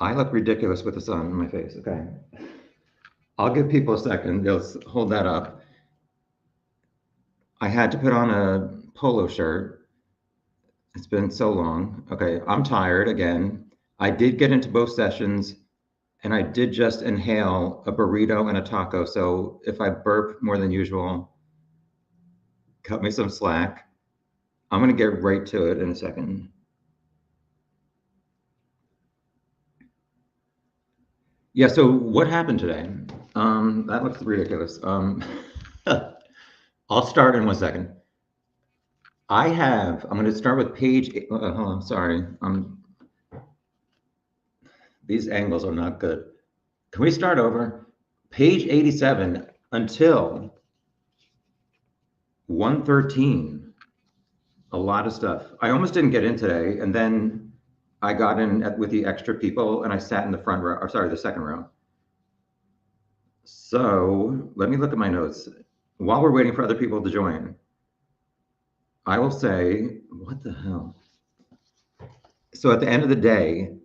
I look ridiculous with the sun on my face. Okay. I'll give people a second. Just hold that up. I had to put on a polo shirt. It's been so long. Okay. I'm tired again. I did get into both sessions and I did just inhale a burrito and a taco. So if I burp more than usual, cut me some slack. I'm going to get right to it in a second. Yeah, so what happened today? That looks ridiculous. I'll start in 1 second. I'm going to start with page, hold on, sorry. These angles are not good. Can we start over? Page 87 until 113. A lot of stuff. I almost didn't get in today, and then I got in with the extra people, and I sat in the front row, or sorry, the second row. So let me look at my notes. While we're waiting for other people to join, I will say, what the hell? So at the end of the day,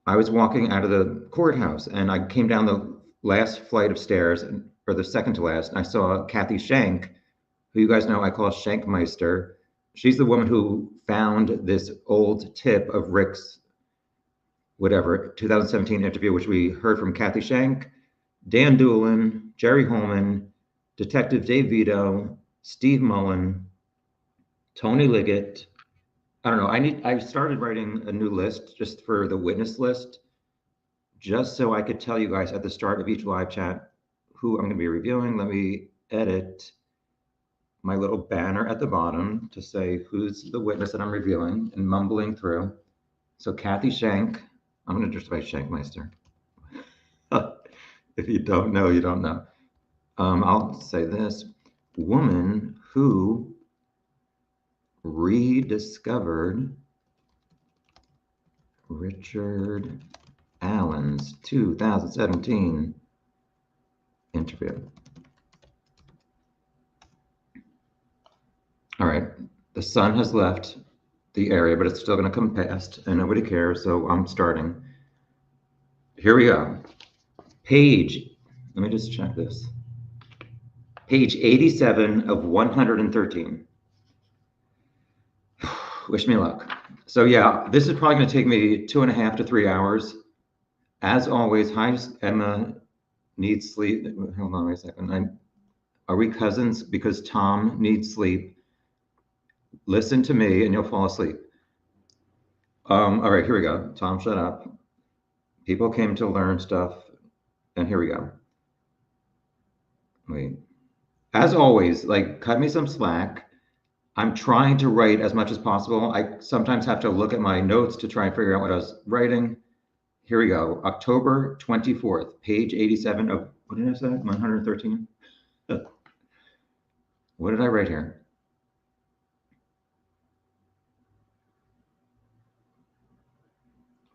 I was walking out of the courthouse and I came down the last flight of stairs, or the second to last, and I saw Kathy Shank, who you guys know I call Shankmeister. She's the woman who found this old tip of Rick's, whatever, 2017 interview, which we heard from Kathy Shank, Dan Dulan, Jerry Homan, Detective Dave Veto, Steve Mullen, Tony Ligett. I don't know. I started writing a new list just for the witness list, just so I could tell you guys at the start of each live chat who I'm going to be reviewing. Let me edit my little banner at the bottom to say who's the witness that I'm reviewing and mumbling through. So Kathy Shank, I'm going to just write Shankmeister. If you don't know, you don't know. I'll say this: woman who rediscovered Richard Allen's 2017 interview. All right, the sun has left the area, but it's still going to come past, and nobody cares, so I'm starting. Here we go. Page, let me just check this. Page 87 of 113. Wish me luck. So yeah, this is probably going to take me 2.5 to 3 hours. As always, hi, Emma needs sleep. Hold on a second. Are we cousins? Because Tom needs sleep. Listen to me and you'll fall asleep. All right, here we go. Tom, shut up. People came to learn stuff, and here we go. Wait. As always, like, cut me some slack. I'm trying to write as much as possible. I sometimes have to look at my notes to try and figure out what I was writing. Here we go. October 24th, page 87 of, what did I say? 113? What did I write here?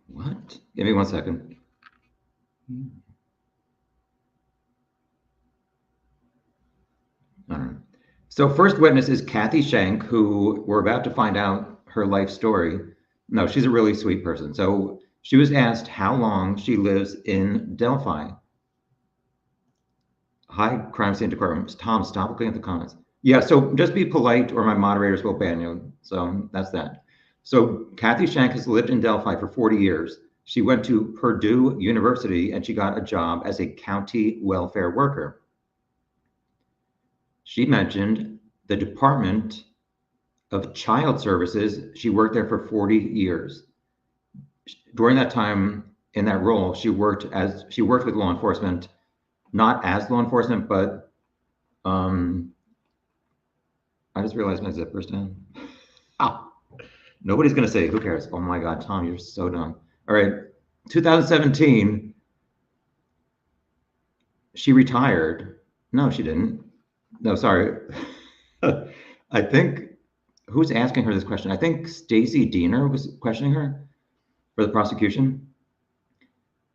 What? Give me 1 second. All right. So first witness is Kathy Shank, who we're about to find out her life story. No, she's a really sweet person. So she was asked how long she lives in Delphi. Hi, crime scene department. Tom, stop looking at the comments. Yeah, so just be polite or my moderators will ban you. So that's that. So Kathy Shank has lived in Delphi for 40 years. She went to Purdue University and she got a job as a county welfare worker. She mentioned the Department of Child Services. She worked there for 40 years. During that time in that role, she worked with law enforcement, not as law enforcement, but I just realized my zipper's down. Nobody's gonna say, who cares? Oh my God, Tom, you're so dumb. All right, 2017, she retired. No, she didn't. No, sorry. I think, who's asking her this question? I think Stacy Diener was questioning her for the prosecution.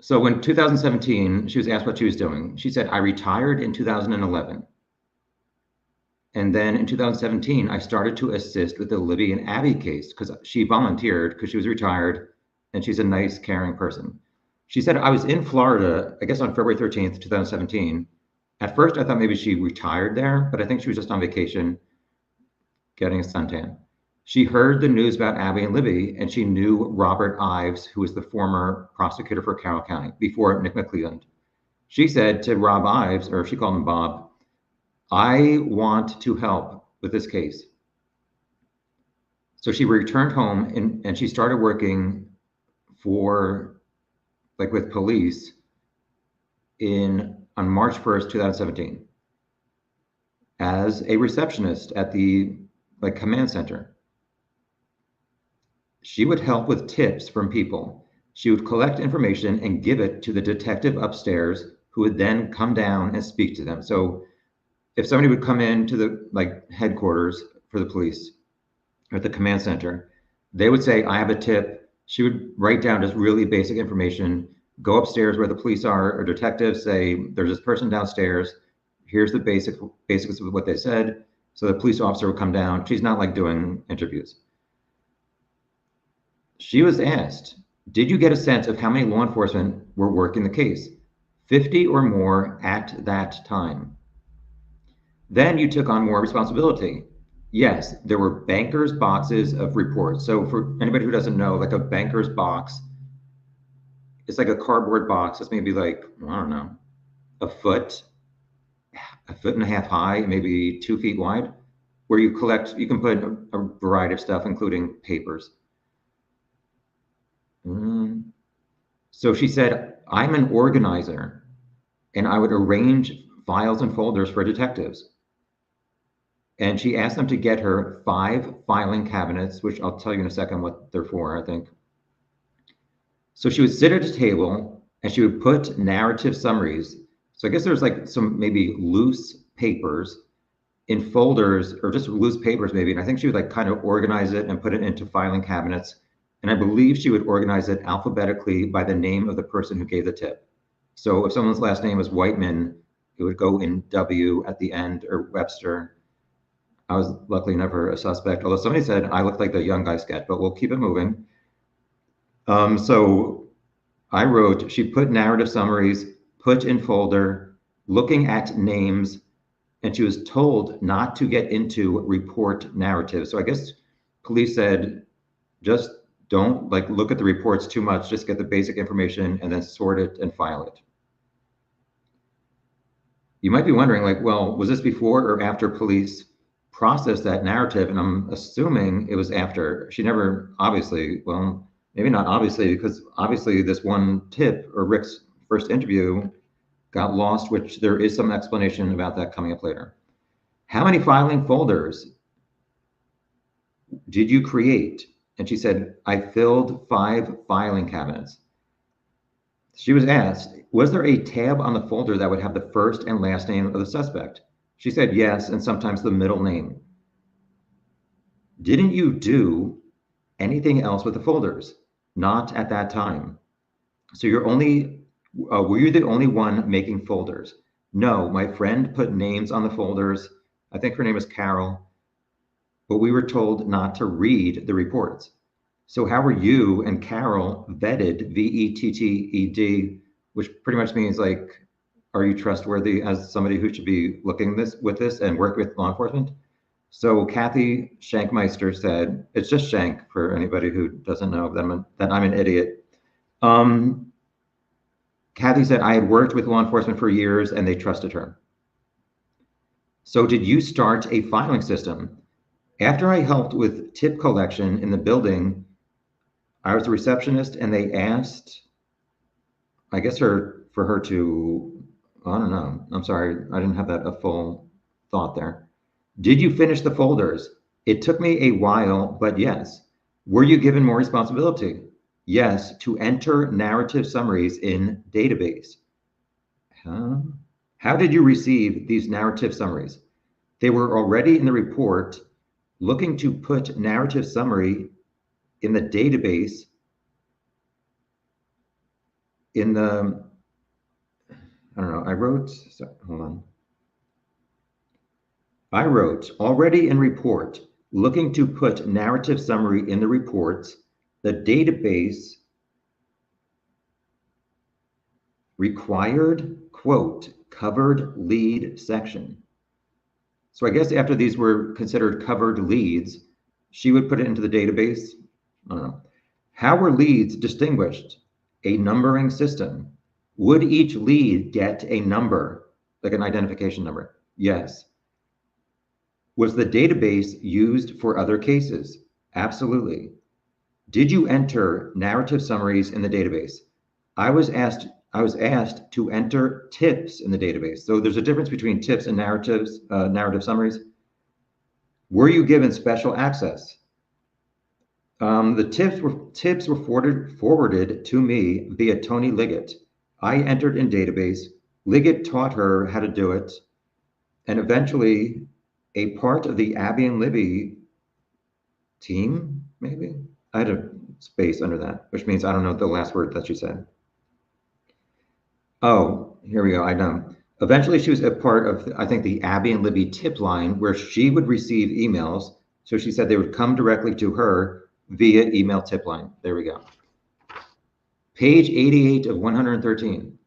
So in 2017, she was asked what she was doing. She said, I retired in 2011. And then in 2017, I started to assist with the Libby and Abby case because she volunteered because she was retired and she's a nice, caring person. She said, I was in Florida, I guess on February 13th, 2017. At first, I thought maybe she retired there, but I think she was just on vacation getting a suntan. She heard the news about Abby and Libby, and she knew Robert Ives, who was the former prosecutor for Carroll County before Nick McClelland. She said to Rob Ives, or she called him Bob, I want to help with this case. So she returned home and she started working with police on March 1st, 2017 as a receptionist at the command center. She would help with tips from people. She would collect information and give it to the detective upstairs, who would then come down and speak to them. So if somebody would come into the headquarters for the police at the command center, they would say, I have a tip. She would write down just really basic information, go upstairs where the police are or detectives, say, there's this person downstairs. Here's the basics of what they said. So the police officer would come down. She's not doing interviews. She was asked, did you get a sense of how many law enforcement were working the case? 50 or more at that time. Then you took on more responsibility. Yes, there were banker's boxes of reports. So for anybody who doesn't know, a banker's box, it's like a cardboard box. It's maybe I don't know, a foot and a half high, maybe 2 feet wide, where you can put a variety of stuff, including papers. So she said, I'm an organizer, and I would arrange files and folders for detectives. And she asked them to get her 5 filing cabinets, which I'll tell you in a second what they're for, I think. So she would sit at a table and she would put narrative summaries. So I guess there's some maybe loose papers in folders, or just loose papers maybe. And I think she would kind of organize it and put it into filing cabinets. And I believe she would organize it alphabetically by the name of the person who gave the tip. So if someone's last name was Whiteman, it would go in W at the end, or Webster. I was luckily never a suspect, although somebody said I looked like the young guy sketch, but we'll keep it moving. So I wrote, she put narrative summaries, put in folder, looking at names, and she was told not to get into report narratives. So I guess police said, just don't look at the reports too much, just get the basic information and then sort it and file it. You might be wondering, well, was this before or after police processed that narrative? And I'm assuming it was after. She never, obviously, well, maybe not obviously, because obviously this one tip, or Rick's first interview, got lost, which there is some explanation about that coming up later. How many filing folders did you create? And she said, I filled 5 filing cabinets. She was asked, was there a tab on the folder that would have the first and last name of the suspect? She said yes, and sometimes the middle name. Didn't you do anything else with the folders? Not at that time. So were you the only one making folders? No, my friend put names on the folders. I think her name was Carol, but we were told not to read the reports. So how were you and Carol vetted, VETTED, which pretty much means are you trustworthy as somebody who should be looking with this and work with law enforcement? So Kathy Shankmeister said, it's just Shank for anybody who doesn't know that I'm an idiot. Kathy said, I had worked with law enforcement for years and they trusted her. So did you start a filing system? After I helped with tip collection in the building, I was a receptionist and they asked, I guess for her to, I don't know. I'm sorry. I didn't have a full thought there. Did you finish the folders? It took me a while, but yes. Were you given more responsibility? Yes, to enter narrative summaries in database. How did you receive these narrative summaries? They were already in the report, looking to put narrative summary in the database in the, I don't know, hold on. I wrote, already in report, looking to put narrative summary in the reports, the database required, quote, covered lead section. So I guess after these were considered covered leads, she would put it into the database. I don't know. How were leads distinguished? A numbering system. Would each lead get a number, like an identification number? Yes. Was the database used for other cases? Absolutely. Did you enter narrative summaries in the database? I was asked to enter tips in the database. So there's a difference between tips and narrative summaries. Were you given special access? The tips were forwarded to me via Tony Ligett. I entered in database. Ligett taught her how to do it, and eventually, a part of the Abby and Libby team, maybe. I had a space under that, which means I don't know the last word that she said. Oh, here we go. I know. Eventually, she was a part of, I think, the Abby and Libby tip line where she would receive emails. So she said they would come directly to her via email tip line. There we go. Page 88 of 113.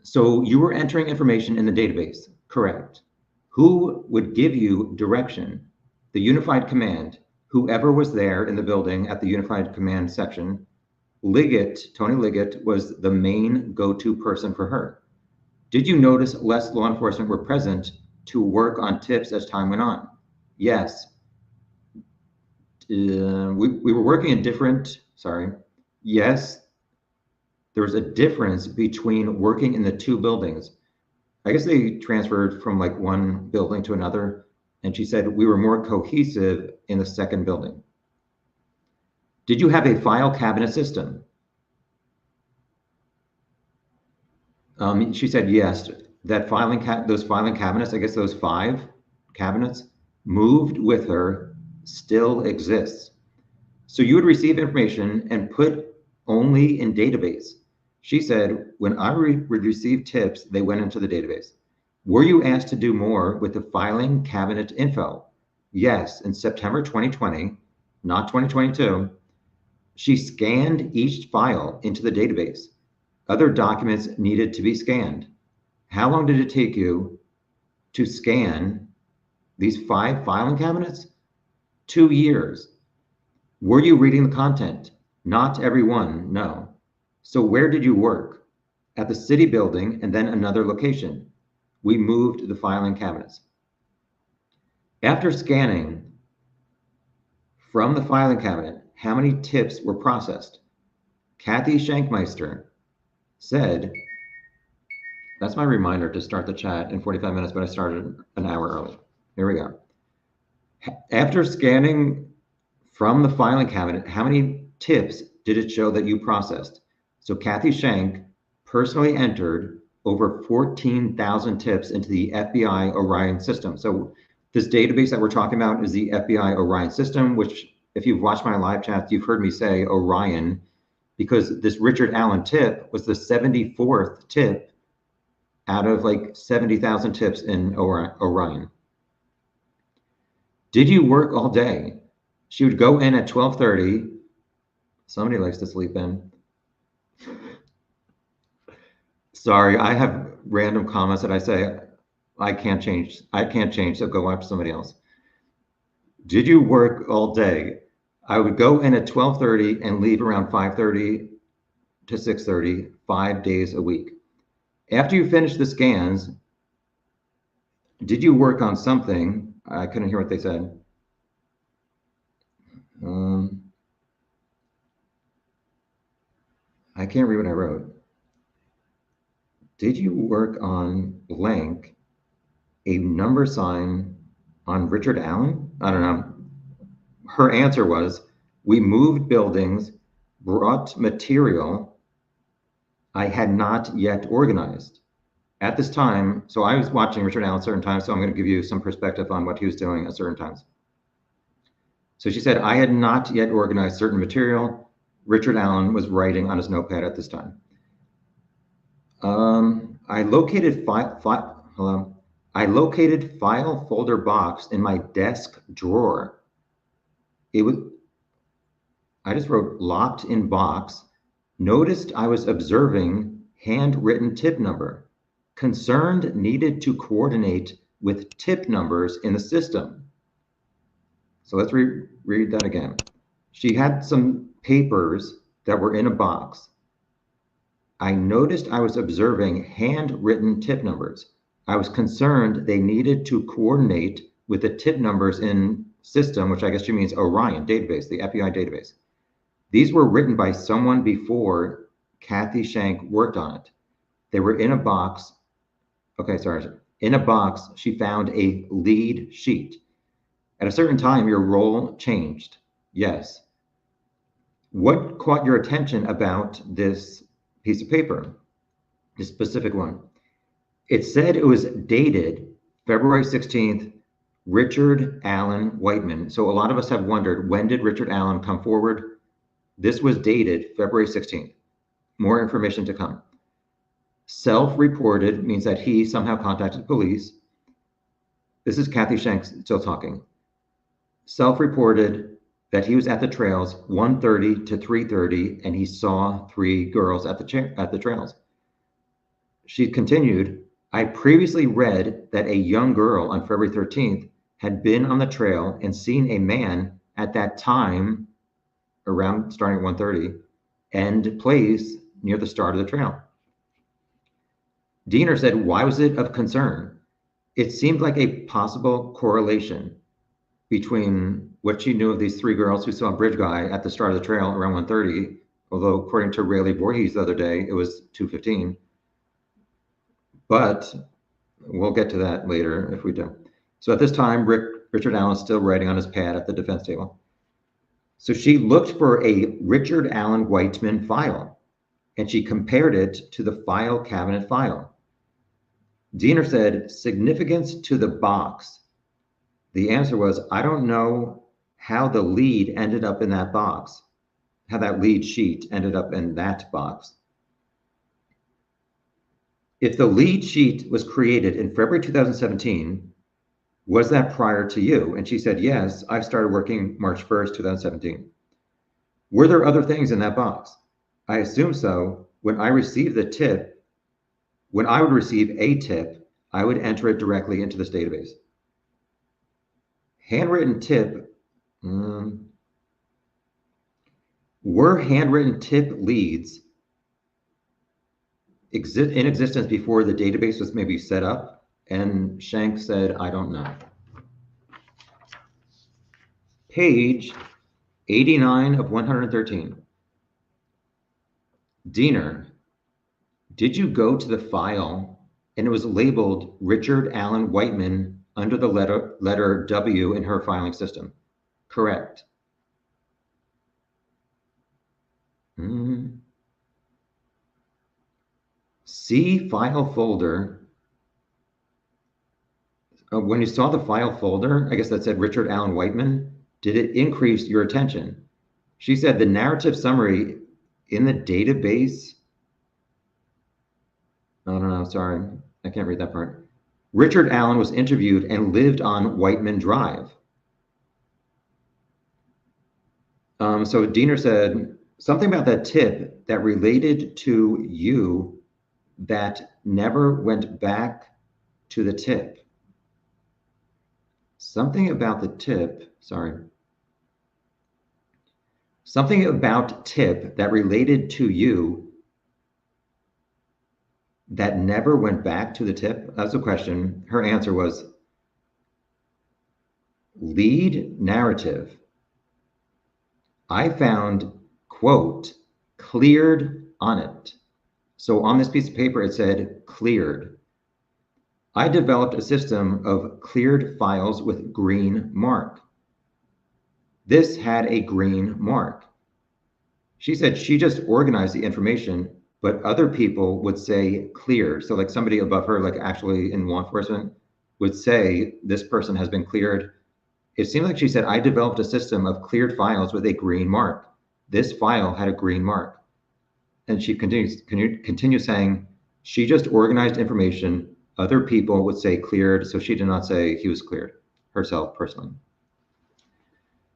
So you were entering information in the database, correct? Who would give you direction? The unified command, whoever was there in the building at the unified command section. Ligett, Tony Ligett, was the main go-to person for her. Did you notice less law enforcement were present to work on tips as time went on? Yes. We were working in different, yes, there was a difference between working in the two buildings. I guess they transferred from like one building to another, and she said we were more cohesive in the second building. Did you have a file cabinet system? She said yes. That those filing cabinets, I guess those 5 cabinets, moved with her, still exists. So you would receive information and put only in database. She said, when I would receive tips, they went into the database. Were you asked to do more with the filing cabinet info? Yes, in September 2020, not 2022, she scanned each file into the database. Other documents needed to be scanned. How long did it take you to scan these 5 filing cabinets? 2 years. Were you reading the content? Not everyone, no. So where did you work? At the city building and then another location. We moved the filing cabinets. After scanning from the filing cabinet, how many tips were processed? Kathy Shankmeister said, that's my reminder to start the chat in 45 minutes, but I started an hour early. Here we go. After scanning from the filing cabinet, how many tips did it show that you processed? So Kathy Shank personally entered over 14,000 tips into the FBI Orion system. So this database that we're talking about is the FBI Orion system, which if you've watched my live chats, you've heard me say Orion, because this Richard Allen tip was the 74th tip out of like 70,000 tips in Orion. Did you work all day? She would go in at 12:30. Somebody likes to sleep in. Sorry, I have random comments that I say I can't change, so go watch somebody else. Did you work all day? I would go in at 12:30 and leave around 5:30 to 6:30, 5 days a week. After you finished the scans, did you work on something? I couldn't hear what they said. I can't read what I wrote. Did you work on blank, a number sign on Richard Allen? I don't know. Her answer was, we moved buildings, brought material I had not yet organized. At this time, so I was watching Richard Allen at certain times, so I'm going to give you some perspective on what he was doing at certain times. So she said, I had not yet organized certain material. Richard Allen was writing on his notepad at this time. I located file folder box in my desk drawer. I just wrote locked in box. Noticed I was observing handwritten tip number. Concerned needed to coordinate with tip numbers in the system. So let's read that again. She had some papers that were in a box. I noticed I was observing handwritten tip numbers. I was concerned they needed to coordinate with the tip numbers in system, which I guess she means Orion database, the FBI database. These were written by someone before Kathy Shank worked on it. They were in a box. Okay, sorry. In a box, she found a lead sheet. At a certain time, your role changed. Yes. What caught your attention about this piece of paper, this specific one? It said it was dated February 16th, Richard Allen Whiteman. So a lot of us have wondered, when did Richard Allen come forward? This was dated February 16th. More information to come. Self-reported means that he somehow contacted police. This is Kathy Shank still talking. Self-reported that he was at the trails 1:30 to 3:30 and he saw 3 girls at the trails. She continued, I previously read that a young girl on February 13th had been on the trail and seen a man at that time, around starting at 1:30, and place near the start of the trail. Diener said, why was it of concern? It seemed like a possible correlation between what she knew of these 3 girls who saw a bridge guy at the start of the trail around 1:30, although according to Rayleigh Voorhees the other day, it was 2:15. But we'll get to that later if we do. So at this time, Richard Allen is still writing on his pad at the defense table. So she looked for a Richard Allen Whiteman file, and she compared it to the file cabinet file. Diener said, significance to the box. The answer was, I don't know how the lead ended up in that box, how that lead sheet ended up in that box. If the lead sheet was created in February 2017, was that prior to you? And she said, yes, I started working March 1st, 2017. Were there other things in that box? I assume so. When I received the tip, when I would receive a tip, I would enter it directly into this database. Handwritten tip, were handwritten tip leads in existence before the database was maybe set up? And Shank said, I don't know. Page 89 of 113. Diener, did you go to the file and it was labeled Richard Allen Whiteman under the letter W in her filing system? Correct. See file folder. When you saw the file folder, I guess that said Richard Allen Whiteman, did it increase your attention? She said the narrative summary in the database. Oh, no, sorry. I can't read that part. Richard Allen was interviewed and lived on Whiteman Drive. So Diener said something about that tip that related to you that never went back to the tip. Something about the tip, sorry. Something about tip that related to you that never went back to the tip? That's a question. Her answer was lead narrative. I found, quote, cleared on it. So on this piece of paper, it said cleared. I developed a system of cleared files with green mark. This had a green mark. She said she just organized the information, but other people would say cleared. So like somebody above her, like actually in law enforcement, would say this person has been cleared. It seemed like she said, I developed a system of cleared files with a green mark. This file had a green mark. And she continues saying, she just organized information. Other people would say cleared, so she did not say he was cleared herself personally.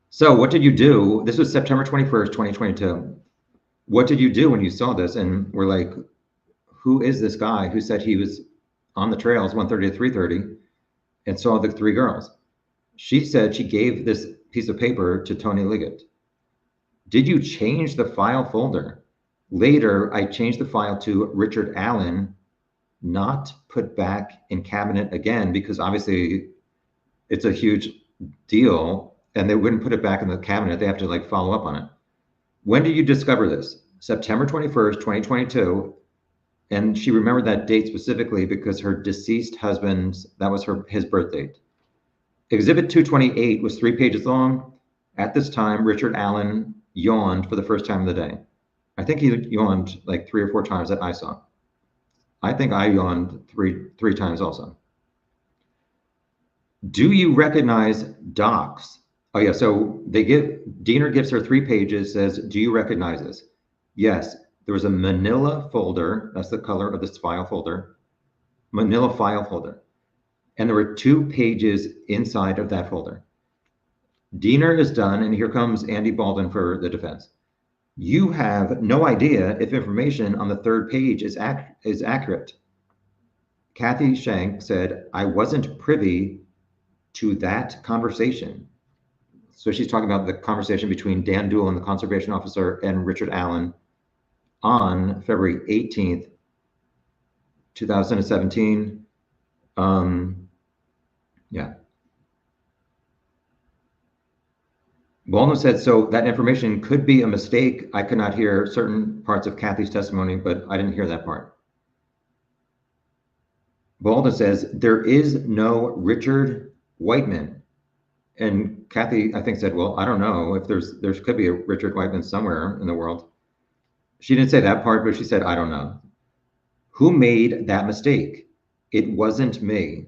So what did you do? This was September 21st, 2022. what did you do when you saw this? And we're like, who is this guy who said he was on the trails 1:30 to 3:30 and saw the three girls? She said she gave this piece of paper to Tony Ligett. Did you change the file folder? Later, I changed the file to Richard Allen, not put back in cabinet again, because obviously it's a huge deal and they wouldn't put it back in the cabinet. They have to like follow up on it. When did you discover this? September 21st, 2022. And she remembered that date specifically because her deceased husband's, that was his birth date. Exhibit 228 was 3 pages long. At this time, Richard Allen yawned for the first time of the day. I think he yawned like 3 or 4 times that I saw. I think I yawned three times also. Do you recognize docs? Oh yeah, so Diener gives her 3 pages, says, do you recognize this? Yes, there was a manila folder, that's the color of this file folder, manila file folder. And there were 2 pages inside of that folder. Diener is done, and here comes Andy Baldwin for the defense. You have no idea if information on the 3rd page is accurate. Kathy Shank said, I wasn't privy to that conversation. So she's talking about the conversation between Dan Dulan, the conservation officer, and Richard Allen on February 18th, 2017. Yeah. Baldwin said, so that information could be a mistake. I could not hear certain parts of Kathy's testimony, but I didn't hear that part. Baldwin says, there is no Richard Whiteman. And Kathy, I think, said, well, I don't know if there could be a Richard Whiteman somewhere in the world. She didn't say that part, but she said, I don't know. Who made that mistake? It wasn't me.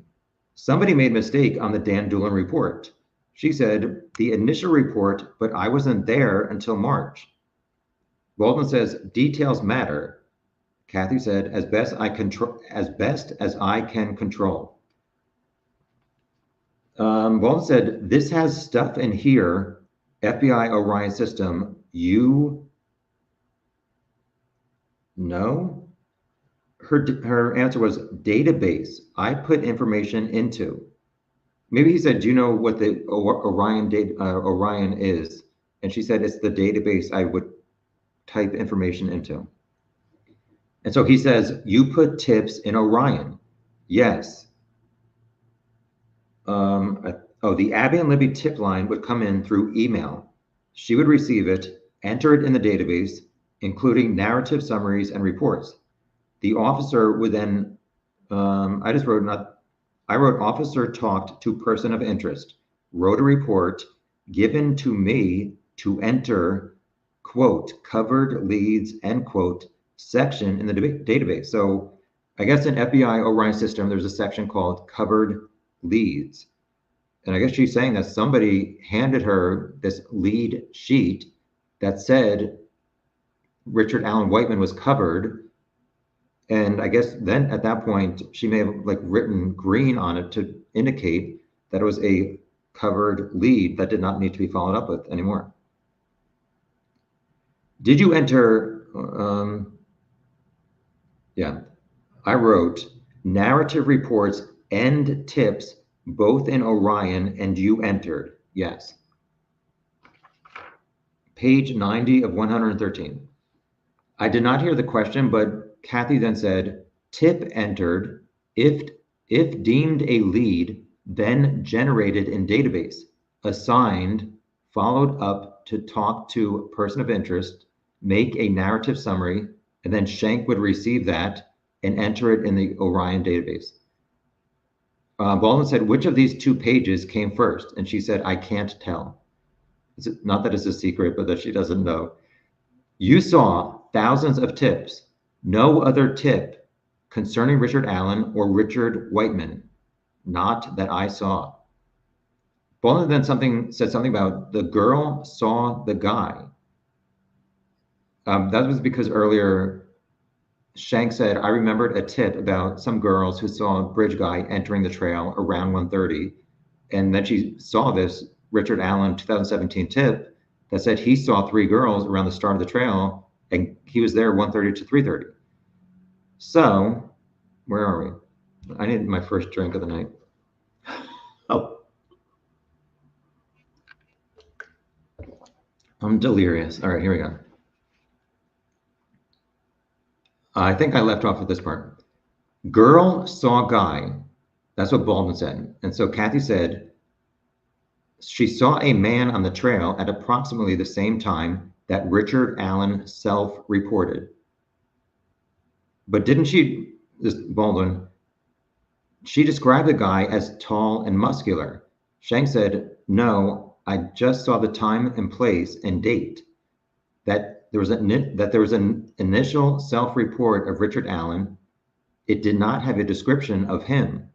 Somebody made a mistake on the Dan Dulan report. She said, the initial report, but I wasn't there until March. Baldwin says, details matter. Kathy said, as best as I can control. Baldwin said, this has stuff in here, FBI Orion system, you know? Her answer was database. I put information into. Maybe he said, do you know what the Orion is? And she said, it's the database I would type information into. And so he says, you put tips in Orion. Yes. The Abby and Libby tip line would come in through email. She would receive it, enter it in the database, including narrative summaries and reports. The officer would then, I wrote officer talked to person of interest, wrote a report given to me to enter, quote, covered leads, end quote, section in the database. So I guess in FBI Orion system, there's a section called covered leads. And I guess she's saying that somebody handed her this lead sheet that said Richard Allen Whiteman was covered. And I guess then at that point, she may have like written green on it to indicate that it was a covered lead that did not need to be followed up with anymore. Did you enter, I wrote narrative reports and tips both in Orion, and you entered, yes. Page 90 of 113. I did not hear the question, but Kathy then said, tip entered, if deemed a lead, then generated in database, assigned, followed up to talk to person of interest, make a narrative summary, and then Shank would receive that and enter it in the Orion database. Baldwin said, which of these 2 pages came first? And she said, I can't tell. It's not that it's a secret, but that she doesn't know. You saw thousands of tips, no other tip concerning Richard Allen or Richard Whiteman, not that I saw. Baldwin then said something about the girl saw the guy. That was because earlier Shank said, I remembered a tip about some girls who saw a bridge guy entering the trail around 1:30. And then she saw this Richard Allen 2017 tip that said he saw 3 girls around the start of the trail and he was there 1:30 to 3:30. So, where are we? I need my first drink of the night. Oh, I'm delirious. All right, here we go. I think I left off at this part. Girl saw guy. That's what Baldwin said. And so Kathy said she saw a man on the trail at approximately the same time that Richard Allen self-reported. But didn't she, this Baldwin, she described the guy as tall and muscular. Shank said, no, I just saw the time and place and date. That there was an initial self-report of Richard Allen. It did not have a description of him.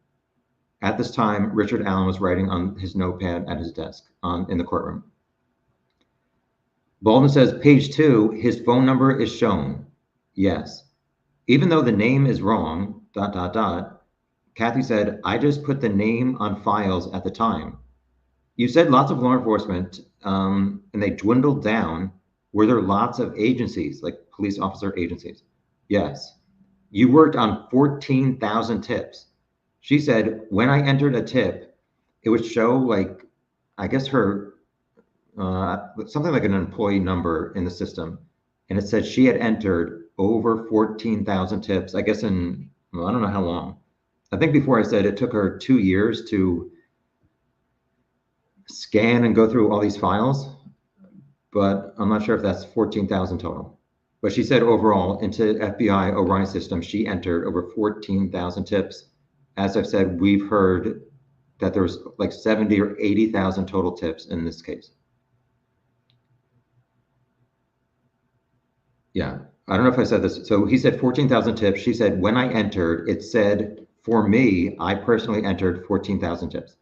At this time, Richard Allen was writing on his notepad at his desk in the courtroom. Baldwin says, page 2, his phone number is shown. Yes. Even though the name is wrong, ... Kathy said, I just put the name on files at the time. You said lots of law enforcement, and they dwindled down. Were there lots of agencies, like police officer agencies? Yes. You worked on 14,000 tips. She said, when I entered a tip, it would show like, I guess her, something like an employee number in the system. And it said she had entered over 14,000 tips, I guess in, well, I don't know how long. I think before I said it took her 2 years to scan and go through all these files, but I'm not sure if that's 14,000 total. But she said overall into FBI Orion system, she entered over 14,000 tips. As I've said, we've heard that there's like 70 or 80,000 total tips in this case. Yeah, I don't know if I said this. So he said 14,000 tips. She said, when I entered, it said, for me, I personally entered 14,000 tips.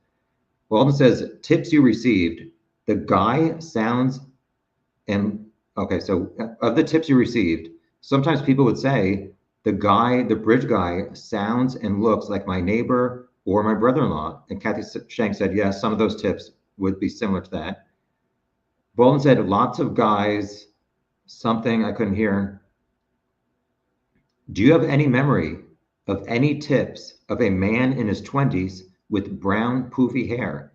Walden says, tips you received, the guy sounds, and okay, so of the tips you received, sometimes people would say, the guy, the bridge guy sounds and looks like my neighbor or my brother-in-law. And Kathy Shank said, yes, some of those tips would be similar to that. Bolden said, lots of guys, something I couldn't hear. Do you have any memory of any tips of a man in his 20s with brown, poofy hair?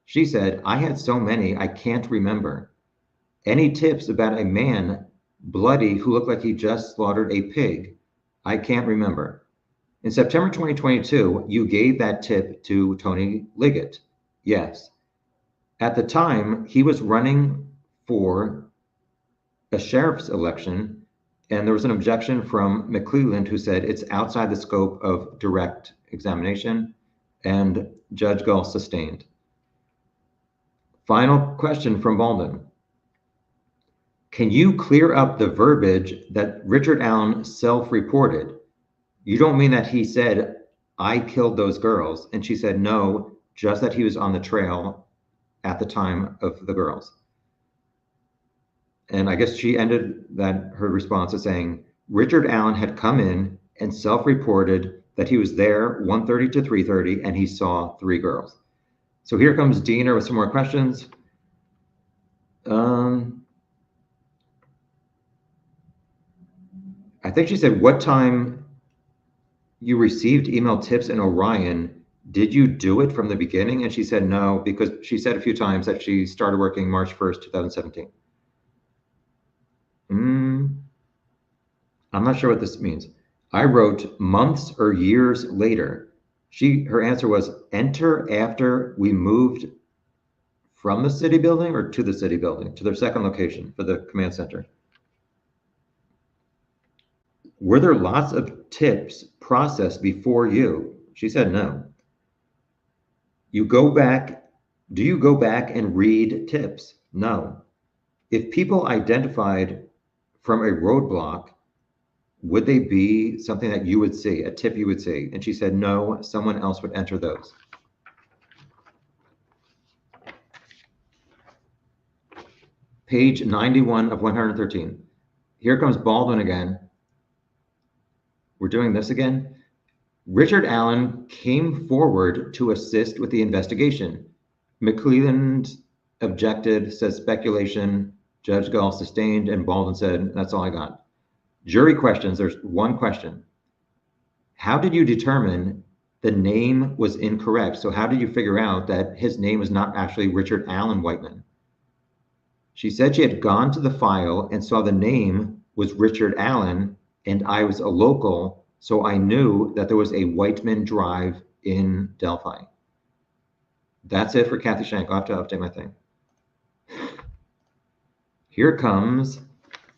She said, I had so many, I can't remember. Any tips about a man bloody who looked like he just slaughtered a pig? I can't remember. In September 2022, you gave that tip to Tony Ligett. Yes. At the time, he was running for a sheriff's election, and there was an objection from McClelland who said it's outside the scope of direct examination, and Judge Gull sustained. Final question from Baldwin. Can you clear up the verbiage that Richard Allen self-reported? You don't mean that he said, I killed those girls. And she said, no, just that he was on the trail at the time of the girls. And I guess she ended her response as saying, Richard Allen had come in and self-reported that he was there 1:30 to 3:30 and he saw 3 girls. So here comes Diener with some more questions. I think she said, what time you received email tips in Orion, did you do it from the beginning? And she said no, because she said a few times that she started working March 1st, 2017. I'm not sure what this means. I wrote months or years later. Her answer was enter after we moved from the city building or to the city building, to their second location for the command center. Were there lots of tips processed before you? She said no. Do you go back and read tips? No. If people identified from a roadblock, would they be something that you would see, a tip you would see? And she said no, someone else would enter those. Page 91 of 113. Here comes Baldwin again. We're doing this again. Richard Allen came forward to assist with the investigation. McClelland objected, says speculation. Judge Gall sustained, and Baldwin said, that's all I got. Jury questions, there's one question. How did you determine the name was incorrect? So how did you figure out that his name was not actually Richard Allen Whiteman? She said she had gone to the file and saw the name was Richard Allen, and I was a local, so I knew that there was a Whiteman Drive in Delphi. That's it for Kathy Shank. I'll have to update my thing. Here comes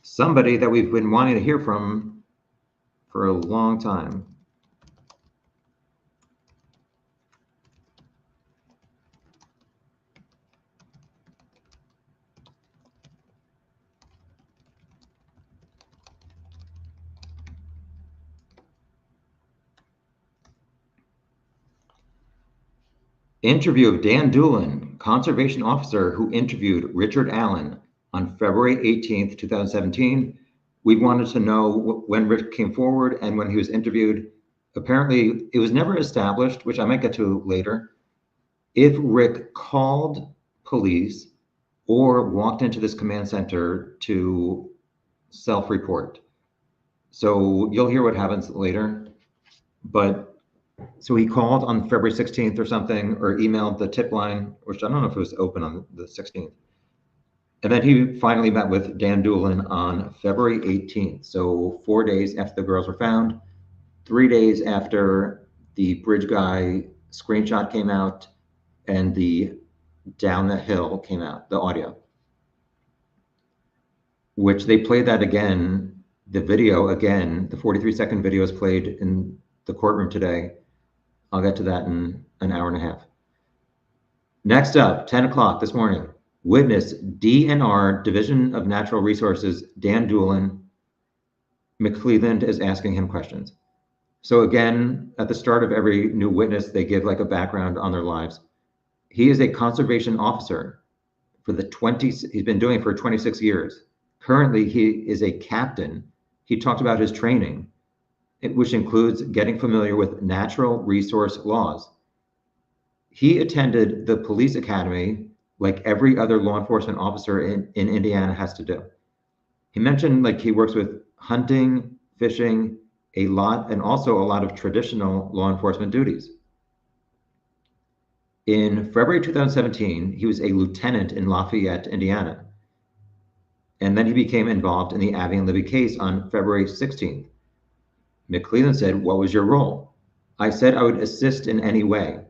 somebody that we've been wanting to hear from for a long time. Interview of Dan Dulan, conservation officer who interviewed Richard Allen on February 18th, 2017. We wanted to know when Rick came forward and when he was interviewed. Apparently, it was never established, which I might get to later, if Rick called police or walked into this command center to self-report. So you'll hear what happens later. But so he called on February 16th or something, or emailed the tip line, which I don't know if it was open on the 16th. And then he finally met with Dan Dulan on February 18th. So 4 days after the girls were found, 3 days after the bridge guy screenshot came out and the down the hill came out, the audio, which they played that again, the video again, the 43-second video is played in the courtroom today. I'll get to that in an hour and a half. Next up, 10 o'clock this morning, witness DNR, Division of Natural Resources, Dan Dulan. McClelland is asking him questions. So again, at the start of every new witness, they give like a background on their lives. He is a conservation officer for he's been doing it for 26 years. Currently, he is a captain. He talked about his training, which includes getting familiar with natural resource laws. He attended the police academy like every other law enforcement officer in Indiana has to do. He mentioned like he works with hunting, fishing, a lot, and also a lot of traditional law enforcement duties. In February 2017, he was a lieutenant in Lafayette, Indiana. And then he became involved in the Abby and Libby case on February 16th. McClelland said, what was your role? I said I would assist in any way.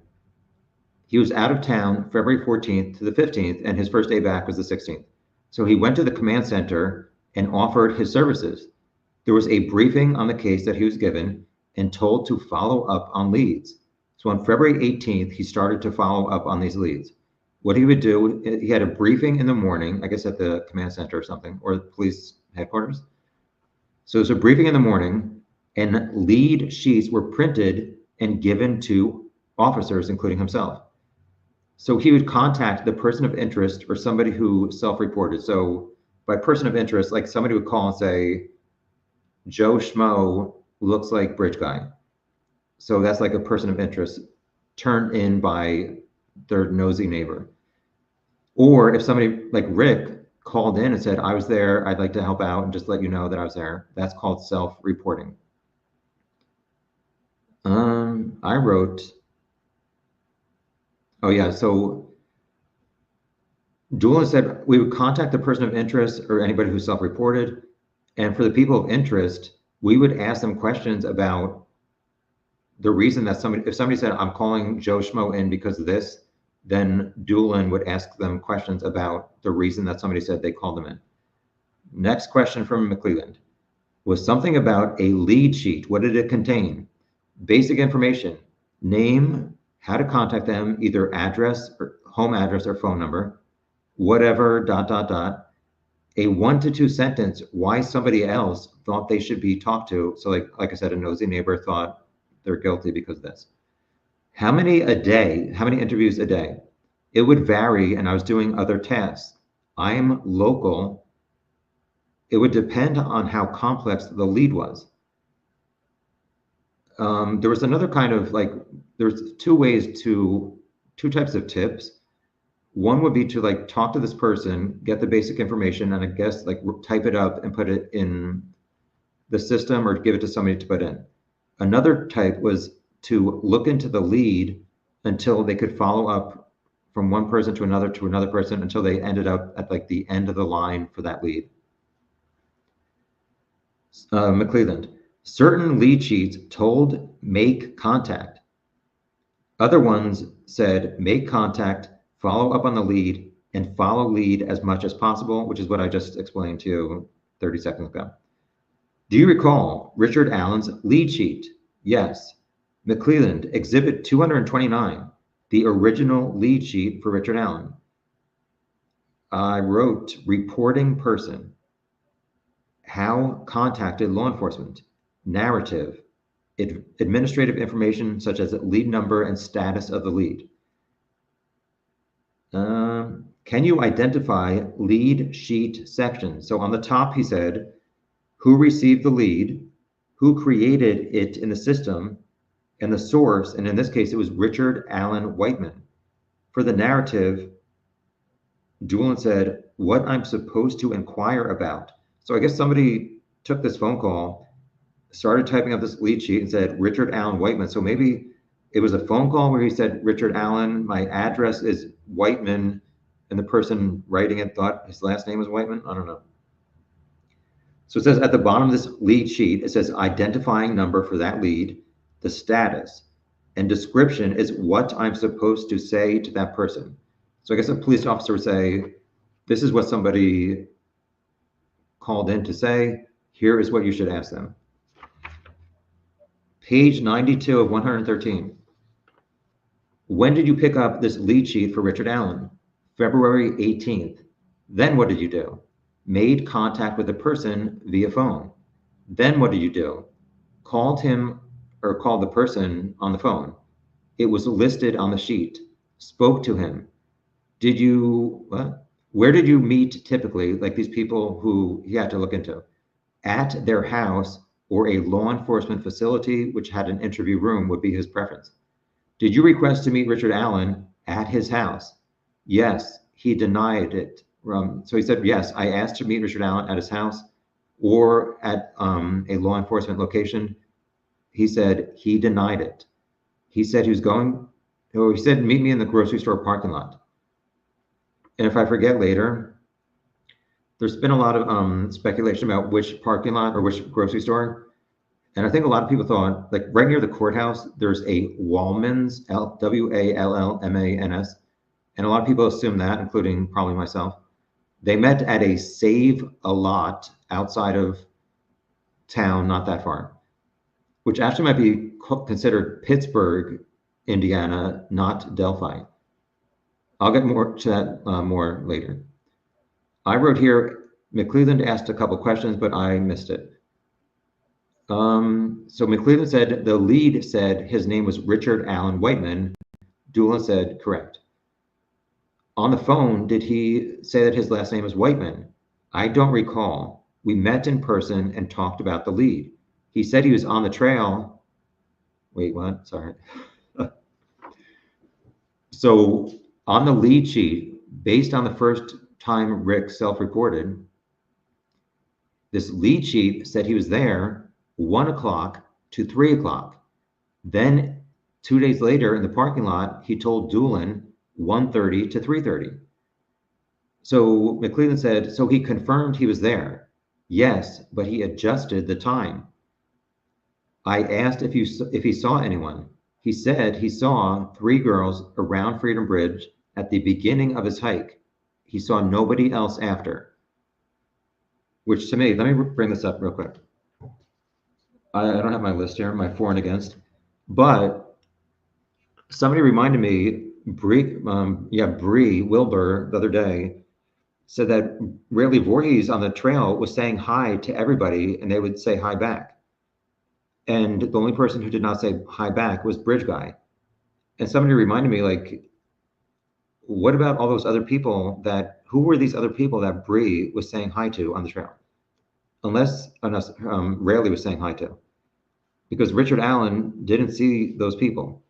He was out of town February 14th to the 15th, and his first day back was the 16th. So he went to the command center and offered his services. There was a briefing on the case that he was given and told to follow up on leads. So on February 18th, he started to follow up on these leads. What he would do, he had a briefing in the morning, I guess at the command center or something, or the police headquarters. So it was a briefing in the morning, and lead sheets were printed and given to officers, including himself. So he would contact the person of interest or somebody who self-reported. So by person of interest, like somebody would call and say, Joe Schmo looks like bridge guy. So that's like a person of interest turned in by their nosy neighbor. Or if somebody like Rick called in and said, I was there, I'd like to help out and just let you know that I was there, that's called self-reporting. I wrote, oh yeah, so Dulan said we would contact the person of interest or anybody who self-reported. And for the people of interest, we would ask them questions about the reason that if somebody said, I'm calling Joe Schmo in because of this, then Dulan would ask them questions about the reason that somebody said they called them in. Next question from McClelland was something about a lead sheet. What did it contain? Basic information, name, how to contact them, either address or home address or phone number, whatever, ... A 1 to 2 sentence, why somebody else thought they should be talked to. So like I said, a nosy neighbor thought they're guilty because of this. How many a day? How many interviews a day? It would vary, and I was doing other tasks. I'm local. It would depend on how complex the lead was. There was another kind of there's two types of tips. One would be to like talk to this person, get the basic information, and I guess like type it up and put it in the system or give it to somebody to put in. Another type was to look into the lead until they could follow up from one person to another person until they ended up at like the end of the line for that lead. McClelland, certain lead sheets told make contact. Other ones said make contact, follow up on the lead, and follow lead as much as possible, which is what I just explained to you 30 seconds ago. Do you recall Richard Allen's lead sheet? Yes. McClelland, Exhibit 229, the original lead sheet for Richard Allen. I wrote reporting person, how contacted law enforcement, narrative, administrative information such as lead number and status of the lead. Can you identify lead sheet section? So on the top, he said, who received the lead, who created it in the system, and the source, and in this case, it was Richard Allen Whiteman. For the narrative, Dulan said, what I'm supposed to inquire about. So I guess somebody took this phone call, started typing up this lead sheet and said, Richard Allen Whiteman. So maybe it was a phone call where he said, Richard Allen, my address is Whiteman, and the person writing it thought his last name was Whiteman. I don't know. So it says at the bottom of this lead sheet, it says identifying number for that lead, the status, and description is what I'm supposed to say to that person. So I guess a police officer would say, this is what somebody called in to say, here is what you should ask them. Page 92 of 113. When did you pick up this lead sheet for Richard Allen? February 18th. Then what did you do? Made contact with the person via phone. Then what did you do? Called him or called the person on the phone. It was listed on the sheet. Spoke to him. Did you, what? Where did you meet typically, like these people who he had to look into? At their house or a law enforcement facility which had an interview room would be his preference. Did you request to meet Richard Allen at his house? Yes, he denied it. So he said, yes, I asked to meet Richard Allen at his house or at a law enforcement location. He said he denied it. He said he was going, or he said, meet me in the grocery store parking lot. And if I forget later, there's been a lot of speculation about which parking lot or which grocery store. And I think a lot of people thought, like right near the courthouse, there's a Wallman's, Wallmans. And a lot of people assume that, including probably myself. They met at a Save a Lot outside of town, not that far, which actually might be considered Pittsburgh, Indiana, not Delphi. I'll get more to that more later. I wrote here, McClelland asked a couple questions, but I missed it. So McClelland said the lead said his name was Richard Allen Whiteman. Dulan said correct. On the phone, did he say that his last name is Whiteman? I don't recall. We met in person and talked about the lead. He said he was on the trail. Wait, what? Sorry. So on the lead sheet, based on the first time Rick self-reported, this lead sheet said he was there 1 o'clock to 3 o'clock. Then 2 days later in the parking lot, he told Dulan 1:30 to 3:30. So McClelland said, so he confirmed he was there. Yes, but he adjusted the time. I asked if he saw anyone. He said he saw 3 girls around Freedom Bridge at the beginning of his hike. He saw nobody else after. Which to me, let me bring this up real quick. I don't have my list here, my for and against, but somebody reminded me, Bree Wilbur the other day said that really Voorhees on the trail was saying hi to everybody and they would say hi back. And the only person who did not say hi back was Bridge Guy. And somebody reminded me, like, what about all those other people who were these other people that Bree was saying hi to on the trail? Unless Rarely was saying hi to. Because Richard Allen didn't see those people.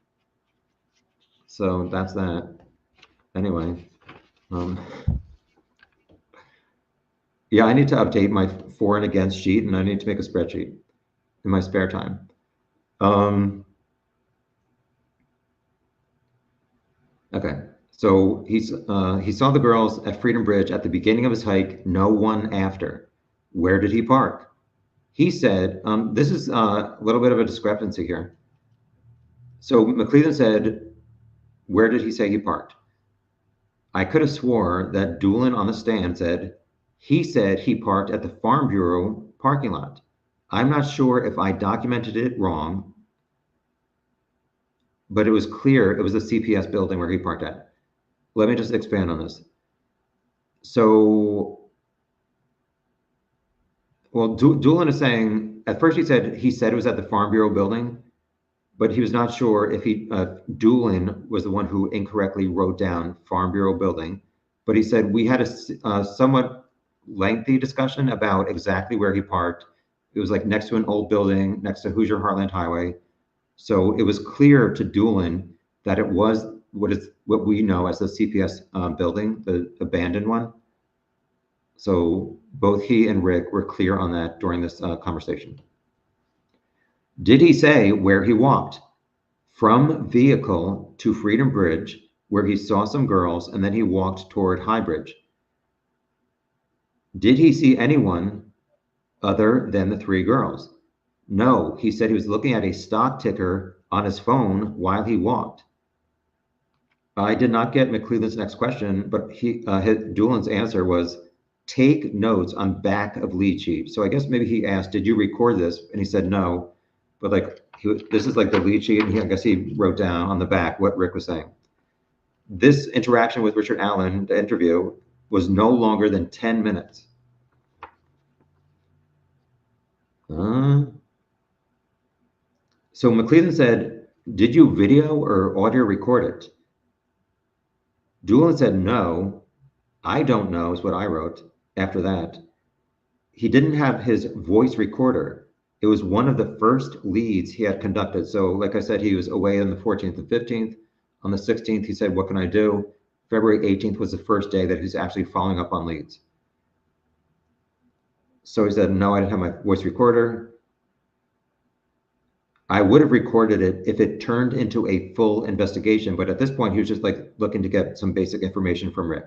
So that's that. Anyway, Um, yeah, I need to update my for and against sheet, and I need to make a spreadsheet in my spare time. Okay, so he saw the girls at Freedom Bridge at the beginning of his hike, no one after. Where did he park? He said, this is a little bit of a discrepancy here. So McClellan said, where did he say he parked? I could have swore that Dulan on the stand said, he said he parked at the Farm Bureau parking lot. I'm not sure if I documented it wrong, but it was clear it was the CPS building where he parked at. Let me just expand on this. So, well, Dulan is saying, at first he said it was at the Farm Bureau building, but he was not sure if Dulan was the one who incorrectly wrote down Farm Bureau building. But he said we had a somewhat lengthy discussion about exactly where he parked. It was like next to an old building, next to Hoosier Heartland Highway. So it was clear to Dulan that it was what we know as the CPS building, the abandoned one. So both he and Rick were clear on that during this conversation. Did he say where he walked? From vehicle to Freedom Bridge, where he saw some girls, and then he walked toward High Bridge. Did he see anyone other than the three girls? No, he said he was looking at a stock ticker on his phone while he walked. I did not get McClellan's next question, but Dulan's answer was, take notes on back of lead sheet. So I guess maybe he asked, did you record this? And he said no, but like this is like the lead sheet, and I guess he wrote down on the back what Rick was saying. This interaction with Richard Allen, the interview, was no longer than 10 minutes. So McClellan said, did you video or audio record it? Dulan said no. I don't know is what I wrote after that. He didn't have his voice recorder. It was one of the first leads he had conducted. So like I said, he was away on the 14th and 15th. On the 16th, he said, what can I do? February 18th was the first day that he was actually following up on leads. So he said, no, I didn't have my voice recorder. I would have recorded it if it turned into a full investigation. But at this point, he was just like looking to get some basic information from Rick.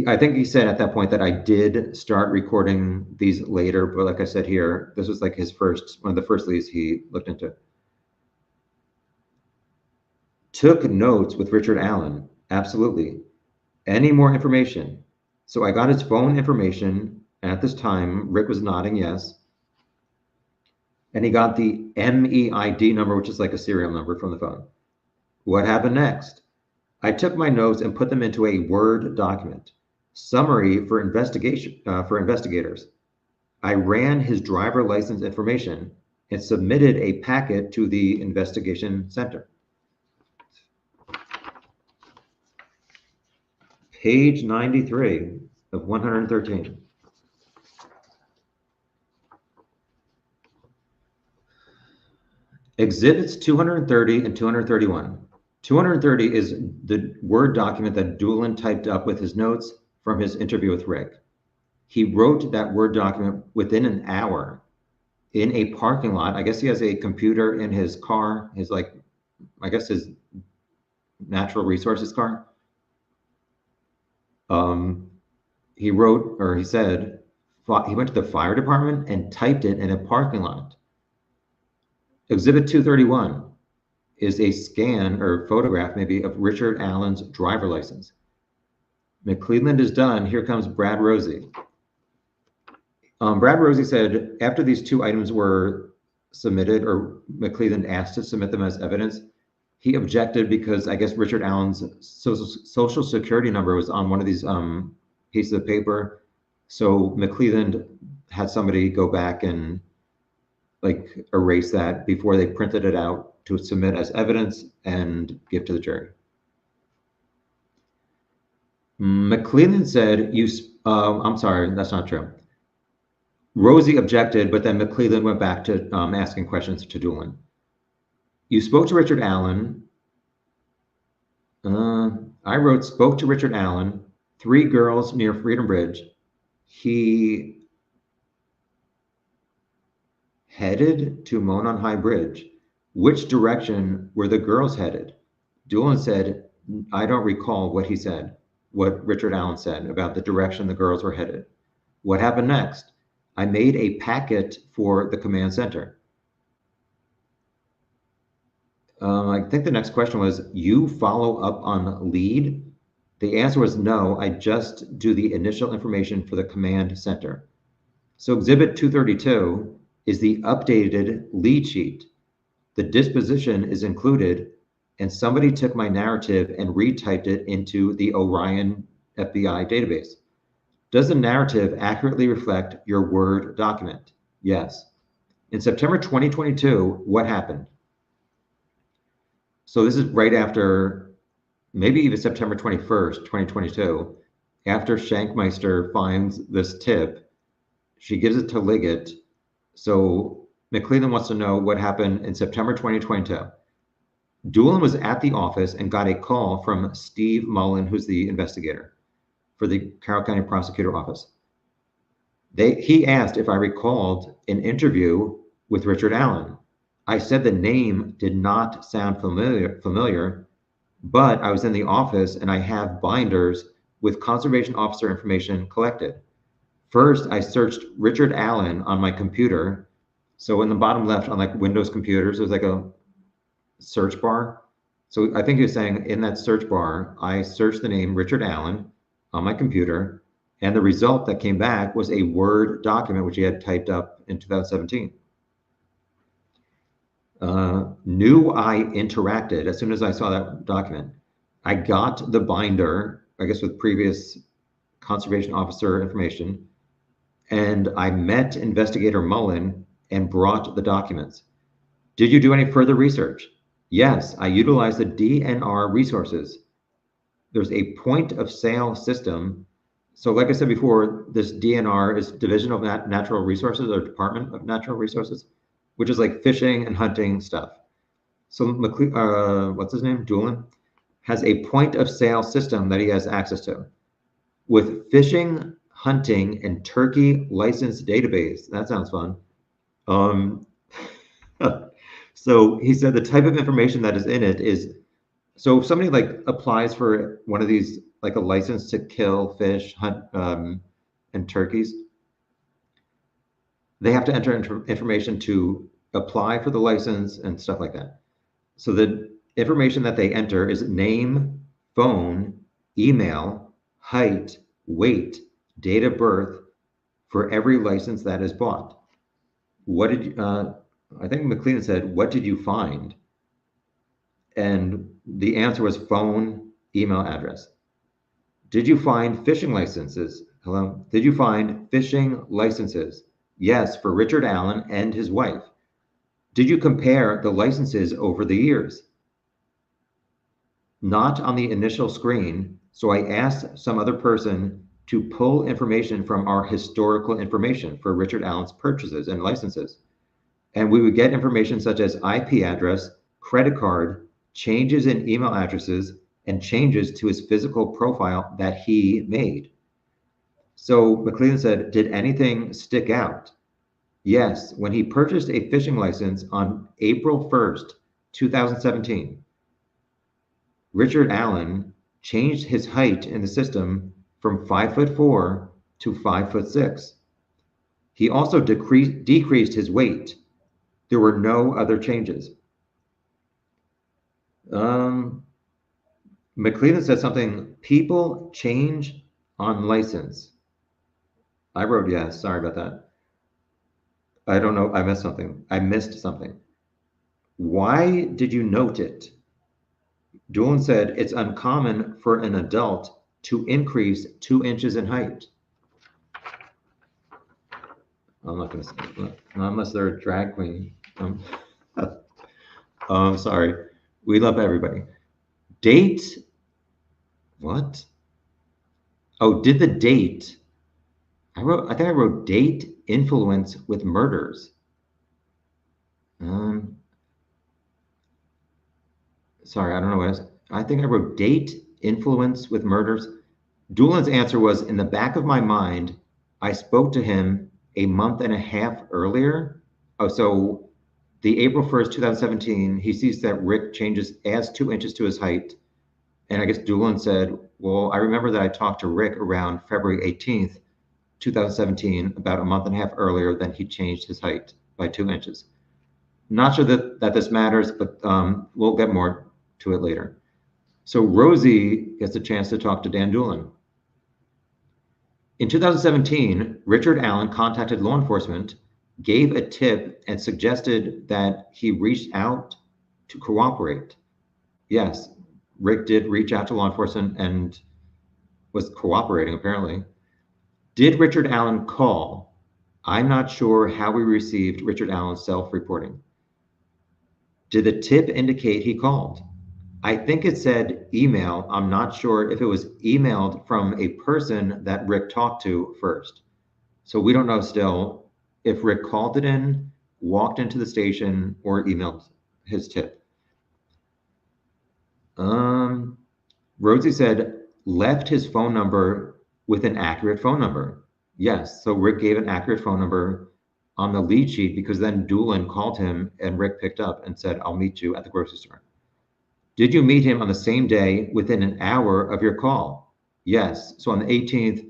I think he said at that point that I did start recording these later, but like I said here, this was like one of the first leads he looked into. Took notes with Richard Allen, absolutely. Any more information? So I got his phone information. At this time, Rick was nodding yes. And he got the MEID number, which is like a serial number from the phone. What happened next? I took my notes and put them into a Word document. Summary for investigators. I ran his driver license information and submitted a packet to the investigation center. Page 93 of 113. Exhibits 230 and 231. 230 is the Word document that Dulan typed up with his notes from his interview with Rick. He wrote that Word document within an hour in a parking lot. I guess he has a computer in his car, his his natural resources car. He said, he went to the fire department and typed it in a parking lot. Exhibit 231 is a scan or photograph maybe of Richard Allen's driver license. McClellan is done. Here comes Brad Rosie. Brad Rosie said after these two items were submitted, or McClellan asked to submit them as evidence, he objected because I guess Richard Allen's social security number was on one of these pieces of paper. So McClellan had somebody go back and like erase that before they printed it out to submit as evidence and give to the jury. McClellan said, I'm sorry, that's not true. Rosie objected, but then McClellan went back to asking questions to Dulan. You spoke to Richard Allen. I wrote, spoke to Richard Allen, 3 girls near Freedom Bridge. He headed to Monon High Bridge. Which direction were the girls headed? Dulan said, I don't recall what he said, what Richard Allen said about the direction the girls were headed. What happened next? I made a packet for the command center. I think the next question was, you follow up on lead? The answer was no, I just do the initial information for the command center. So Exhibit 232 is the updated lead sheet. The disposition is included, and somebody took my narrative and retyped it into the Orion FBI database. Does the narrative accurately reflect your Word document? Yes. In September 2022, what happened? So this is right after, maybe even September 21st, 2022, after Shankmeister finds this tip, she gives it to Ligett. So McClellan wants to know what happened in September 2022. Dulan was at the office and got a call from Steve Mullen, who's the investigator for the Carroll County Prosecutor Office. He asked if I recalled an interview with Richard Allen. I said the name did not sound familiar, but I was in the office and I have binders with conservation officer information collected. First, I searched Richard Allen on my computer. So in the bottom left on like Windows computers, there's like a search bar. So I think he was saying in that search bar, I searched the name Richard Allen on my computer, and the result that came back was a Word document, which he had typed up in 2017. Knew I interacted as soon as I saw that document. I got the binder, I guess with previous conservation officer information, and I met investigator Mullen and brought the documents. Did you do any further research? Yes, I utilized the DNR resources. There's a point of sale system. So like I said before, this DNR is Division of Natural Resources or Department of Natural Resources, which is like fishing and hunting stuff. So what's his name? Dulan has a point of sale system that he has access to with fishing, hunting, and turkey license database. That sounds fun. So he said the type of information that is in it is, so if somebody like applies for one of these, like a license to kill fish, hunt, and turkeys, they have to enter information to apply for the license and stuff like that. So the information that they enter is name, phone, email, height, weight, date of birth for every license that is bought. What did you, I think McClellan said, what did you find? And the answer was phone, email address. Did you find fishing licenses? Hello? Did you find fishing licenses? Yes, for Richard Allen and his wife. Did you compare the licenses over the years? Not on the initial screen, so I asked some other person to pull information from our historical information for Richard Allen's purchases and licenses. And we would get information such as IP address, credit card, changes in email addresses, and changes to his physical profile that he made. So McClellan said, did anything stick out? Yes, when he purchased a fishing license on April 1st, 2017, Richard Allen changed his height in the system from 5'4" to 5'6". He also decreased his weight. There were no other changes. McClellan said something, people change on license. I wrote yes, sorry about that. I don't know, I missed something. Why did you note it? Dulan said, it's uncommon for an adult to increase 2 inches in height. I'm not gonna say that, unless they're a drag queen. Sorry, we love everybody. Date, what? Oh, did the date, I think I wrote date influence with murders. Sorry, I don't know what I think I wrote date influence with murders? Dulan's answer was, in the back of my mind, I spoke to him a month and a half earlier. Oh, so the April 1st, 2017, he sees that Rick adds 2 inches to his height. And I guess Dulan said, well, I remember that I talked to Rick around February 18th, 2017, about a month and a half earlier, then he changed his height by 2 inches. Not sure that this matters, but we'll get more to it later. So Rosie gets a chance to talk to Dan Dulan. In 2017, Richard Allen contacted law enforcement, gave a tip, and suggested that he reached out to cooperate. Yes, Rick did reach out to law enforcement and was cooperating, apparently. Did Richard Allen call? I'm not sure how we received Richard Allen's self-reporting. Did the tip indicate he called? I think it said email. I'm not sure if it was emailed from a person that Rick talked to first. So we don't know still if Rick called it in, walked into the station, or emailed his tip. Rosie said left his phone number with an accurate phone number. Yes, so Rick gave an accurate phone number on the lead sheet because then Dulan called him and Rick picked up and said, I'll meet you at the grocery store. Did you meet him on the same day within an hour of your call? Yes. So on the 18th,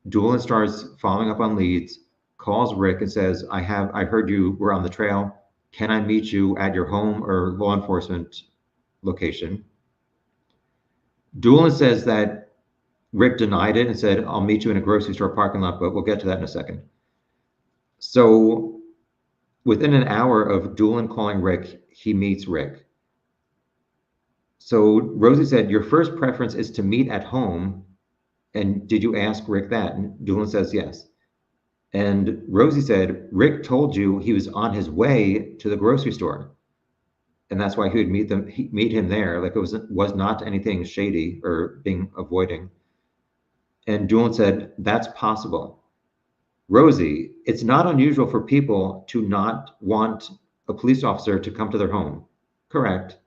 Dulan starts following up on leads, calls Rick and says, I heard you were on the trail. Can I meet you at your home or law enforcement location? Dulan says that Rick denied it and said, I'll meet you in a grocery store parking lot, but we'll get to that in a second. So within an hour of Dulan calling Rick, he meets Rick. So Rosie said, your first preference is to meet at home. And did you ask Rick that? And Dulan says yes. And Rosie said, Rick told you he was on his way to the grocery store. And that's why he would meet him there. Like it was not anything shady or being avoiding. And Dulan said, that's possible. Rosie, it's not unusual for people to not want a police officer to come to their home. Correct.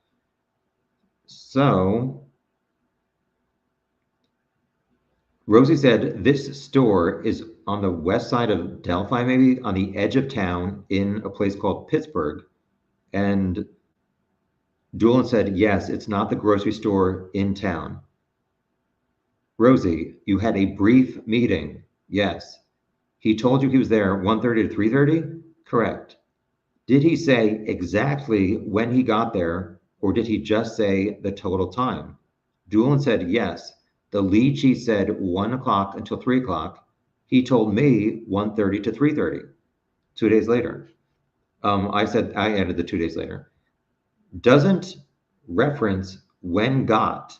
So Rosie said this store is on the west side of Delphi, maybe on the edge of town in a place called Pittsburgh. And Dulan said, yes, it's not the grocery store in town. Rosie, you had a brief meeting. Yes. He told you he was there 1:30 to 3:30? Correct. Did he say exactly when he got there, or did he just say the total time? Dulan said yes. The lead sheet said 1 o'clock until 3 o'clock. He told me 1:30 to 3:30, 2 days later. I added the 2 days later. Doesn't reference when got.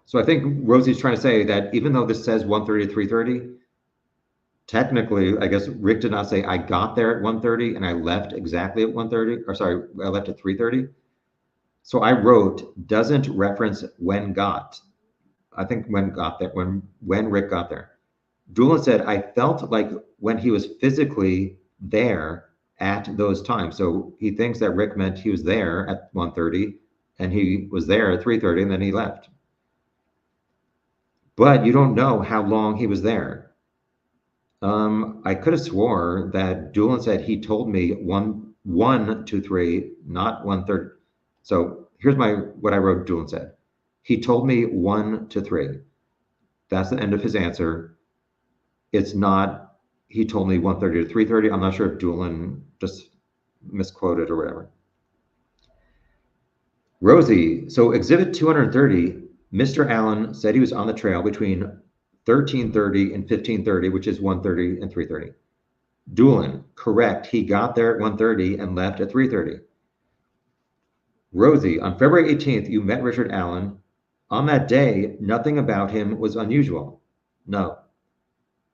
So I think Rosie's trying to say that even though this says 1:30 to 3:30, technically, I guess Rick did not say I got there at 1:30 and I left exactly at 1:30, or sorry, I left at 3:30. So I wrote, doesn't reference when got. I think when got there, when Rick got there. Dulan said, I felt like when he was physically there at those times. So he thinks that Rick meant he was there at 1:30 and he was there at 3:30 and then he left. But you don't know how long he was there. I could have swore that Dulan said he told me 1 to 3, not 1:30. So here's what I wrote. Dulan said he told me 1 to 3. That's the end of his answer. It's not he told me 1:30 to 3:30. I'm not sure if Dulan just misquoted or whatever. Rosie, so exhibit 230, Mr. Allen said he was on the trail between 13:30 and 15:30, which is 1:30 and 3:30. Dulan, correct. He got there at 1:30 and left at 3:30. Rosie, on February 18th, you met Richard Allen. On that day, nothing about him was unusual. No.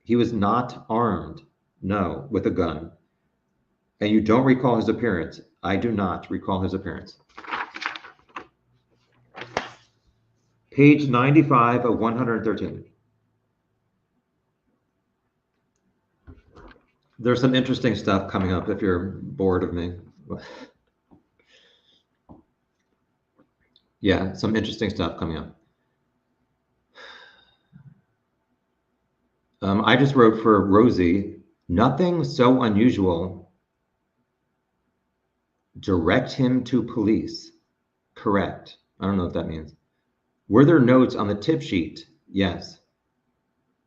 He was not armed. No, with a gun. And you don't recall his appearance. I do not recall his appearance. Page 95 of 113. There's some interesting stuff coming up if you're bored of me. Yeah, some interesting stuff coming up. I just wrote for Rosie, nothing so unusual. Direct him to police. Correct. I don't know what that means. Were there notes on the tip sheet? Yes.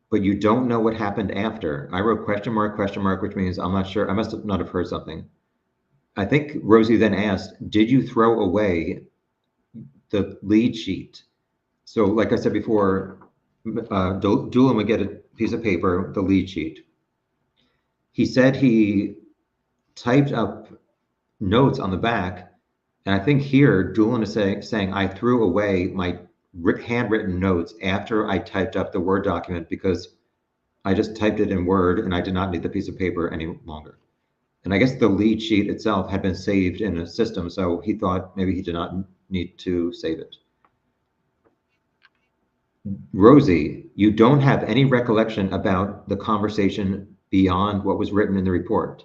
But you don't know what happened after. I wrote question mark, which means I'm not sure. I must have not have heard something. I think Rosie then asked, did you throw away the lead sheet? So, like I said before, Dulan would get a piece of paper, the lead sheet. He said he typed up notes on the back, and I think here Dulan is saying I threw away my handwritten notes after I typed up the Word document because I just typed it in Word and I did not need the piece of paper any longer. And I guess the lead sheet itself had been saved in a system, so he thought maybe he did not need to save it. Rosie, you don't have any recollection about the conversation beyond what was written in the report.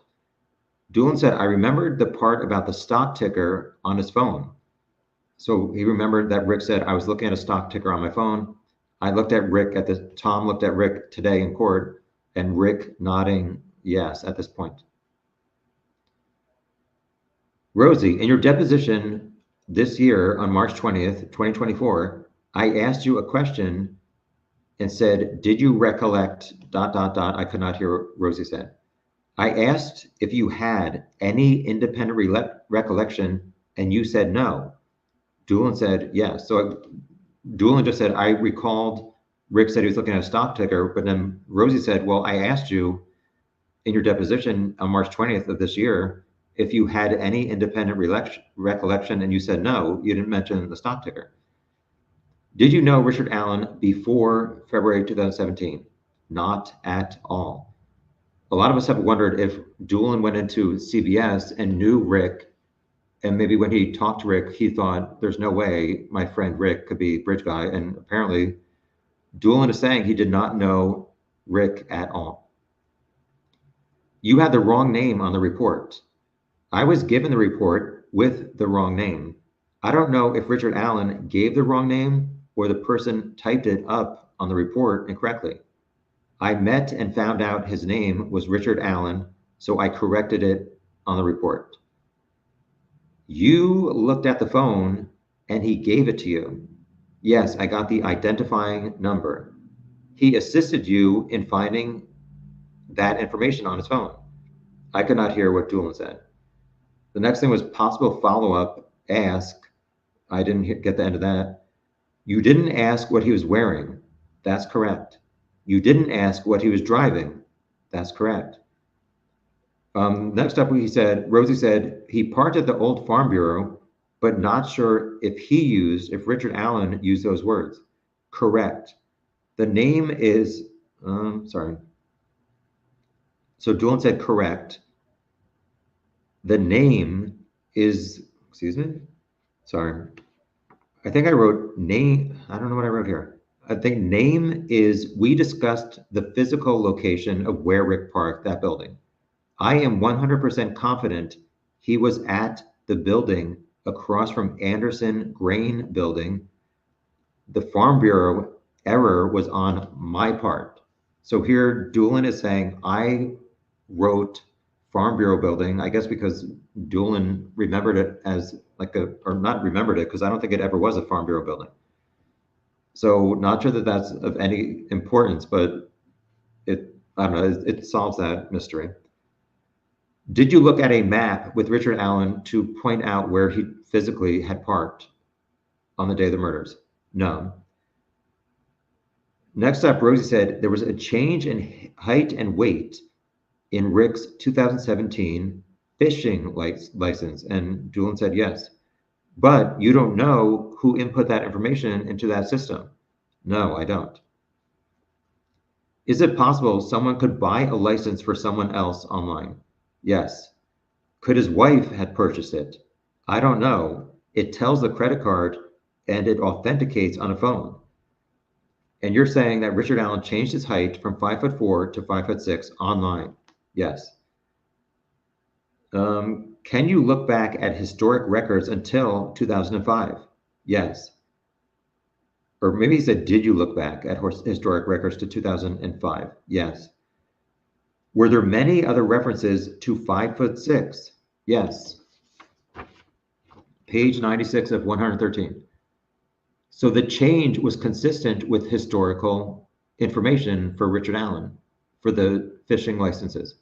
Dulan said, I remembered the part about the stock ticker on his phone. So he remembered that Rick said, I was looking at a stock ticker on my phone. Tom looked at Rick today in court, and Rick nodding yes at this point. Rosie, in your deposition this year on March 20th, 2024, I asked you a question and said, did you recollect ... I could not hear what Rosie said. I asked if you had any independent recollection, and you said no. Dulan said yes. So Dulan just said, I recalled Rick said he was looking at a stock ticker, but then Rosie said, well, I asked you in your deposition on March 20th of this year if you had any independent recollection, and you said no. You didn't mention the stock ticker. Did you know Richard Allen before February 2017? Not at all. A lot of us have wondered if Dulan went into CBS and knew Rick, and maybe when he talked to Rick, he thought, there's no way my friend Rick could be Bridge Guy. And apparently, Dulan is saying he did not know Rick at all. You had the wrong name on the report. I was given the report with the wrong name. I don't know if Richard Allen gave the wrong name or the person typed it up on the report incorrectly. I met and found out his name was Richard Allen, so I corrected it on the report. You looked at the phone and he gave it to you. Yes, I got the identifying number. He assisted you in finding that information on his phone. I could not hear what Dulan said. The next thing was possible follow-up, ask. I didn't get the end of that. You didn't ask what he was wearing. That's correct. You didn't ask what he was driving. That's correct. Next up, Rosie said, he parked at the old Farm Bureau, but not sure if Richard Allen used those words. Correct. The name is, sorry. So Dulan said correct. The name is, excuse me? Sorry. I think I wrote name. I don't know what I wrote here. I think name is, we discussed the physical location of where Rick parked that building. I am 100% confident he was at the building across from Anderson Grain Building. The Farm Bureau error was on my part. So here Dulan is saying I wrote Farm Bureau building, I guess because Dulan remembered it as or not remembered it, because I don't think it ever was a Farm Bureau building. So not sure that that's of any importance, but I don't know, it solves that mystery. Did you look at a map with Richard Allen to point out where he physically had parked on the day of the murders? No. Next up, Rosie said there was a change in height and weight in Rick's 2017 fishing license, and Dulan said yes. But you don't know who input that information into that system. No, I don't. Is it possible someone could buy a license for someone else online? Yes. Could his wife have purchased it? I don't know. It tells the credit card and it authenticates on a phone. And you're saying that Richard Allen changed his height from 5'4" to 5'6" online? Yes. Can you look back at historic records until 2005? Yes. Or maybe he said, did you look back at historic records to 2005? Yes. Were there many other references to 5'6"? Yes. Page 96 of 113. So the change was consistent with historical information for Richard Allen for the fishing licenses.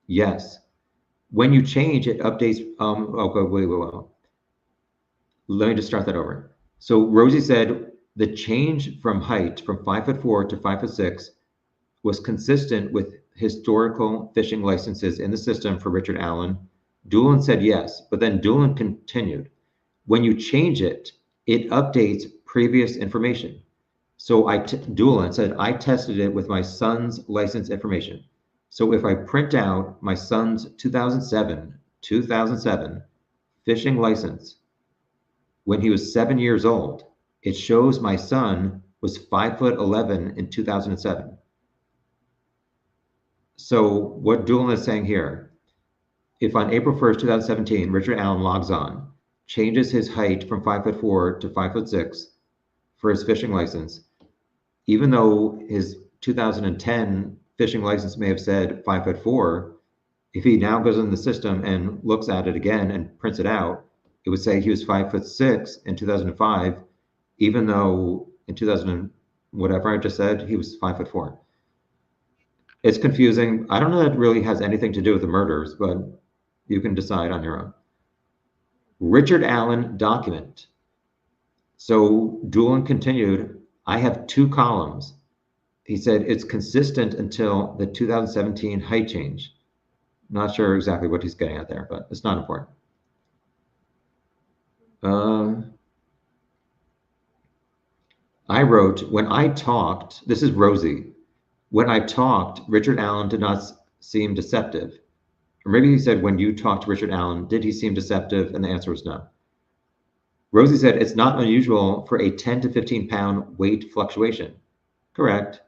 Yes. When you change, it updates. Okay, wait. Let me just start that over. So Rosie said the change from height from 5'4" to 5'6" was consistent with historical fishing licenses in the system for Richard Allen. Dulan said yes, but then Dulan continued. When you change it, it updates previous information. So Dulan said, I tested it with my son's license information. So if I print out my son's 2007 fishing license when he was 7 years old, it shows my son was 5'11" in 2007. So what Dulan is saying here, if on April 1st, 2017, Richard Allen logs on, changes his height from 5'4" to 5'6" for his fishing license, even though his 2010 fishing license may have said 5'4", if he now goes in the system and looks at it again and prints it out, it would say he was 5'6" in 2005, even though in 2000 whatever I just said, he was 5'4". It's confusing. I don't know that it really has anything to do with the murders, but you can decide on your own. Richard Allen document. So Dulan continued, I have 2 columns. He said it's consistent until the 2017 height change. Not sure exactly what he's getting at there, but it's not important. I wrote, when I talked, this is Rosie. When I talked, Richard Allen did not seem deceptive. Or maybe he said, when you talked to Richard Allen, did he seem deceptive? And the answer was no. Rosie said, it's not unusual for a 10 to 15 pound weight fluctuation. Correct.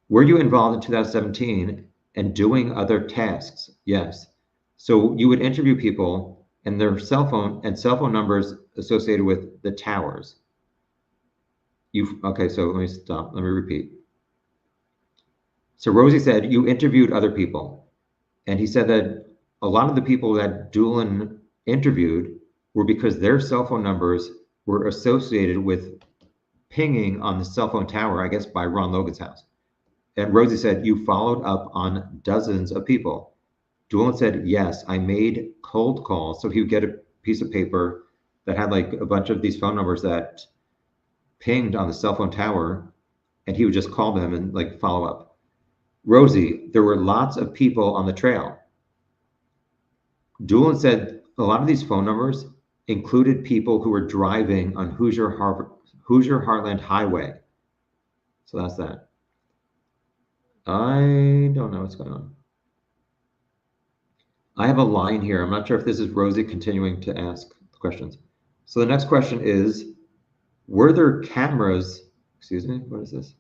Were you involved in 2017 and doing other tasks? Yes. So you would interview people and their cell phone numbers associated with the towers. Okay, so let me stop. Let me repeat. So Rosie said you interviewed other people, and he said that a lot of the people that Dulan interviewed were because their cell phone numbers were associated with pinging on the cell phone tower, I guess by Ron Logan's house. And Rosie said you followed up on dozens of people. Dulan said, yes, I made cold calls. So he would get a piece of paper that had like a bunch of these phone numbers that pinged on the cell phone tower, and he would just call them and like follow up. Rosie, there were lots of people on the trail. Dulan said a lot of these phone numbers included people who were driving on Hoosier Heartland Highway. So that's that. I don't know what's going on. I have a line here. I'm not sure if this is Rosie continuing to ask questions. So the next question is, were there cameras? Excuse me, what is this?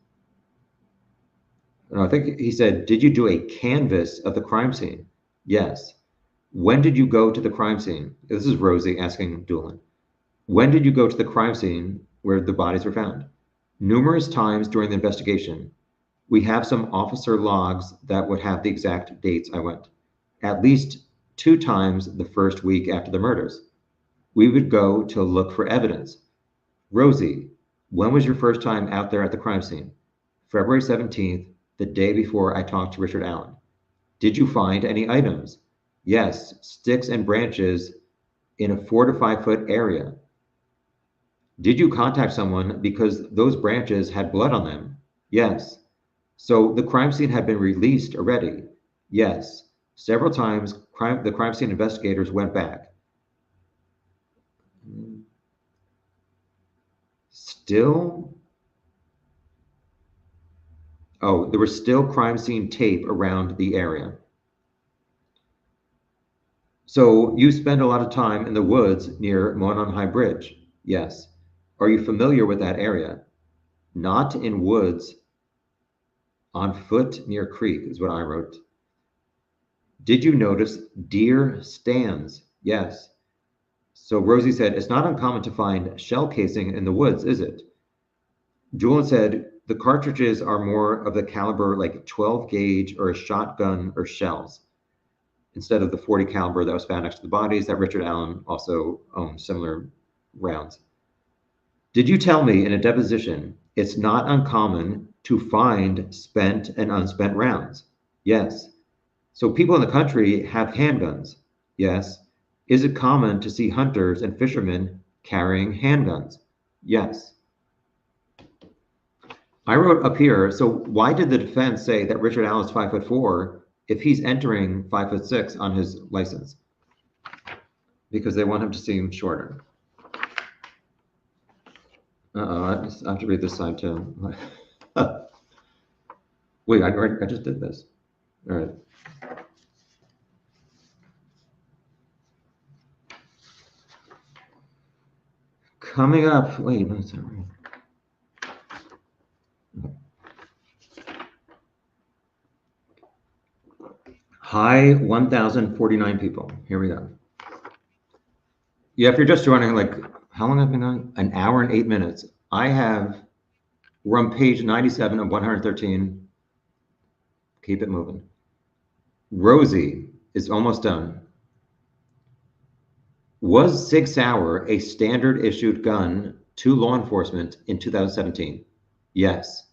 No, I think he said, did you do a canvas of the crime scene? Yes. When did you go to the crime scene? This is Rosie asking Dulan. When did you go to the crime scene where the bodies were found? Numerous times during the investigation. We have some officer logs that would have the exact dates I went. At least 2 times the first week after the murders. We would go to look for evidence. Rosie, when was your first time out there at the crime scene? February 17th, the day before I talked to Richard Allen. Did you find any items? Yes, sticks and branches in a 4 to 5 foot area. Did you contact someone because those branches had blood on them? Yes. So the crime scene had been released already? Yes. Several times the crime scene investigators went back. Still? Oh, there was still crime scene tape around the area. So you spend a lot of time in the woods near Monon High Bridge? Yes. Are you familiar with that area? Not in woods. On foot near creek is what I wrote. Did you notice deer stands? Yes. So Rosie said, it's not uncommon to find shell casing in the woods, is it? Dulan said, the cartridges are more of the caliber like 12 gauge or a shotgun or shells, instead of the 40 caliber that was found next to the bodies that Richard Allen also owned similar rounds. Did you tell me in a deposition it's not uncommon to find spent and unspent rounds? Yes. So people in the country have handguns? Yes. Is it common to see hunters and fishermen carrying handguns? Yes. I wrote up here, so why did the defense say that Richard Allen is 5'4" if he's entering 5'6" on his license? Because they want him to seem shorter. Uh-oh, I have to read this side too. Wait, I just did this. All right. Coming up, wait, what's that? Hi, 1,049 people. Here we go. Yeah, if you're just joining, like, how long have I been on? An hour and 8 minutes. We're on page 97 of 113. Keep it moving. Rosie is almost done. Was Sig Sauer a standard issued gun to law enforcement in 2017? Yes.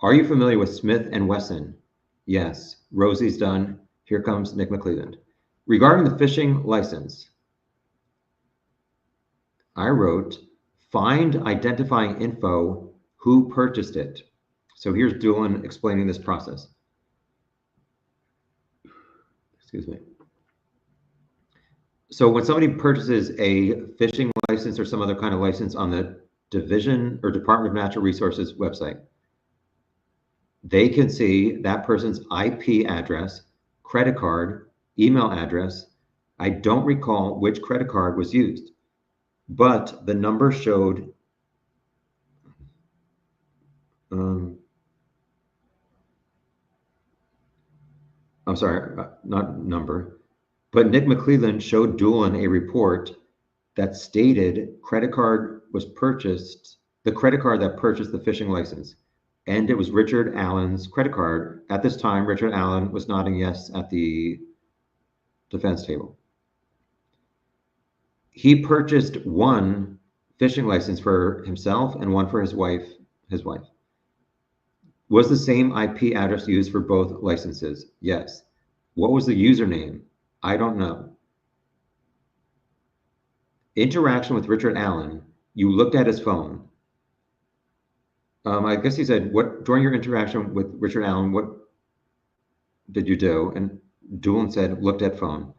Are you familiar with Smith and Wesson? Yes. Rosie's done. Here comes Nick McClelland. Regarding the fishing license, I wrote, find identifying info, who purchased it. So here's Dulan explaining this process. Excuse me. So when somebody purchases a fishing license or some other kind of license on the Division or Department of Natural Resources website, they can see that person's IP address, credit card, email address. I don't recall which credit card was used, but the number showed I'm sorry, not number, but Nick McClelland showed Dulan a report that stated credit card was purchased, the credit card that purchased the fishing license. And it was Richard Allen's credit card. At this time, Richard Allen was nodding yes at the defense table. He purchased one fishing license for himself and one for his wife. Was the same IP address used for both licenses? Yes. What was the username? I don't know. Interaction with Richard Allen. You looked at his phone. I guess he said, "What during your interaction with Richard Allen, what did you do?" And Dulan said, "Looked at phone."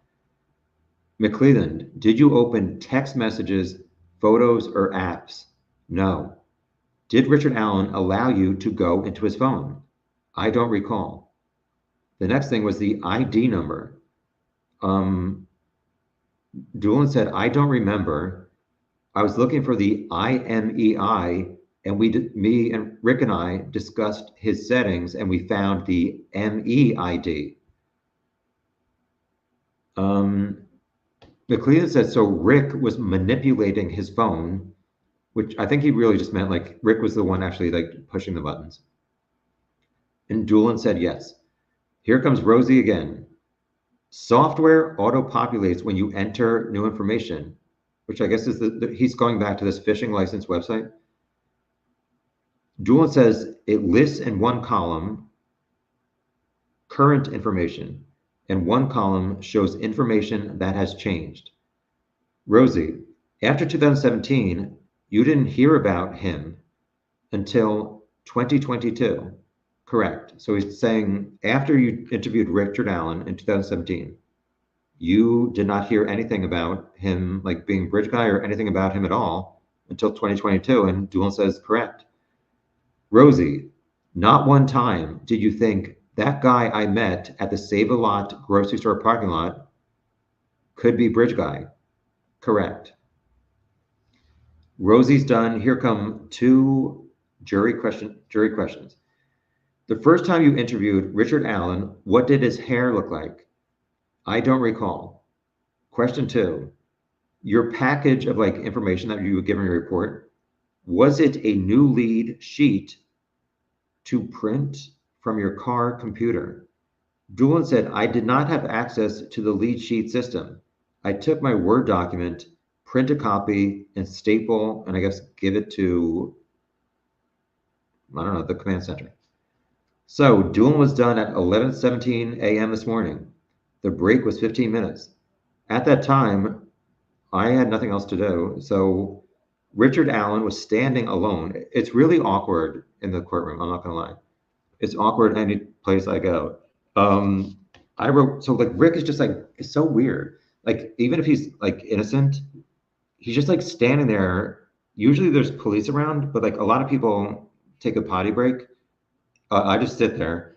McClelland, did you open text messages, photos, or apps? No. Did Richard Allen allow you to go into his phone? I don't recall. The next thing was the ID number. Dulan said, I don't remember. I was looking for the IMEI, and me and Rick and I discussed his settings, and we found the MEID. McClelland said, so Rick was manipulating his phone, which I think he really just meant like Rick was the one actually like pushing the buttons. And Dulan said, yes. Here comes Rosie again. Software auto-populates when you enter new information, which I guess is he's going back to this fishing license website. Dulan says it lists in one column current information, and one column shows information that has changed. Rosie, after 2017, you didn't hear about him until 2022. Correct. So he's saying after you interviewed Richard Allen in 2017, you did not hear anything about him, like being bridge guy or anything about him at all until 2022. And Dulan says, correct. Rosie, not one time did you think that guy I met at the Save-A-Lot grocery store parking lot could be bridge guy. Correct. Rosie's done. Here come two jury questions. The first time you interviewed Richard Allen, what did his hair look like? I don't recall. Question 2. your package of like information that you would give in your report, was it a new lead sheet to print from your car computer? Dulan said, I did not have access to the lead sheet system. I took my Word document, print a copy, and staple, and I guess give it to, I don't know, the command center. So Dulan was done at 11:17 a.m. this morning. The break was 15 minutes. At that time, I had nothing else to do. So Richard Allen was standing alone. It's really awkward in the courtroom, I'm not gonna lie. It's awkward any place I go. Um, I wrote, so like Rick is just like, it's so weird. Like, even if he's like innocent, he's just like standing there. Usually there's police around, but like a lot of people take a potty break. I just sit there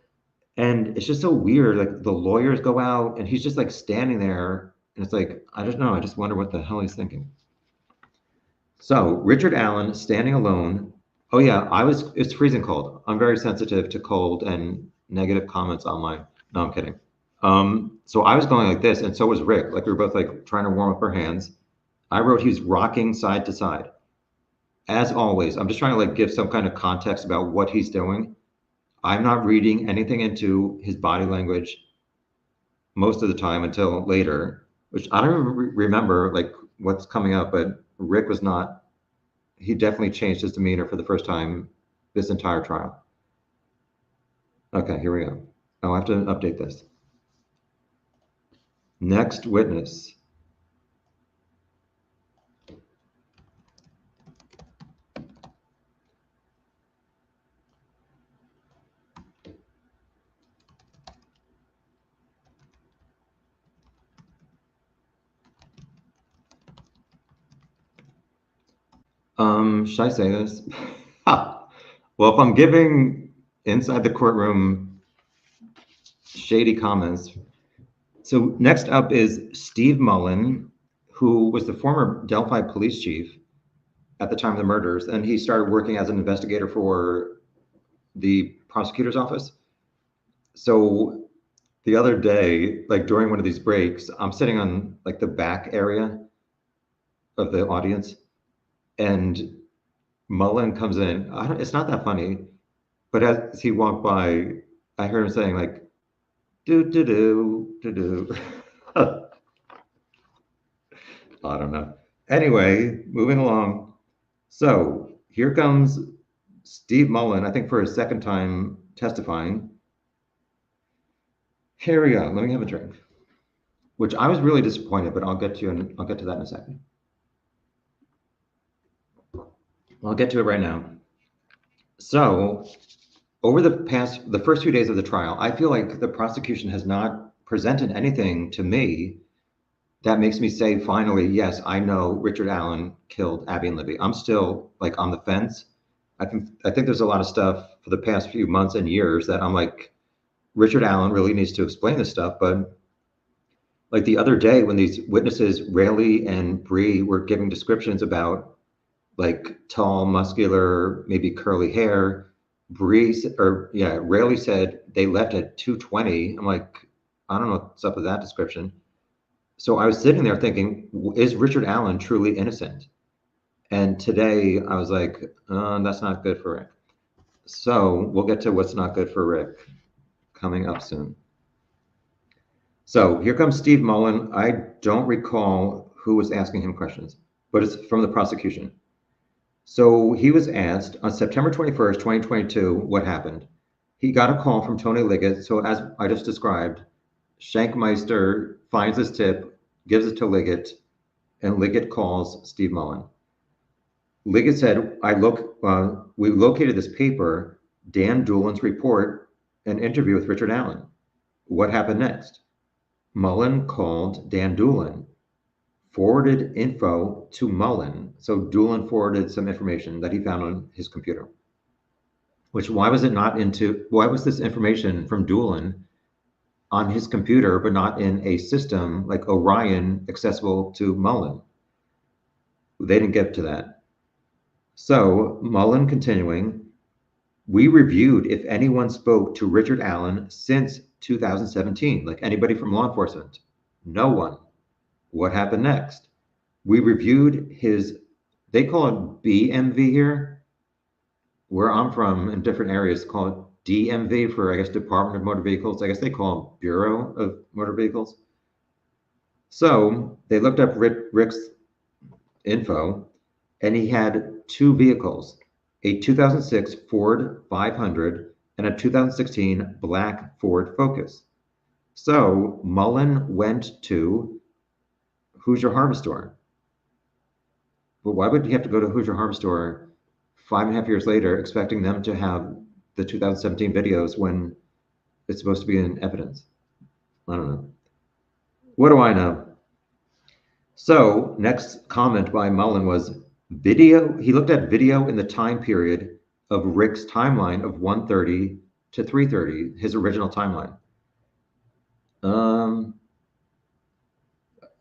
and it's just so weird. Like the lawyers go out and he's just like standing there. And it's like, I don't know. I just wonder what the hell he's thinking. So Richard Allen standing alone. Oh yeah, it's freezing cold. I'm very sensitive to cold and negative comments online. No, I'm kidding. So I was going like this, and so was Rick. Like we were both like trying to warm up our hands. I wrote he's rocking side to side. As always, I'm just trying to like give some kind of context about what he's doing. I'm not reading anything into his body language most of the time until later, which I don't even remember like what's coming up, but Rick was not, he definitely changed his demeanor for the first time this entire trial. Okay, here we go. I'll have to update this. Next witness. Should I say this? Well, if I'm giving inside the courtroom shady comments. So next up is Steve Mullen, who was the former Delphi police chief at the time of the murders, and he started working as an investigator for the prosecutor's office. So the other day, like during one of these breaks, I'm sitting on like the back area of the audience, and Mullen comes in. It's not that funny, but as he walked by, I heard him saying like, "Do do do do do." I don't know. Anyway, moving along. So here comes Steve Mullen, I think for his second time testifying. Here we go. Let me have a drink. Which I was really disappointed, but I'll get to that in a second. I'll get to it right now. So over the first few days of the trial, I feel like the prosecution has not presented anything to me that makes me say, finally, yes, I know Richard Allen killed Abby and Libby. I'm still like on the fence. I think there's a lot of stuff for the past few months and years that I'm like, Richard Allen really needs to explain this stuff. But like the other day when these witnesses, Rayleigh and Bree, were giving descriptions about like tall, muscular, maybe curly hair, Rayleigh said they left at 2:20. I'm like, I don't know what's up with that description. So I was sitting there thinking, is Richard Allen truly innocent? And today I was like, that's not good for Rick. So we'll get to what's not good for Rick coming up soon. So here comes Steve Mullen. I don't recall who was asking him questions, but it's from the prosecution. So he was asked on September 21st, 2022, what happened. He got a call from Tony Ligett. So as I just described, Shank Meister finds this tip, gives it to Ligett, and Ligett calls Steve Mullen. Ligett said, we located this paper, Dan Dulan's report, an interview with Richard Allen. What happened next? Mullen called Dan Dulan, forwarded info to Mullen. So Dulan forwarded some information that he found on his computer. Why was this information from Dulan on his computer, but not in a system like Orion accessible to Mullen? They didn't get to that. So Mullen continuing, we reviewed if anyone spoke to Richard Allen since 2017, like anybody from law enforcement. No one. What happened next? We reviewed his, they call it BMV here. Where I'm from in different areas, call it DMV for, I guess, Department of Motor Vehicles. I guess they call them Bureau of Motor Vehicles. So they looked up Rick's info, and he had two vehicles, a 2006 Ford 500 and a 2016 black Ford Focus. So Mullen went to Hoosier Harvest Store. But why would he have to go to Hoosier Harvest Store 5.5 years later, expecting them to have the 2017 videos when it's supposed to be in evidence? I don't know. What do I know? So next comment by Mullen was video. He looked at video in the time period of Rick's timeline of 1:30 to 3:30, his original timeline.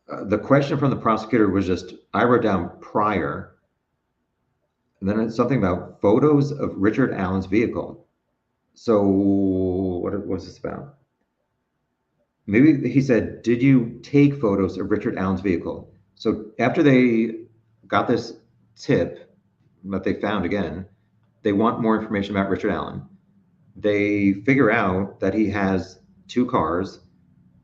The question from the prosecutor was just, I wrote down prior, and then it's something about photos of Richard Allen's vehicle. So what was this about? Maybe he said, did you take photos of Richard Allen's vehicle? So after they got this tip that they found again, they want more information about Richard Allen. They figure out that he has two cars,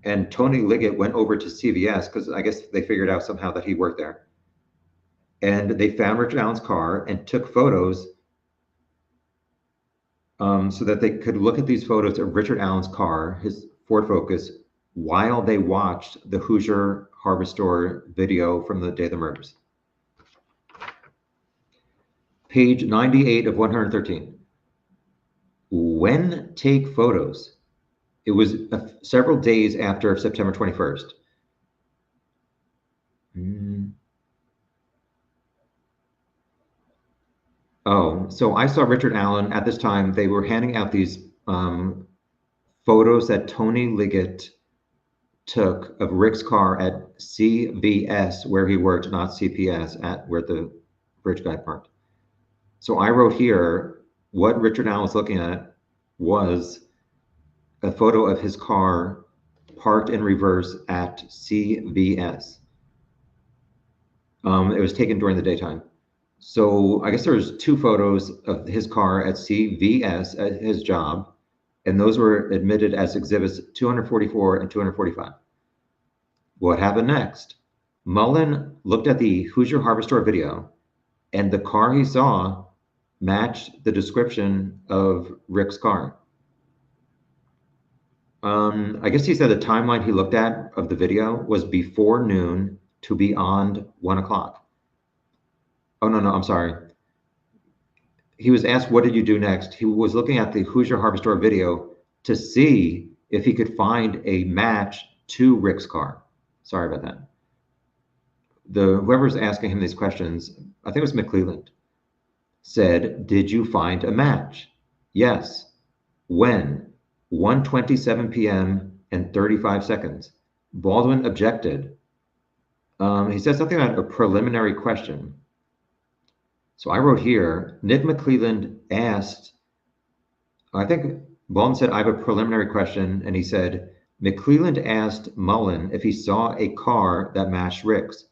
and Tony Ligett went over to CVS because I guess they figured out somehow that he worked there. And they found Richard Allen's car and took photos so that they could look at these photos of Richard Allen's car, his Ford Focus, while they watched the Hoosier Harvest Store video from the day of the murders. Page 98 of 113. When take photos? It was several days after September 21st. Oh, so I saw Richard Allen at this time. They were handing out these photos that Tony Ligett took of Rick's car at CVS, where he worked, not CPS, at where the bridge guy parked. So I wrote here, what Richard Allen was looking at was a photo of his car parked in reverse at CVS. It was taken during the daytime. So I guess there was two photos of his car at CVS at his job, and those were admitted as exhibits 244 and 245. What happened next? Mullen looked at the Hoosier Harvest Store video, and the car he saw matched the description of Rick's car. I guess he said the timeline he looked at of the video was before noon to beyond 1 o'clock. Oh, no, I'm sorry. He was asked, what did you do next? He was looking at the Hoosier Harvest Store video to see if he could find a match to Rick's car. Sorry about that. Whoever's asking him these questions, I think it was McClelland, said, did you find a match? Yes. When? 1:27 p.m. and 35 seconds. Baldwin objected. He said something about a preliminary question. So I wrote here, Nick McClelland asked, I think Baldwin said, I have a preliminary question. And he said, McClelland asked Mullen if he saw a car that matched Rick's,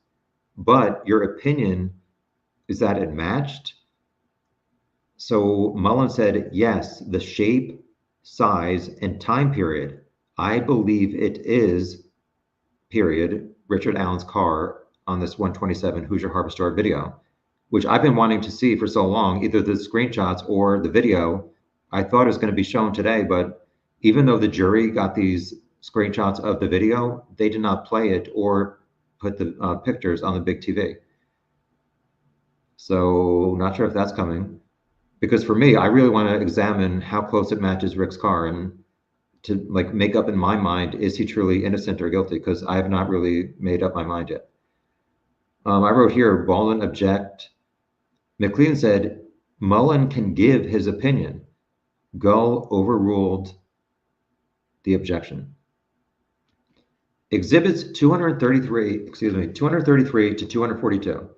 but your opinion is that it matched? So Mullen said, yes, the shape, size, and time period. I believe it is, period, Richard Allen's car on this 1:27 Hoosier Harvest Store video, which I've been wanting to see for so long, either the screenshots or the video. I thought it was going to be shown today, but even though the jury got these screenshots of the video, they did not play it or put the pictures on the big TV. So not sure if that's coming. Because for me, I really want to examine how close it matches Rick's car and to like make up in my mind, is he truly innocent or guilty? Because I have not really made up my mind yet. I wrote here, Baldwin object. McClelland said, Mullen can give his opinion. Gull overruled the objection. Exhibits 233 to 242.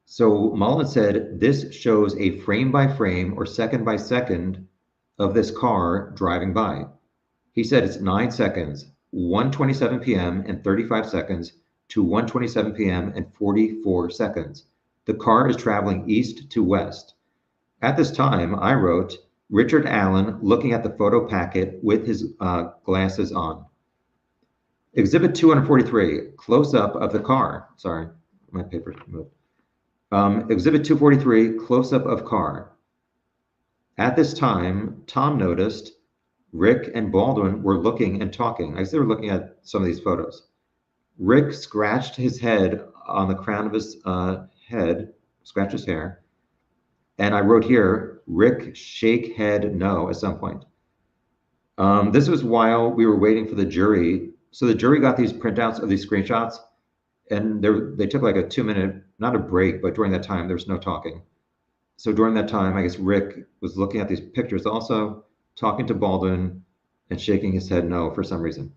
So Mullen said, this shows a frame by frame or second by second of this car driving by. He said it's 9 seconds, 1:27 p.m. and 35 seconds to 1:27 p.m. and 44 seconds. The car is traveling east to west. At this time, I wrote, Richard Allen looking at the photo packet with his glasses on. Exhibit 243, close-up of the car. Sorry, my paper moved. Exhibit 243, close-up of car. At this time, Tom noticed Rick and Baldwin were looking and talking. I guess they were looking at some of these photos. Rick scratched his head on the crown of his head, scratched his hair. And I wrote here, Rick shake head no at some point. This was while we were waiting for the jury. So the jury got these printouts of these screenshots, and they took like a 2-minute, not a break, but during that time, there was no talking. So during that time, I guess Rick was looking at these pictures also, talking to Baldwin, and shaking his head no for some reason.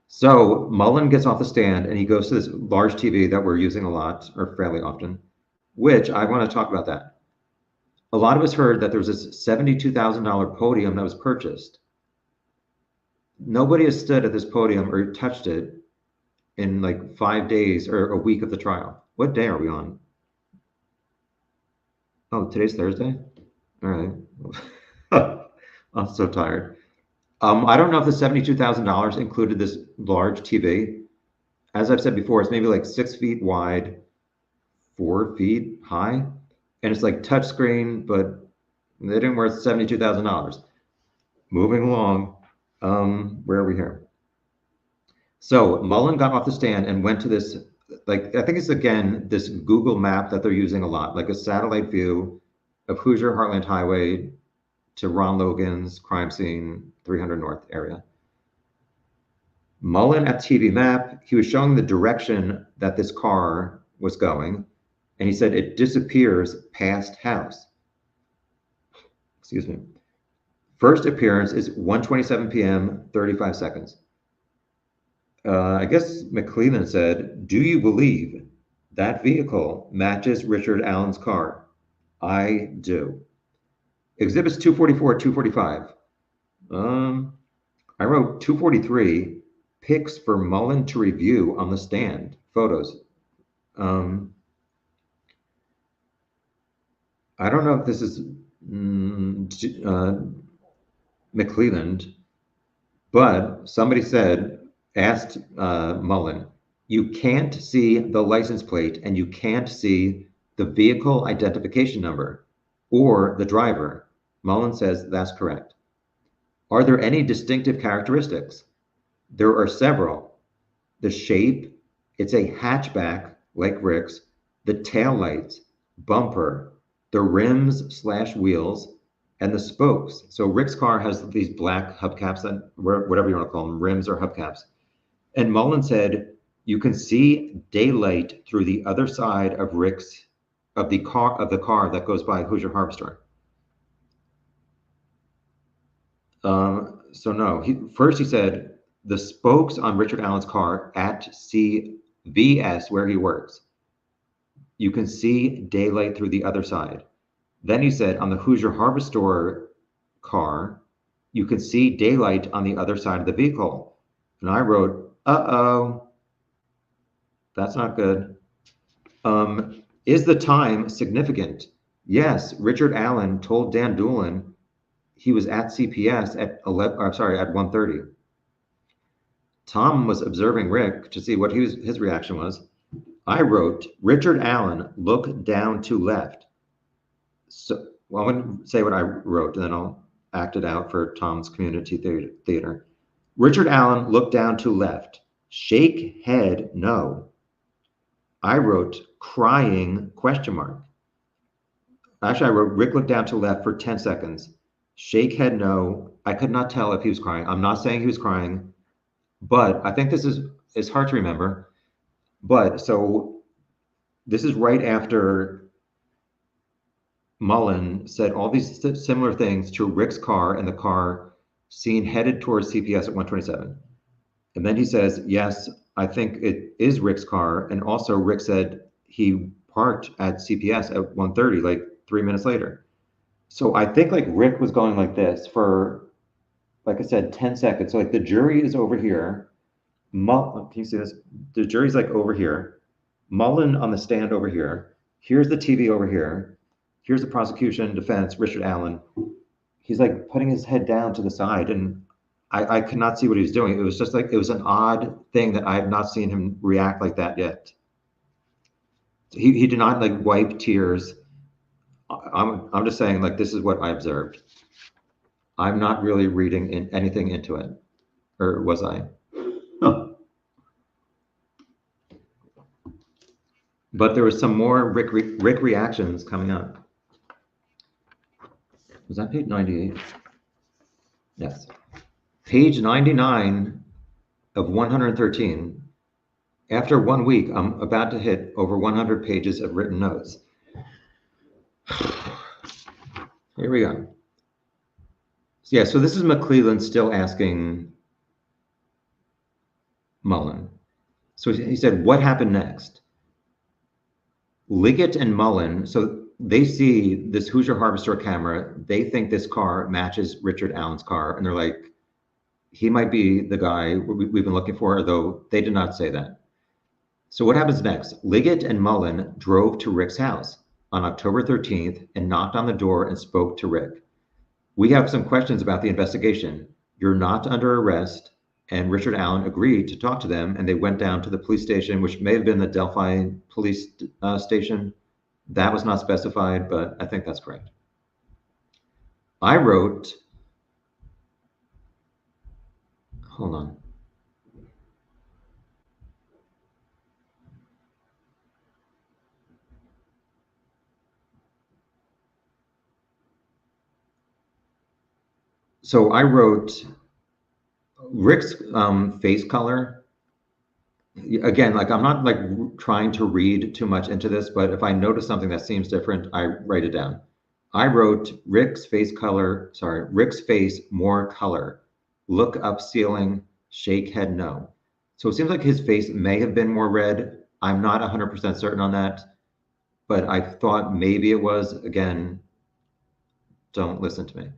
So Mullen gets off the stand, and he goes to this large TV that we're using a lot, or fairly often, which I want to talk about that. A lot of us heard that there was this $72,000 podium that was purchased. Nobody has stood at this podium or touched it in like 5 days or a week of the trial. What day are we on? Oh, today's Thursday? All right. I'm so tired. I don't know if the $72,000 included this large TV. As I've said before, it's maybe like 6 feet wide, 4 feet high, and it's like touchscreen, but they didn't worth $72,000. Moving along, where are we here? So Mullen got off the stand and went to this, like, I think it's again, this Google map that they're using a lot, like a satellite view of Hoosier Heartland Highway to Ron Logan's crime scene, 300 North area. Mullen at TV map, he was showing the direction that this car was going, and he said it disappears past house. Excuse me. First appearance is 1:27 p.m., 35 seconds. I guess McClellan said, do you believe that vehicle matches Richard Allen's car? I do. Exhibits 244, 245. I wrote 243, pics for Mullen to review on the stand, photos. I don't know if this is McClelland, but somebody asked Mullen, you can't see the license plate and you can't see the vehicle identification number or the driver. Mullen says that's correct. Are there any distinctive characteristics? There are several. The shape, it's a hatchback like Rick's, the tail lights, bumper, the rims/wheels, and the spokes. So Rick's car has these black hubcaps, whatever you want to call them, rims or hubcaps. And Mullen said, you can see daylight through the other side of the car that goes by Hoosier Harvester. So no, first he said the spokes on Richard Allen's car at CVS where he works. You can see daylight through the other side. Then he said on the Hoosier Harvester car, you can see daylight on the other side of the vehicle. And I wrote, uh-oh, that's not good. Is the time significant? Yes, Richard Allen told Dan Dulan he was at CPS at 1:30. Tom was observing Rick to see what his reaction was. I wrote, Richard Allen, look down to left. So, well, I'm going to say what I wrote, and then I'll act it out for Tom's community theater. Richard Allen, look down to left. Shake head, no. I wrote, crying, question mark. Actually, I wrote, Rick looked down to left for 10 seconds. Shake head, no. I could not tell if he was crying. I'm not saying he was crying, but I think it's hard to remember. But so this is right after Mullen said all these similar things to Rick's car and the car seen headed towards CPS at 1:27. And then he says, yes, I think it is Rick's car. And also Rick said he parked at CPS at 1:30, like 3 minutes later. So I think like Rick was going like this for, like I said, 10 seconds. So like the jury is over here Can you see this? The jury's like over here. Mullen on the stand over here. Here's the TV over here. Here's the prosecution, defense, Richard Allen. He's like putting his head down to the side, and I could not see what he was doing. It was just like, it was an odd thing that I have not seen him react like that yet. He did not like wipe tears. I'm just saying, like, this is what I observed. I'm not really reading anything into it, or was I? Huh. But there was some more Rick reactions coming up. Was that page 98? Yes. Page 99 of 113. After 1 week, I'm about to hit over 100 pages of written notes. Here we go. Yeah, so this is McClelland still asking Mullen. So he said, what happened next? Ligett and Mullen, so they see this Hoosier Harbor Store camera. They think this car matches Richard Allen's car, and they're like, he might be the guy we've been looking for, though they did not say that. So what happens next? Ligett and Mullen drove to Rick's house on October 13th and knocked on the door and spoke to Rick. We have some questions about the investigation. You're not under arrest. And Richard Allen agreed to talk to them, and they went down to the police station, which may have been the Delphi police station. That was not specified, but I think that's correct. I wrote, hold on. So I wrote Rick's face color. Again, like, I'm not like trying to read too much into this, but if I notice something that seems different, I write it down. I wrote Rick's face, more color. Look up ceiling, shake head no. So it seems like his face may have been more red. I'm not 100% certain on that, but I thought maybe it was. Again, don't listen to me.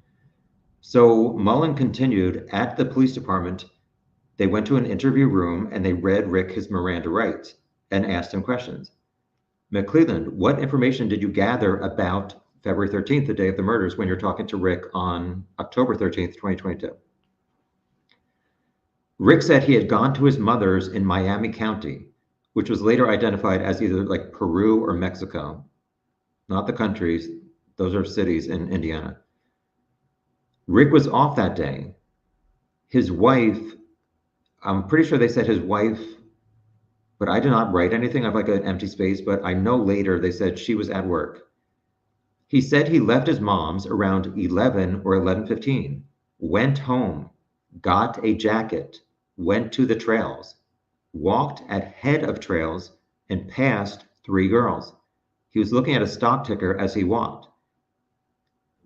So Mullen continued at the police department. They went to an interview room and they read Rick his Miranda rights and asked him questions. McClelland, what information did you gather about February 13th, the day of the murders, when you're talking to Rick on October 13th, 2022? Rick said he had gone to his mother's in Miami County, which was later identified as either like Peru or Mexico. Not the countries, those are cities in Indiana. Rick was off that day. His wife, I'm pretty sure they said his wife, but I did not write anything. I have like an empty space, but I know later they said she was at work. He said he left his mom's around 11 or 11:15, went home, got a jacket, went to the trails, walked ahead of trails, and passed 3 girls. He was looking at a stock ticker as he walked.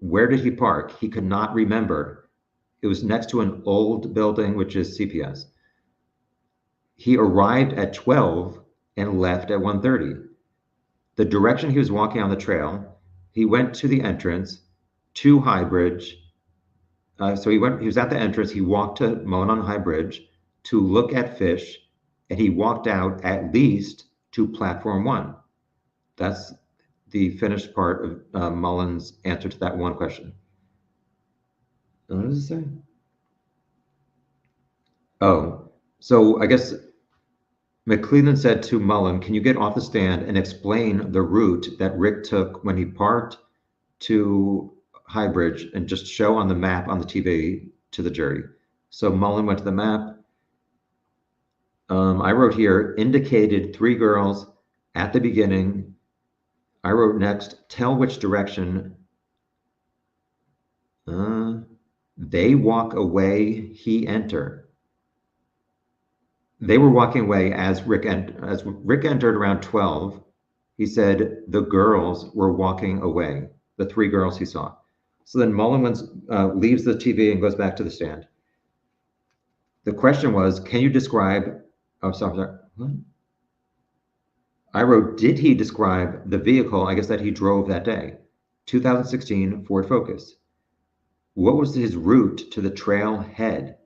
Where did he park? He could not remember. It was next to an old building, which is CPS. He arrived at 12 and left at 1:30. The direction he was walking on the trail, he went to the entrance to High Bridge. So he was at the entrance. He walked to Mullen on High Bridge to look at fish, and he walked out at least to platform 1. That's the finished part of Mullen's answer to that one question. What does it say? Oh, so I guess McClelland said to Mullen, can you get off the stand and explain the route that Rick took when he parked to High Bridge, and just show on the map on the TV to the jury? So Mullen went to the map. I wrote here, indicated 3 girls at the beginning. I wrote next, tell which direction. They walk away, he enter. They were walking away as Rick entered around 12. He said the girls were walking away, the 3 girls he saw. So then Mullen leaves the TV and goes back to the stand. The question was, can you describe, oh, sorry. What? I wrote, did he describe the vehicle, I guess, that he drove that day? 2016 Ford Focus. What was his route to the trailhead?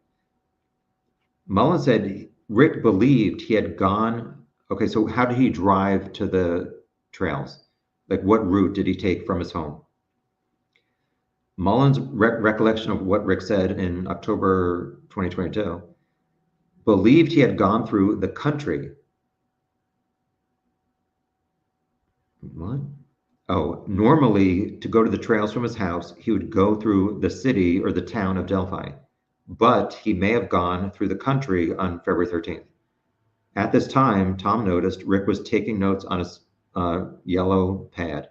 Mullen said Rick believed he had gone. Okay, so how did he drive to the trails? Like, what route did he take from his home? Mullen's recollection of what Rick said in October 2022 believed he had gone through the country. What? Oh, normally to go to the trails from his house, he would go through the city or the town of Delphi, but he may have gone through the country on February 13th. At this time, Tom noticed Rick was taking notes on his yellow pad.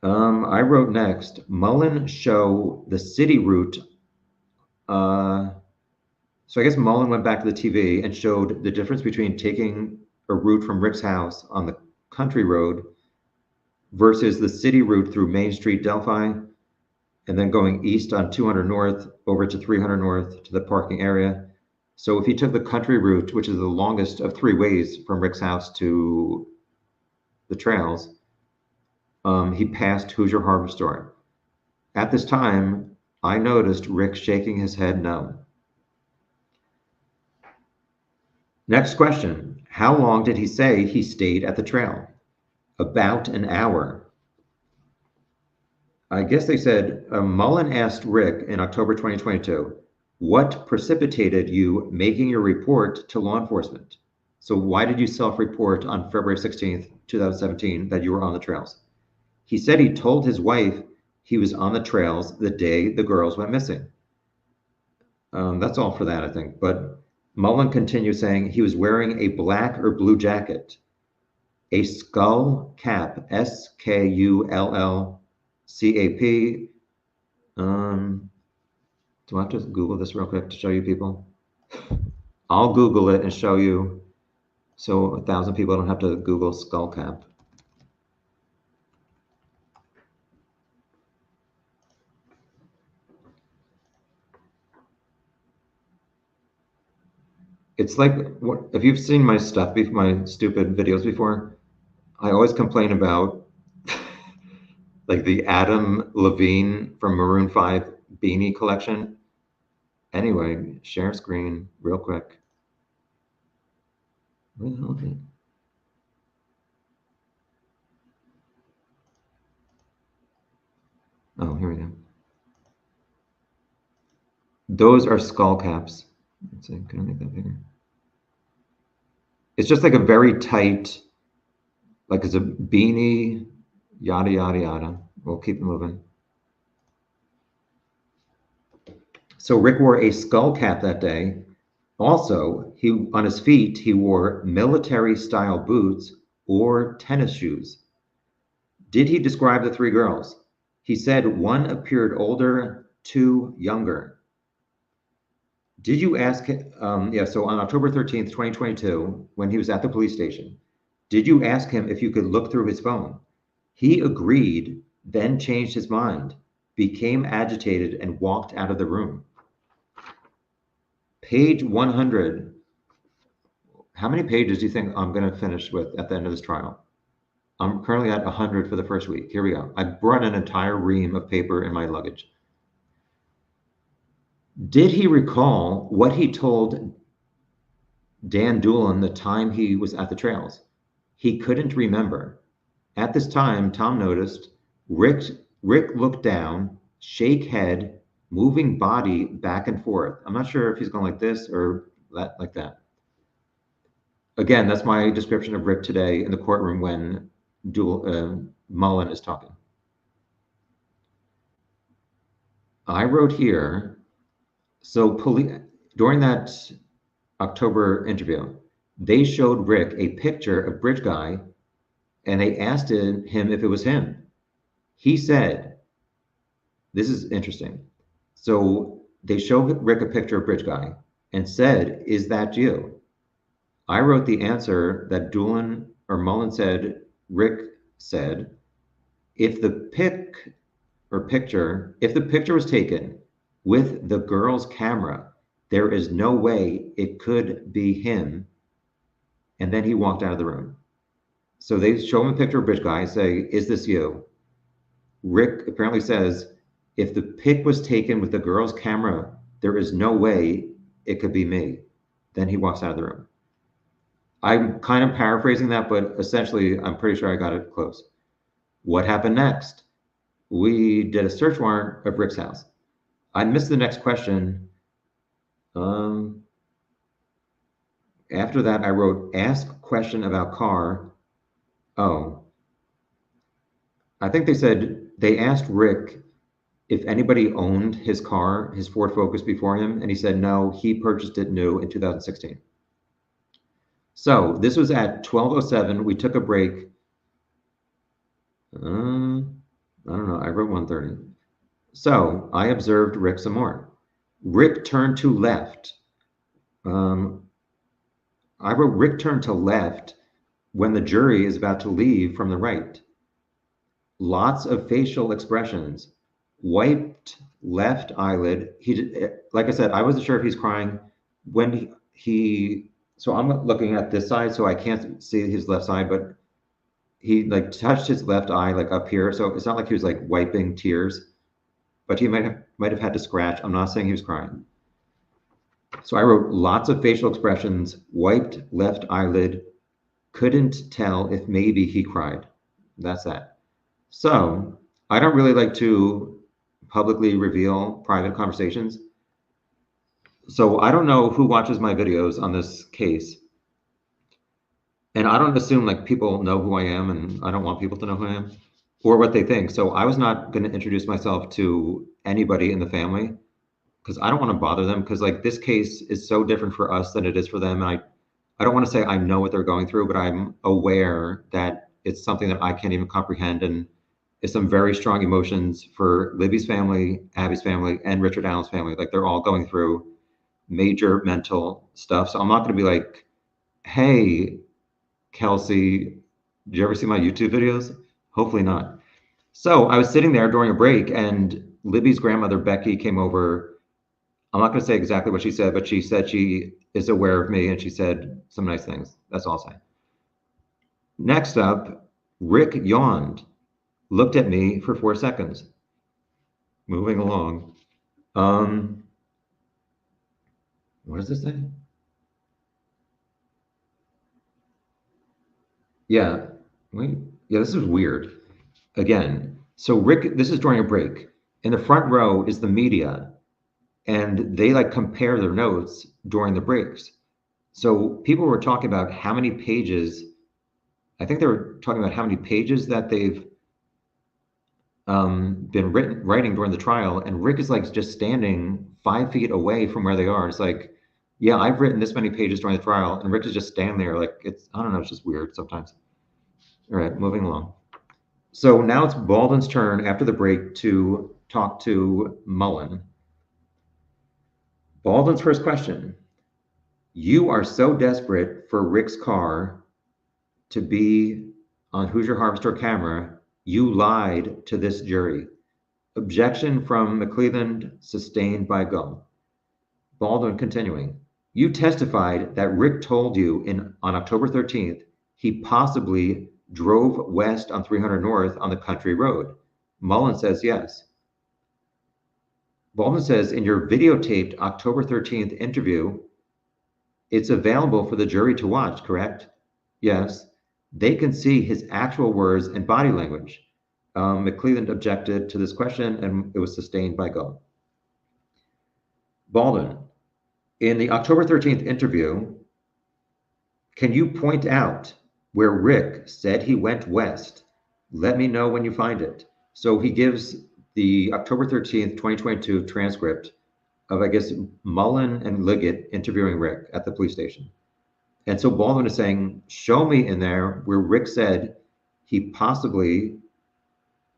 I wrote next, Mullen show the city route. So I guess Mullen went back to the TV and showed the difference between taking a route from Rick's house on the country road versus the city route through Main Street, Delphi, and then going east on 200 North over to 300 North to the parking area. So if he took the country route, which is the longest of three ways from Rick's house to the trails, he passed Hoosier Harbor Store. At this time, I noticed Rick shaking his head no. Next question. How long did he say he stayed at the trail? About an hour. I guess they said Mullen asked Rick in October 2022, what precipitated you making your report to law enforcement? So why did you self-report on February 16th, 2017 that you were on the trails? He said he told his wife he was on the trails the day the girls went missing. That's all for that, I think. But Mullen continues saying he was wearing a black or blue jacket, a skull cap, SKULLCAP. Do I have to Google this real quick to show you people? I'll Google it and show you so 1,000 people don't have to Google skull cap. It's like, if you've seen my stuff, my stupid videos before, I always complain about like the Adam Levine from Maroon 5 beanie collection. Anyway, share screen real quick. Where the hell is it? Oh, here we go. Those are skull caps. Let's see, can I make that bigger? It's just like a very tight, like it's a beanie, yada, yada, yada. We'll keep it moving. So Rick wore a skull cap that day. Also, on his feet, he wore military style boots or tennis shoes. Did he describe the three girls? He said one appeared older, two younger. Did you ask him? So on October 13th, 2022, when he was at the police station, did you ask him if you could look through his phone? He agreed, then changed his mind, became agitated, and walked out of the room. Page 100. How many pages do you think I'm going to finish with at the end of this trial? I'm currently at 100 for the first week. Here we go. I brought an entire ream of paper in my luggage. Did he recall what he told Dan Dulan the time he was at the trails? He couldn't remember. At this time, Tom noticed Rick looked down, shake head, moving body back and forth. I'm not sure if he's going like this or that, like that. Again, that's my description of Rick today in the courtroom when Mullen is talking. I wrote here, so during that October interview, they showed Rick a picture of Bridge Guy and they asked him if it was him. He said, this is interesting. So they showed Rick a picture of Bridge Guy and said, is that you? I wrote the answer that Mullen said, Rick said, if the picture was taken with the girl's camera, there is no way it could be him. And then he walked out of the room. So they show him a picture of Bridge Guy and say, is this you? Rick apparently says, if the pic was taken with the girl's camera, there is no way it could be me. Then he walks out of the room. I'm kind of paraphrasing that, but essentially, I'm pretty sure I got it close. What happened next? We did a search warrant of Rick's house. I missed the next question. After that, I wrote, ask question about car. Oh, I think they asked Rick if anybody owned his car, his Ford Focus before him, and he said no, he purchased it new in 2016. So this was at 12:07. We took a break. I don't know. I wrote 1:30. So I observed Rick some more. Rick turned to left. I wrote Rick turned to left when the jury is about to leave from the right. Lots of facial expressions. Wiped left eyelid. Like I said, I wasn't sure if he's crying when so I'm looking at this side, so I can't see his left side, but he like touched his left eye like up here. So it's not like he was like wiping tears, but he might have had to scratch. I'm not saying he was crying. So I wrote lots of facial expressions, wiped left eyelid, couldn't tell if maybe he cried. That's that. So I don't really like to publicly reveal private conversations. So I don't know who watches my videos on this case. And I don't assume like people know who I am, and I don't want people to know who I am or what they think. So I was not going to introduce myself to anybody in the family because I don't want to bother them, because like this case is so different for us than it is for them. And I don't want to say I know what they're going through, but I'm aware that it's something that I can't even comprehend. And it's some very strong emotions for Libby's family, Abby's family, and Richard Allen's family. Like they're all going through major mental stuff. So I'm not going to be like, hey, Kelsey, did you ever see my YouTube videos? Hopefully not. So I was sitting there during a break, and Libby's grandmother, Becky, came over. I'm not going to say exactly what she said, but she said she is aware of me, and she said some nice things. That's all I'll say. Next up, Rick yawned, looked at me for 4 seconds. Moving along. What does this say? Yeah, wait. Yeah, this is weird. Again, so Rick, this is during a break. In the front row is the media, and they like compare their notes during the breaks. So people were talking about how many pages, I think they were talking about how many pages that they've been writing during the trial, and Rick is like just standing 5 feet away from where they are. It's like, yeah, I've written this many pages during the trial, and Rick is just standing there like I don't know, it's just weird sometimes. All right, moving along. So now it's Baldwin's turn after the break to talk to Mullen. Baldwin's first question: you are so desperate for Rick's car to be on Hoosier Harvester camera, you lied to this jury. Objection from McClelland, sustained by Gull. Baldwin continuing: you testified that Rick told you on October 13th he possibly drove west on 300 North on the country road. Mullen says yes. Baldwin says, in your videotaped October 13th interview, it's available for the jury to watch, correct? Yes. They can see his actual words and body language. McClelland objected to this question, and it was sustained by Gull. Baldwin, in the October 13th interview, can you point out where Rick said he went west? Let me know when you find it. So he gives the October 13th, 2022 transcript of, I guess, Mullen and Ligett interviewing Rick at the police station. And so Baldwin is saying, show me in there where Rick said he possibly,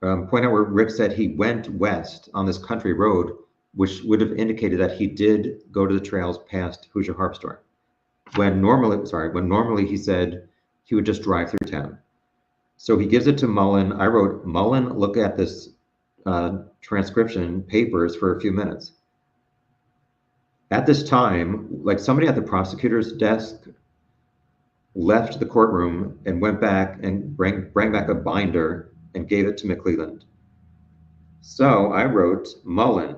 point out where Rick said he went west on this country road, which would have indicated that he did go to the trails past Hoosier Harvester. When normally he said he would just drive through town. So he gives it to Mullen. I wrote, Mullen, look at this transcription papers for a few minutes. At this time, like somebody at the prosecutor's desk left the courtroom and went back and bring back a binder and gave it to McClelland. So I wrote, Mullen,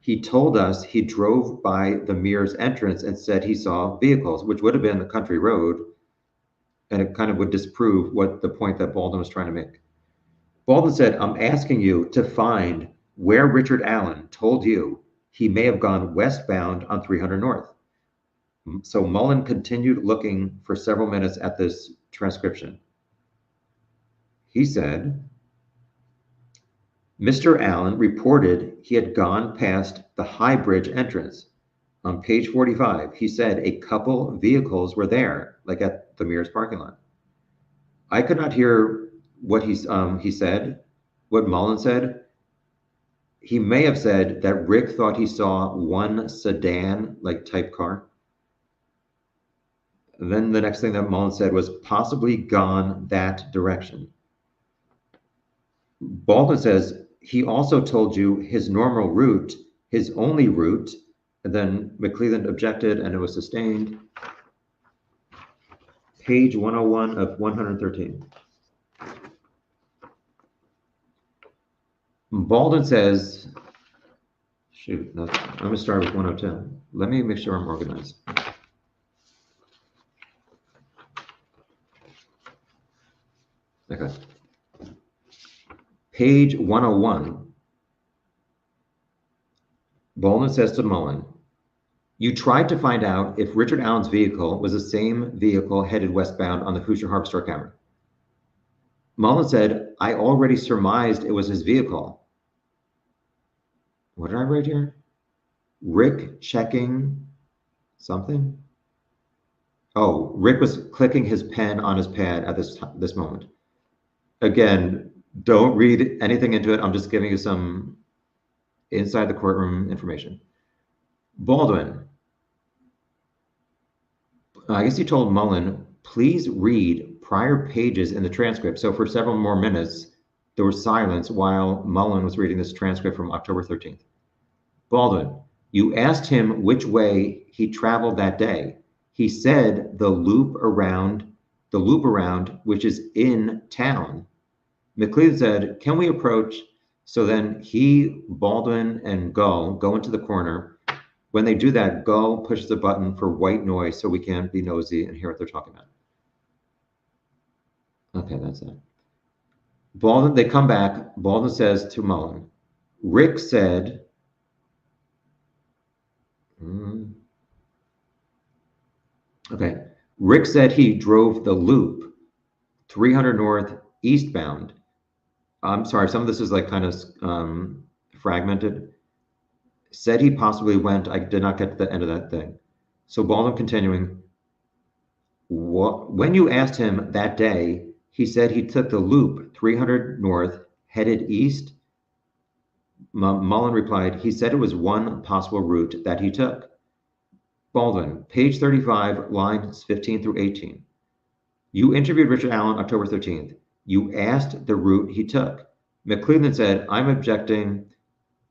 He told us he drove by the mirror's entrance and said he saw vehicles, which would have been a country road, and it kind of would disprove what the point that Baldwin was trying to make. Baldwin said, I'm asking you to find where Richard Allen told you he may have gone westbound on 300 North. So Mullen continued looking for several minutes at this transcription. He said, Mr. Allen reported he had gone past the High Bridge entrance. On page 45, he said a couple vehicles were there, like at the Mears parking lot. I could not hear what he said, what Mullen said. He may have said that Rick thought he saw one sedan, like type car. And then the next thing that Mullen said was possibly gone that direction. Baldwin says he also told you his normal route, his only route, and then McClelland objected and it was sustained. Page 101 of 113. Baldwin says, shoot, I'm going to start with 102. Let me make sure I'm organized. Okay. Page 101. Baldwin says to Mullen, you tried to find out if Richard Allen's vehicle was the same vehicle headed westbound on the Hoosier Harbor Store camera. Mullen said, I already surmised it was his vehicle. What did I write here? Rick checking something? Oh, Rick was clicking his pen on his pad at this moment. Again, don't read anything into it. I'm just giving you some inside the courtroom information. Baldwin, I guess he told Mullen, please read prior pages in the transcript. So for several more minutes, there was silence while Mullen was reading this transcript from October 13th. Baldwin, you asked him which way he traveled that day. He said the loop around, which is in town. McClelland said, can we approach? So then he, Baldwin, and Gull go into the corner. When they do that, Gull pushes the button for white noise so we can be nosy and hear what they're talking about. Okay, that's it. Baldwin, they come back. Baldwin says to Mullen, Rick said, okay, Rick said he drove the loop 300 North eastbound. I'm sorry, some of this is like kind of fragmented. Said he possibly went, I did not get to the end of that thing. So Baldwin continuing, when you asked him that day, he said he took the loop 300 North, headed east. Mullen replied, he said it was one possible route that he took. Baldwin, page 35, lines 15 through 18. You interviewed Richard Allen October 13th. You asked the route he took. McClelland said, I'm objecting.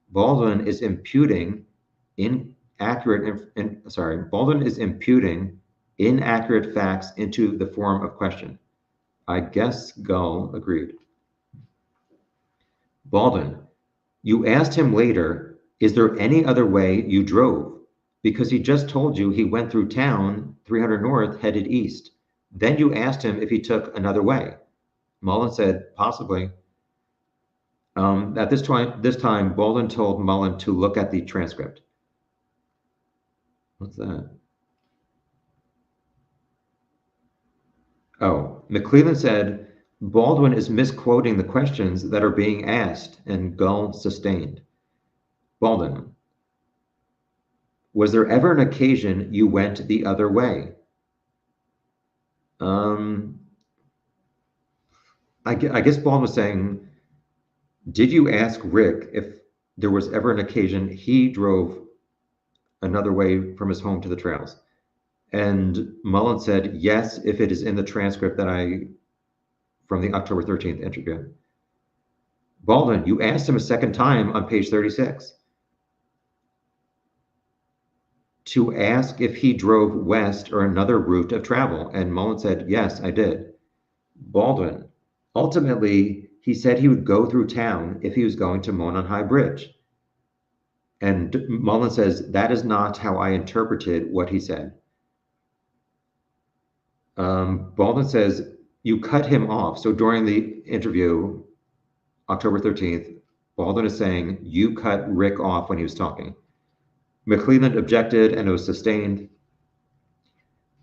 Baldwin is imputing inaccurate facts into the form of question. I guess Gull agreed. Baldwin, you asked him later, is there any other way you drove? Because he just told you he went through town, 300 North, headed east. Then you asked him if he took another way. Mullen said, possibly. At this time, Baldwin told Mullen to look at the transcript. What's that? Oh, McClelland said, Baldwin is misquoting the questions that are being asked, and Gull sustained. Baldwin, was there ever an occasion you went the other way? I guess Baldwin was saying, did you ask Rick if there was ever an occasion he drove another way from his home to the trails? And Mullen said, yes, if it is in the transcript from the October 13th interview. Baldwin, you asked him a second time on page 36 to ask if he drove west or another route of travel. And Mullen said, yes, I did. Baldwin, ultimately, he said he would go through town if he was going to Monon High Bridge. And Mullen says, that is not how I interpreted what he said. Baldwin says, you cut him off. So during the interview, October 13th, Baldwin is saying, you cut Rick off when he was talking. McClelland objected and it was sustained.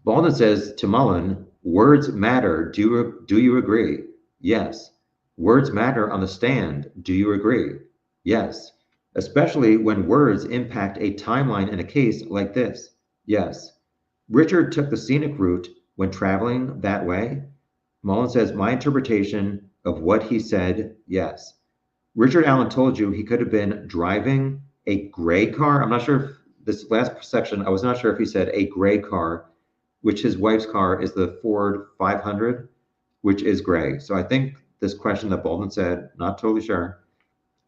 Baldwin says to Mullen, words matter. Do you agree? Yes. Words matter on the stand. Do you agree? Yes. Especially when words impact a timeline in a case like this. Yes. Richard took the scenic route when traveling that way. Mullen says, my interpretation of what he said, yes. Richard Allen told you he could have been driving a gray car. I'm not sure if this last section, I was not sure if he said a gray car, which his wife's car is the Ford 500, which is gray. So I think this question that Baldwin said, not totally sure.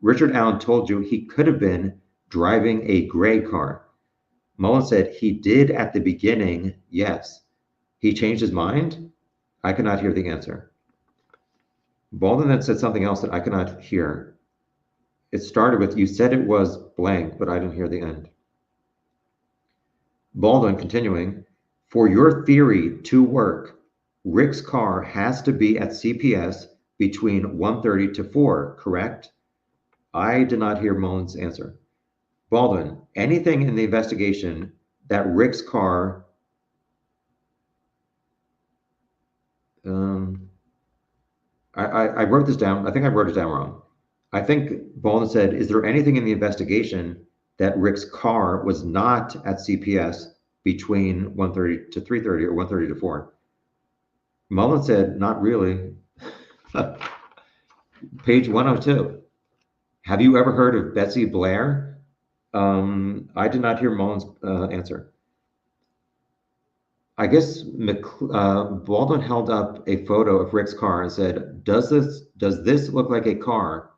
Richard Allen told you he could have been driving a gray car. Mullen said he did at the beginning, yes. He changed his mind? I could not hear the answer. Baldwin then said something else that I could not hear. It started with, you said it was blank, but I didn't hear the end. Baldwin continuing, for your theory to work, Rick's car has to be at CPS between 1:30 to 4, correct? I did not hear Mullen's answer. Baldwin, anything in the investigation that Rick's car, I wrote this down. I think I wrote it down wrong. I think Baldwin said, is there anything in the investigation that Rick's car was not at CPS between 1:30 to 3:30 or 1:30 to 4? Mullen said, not really. Page 102. Have you ever heard of Betsy Blair? I did not hear Mullen's answer. I guess Baldwin held up a photo of Rick's car and said, does this look like a car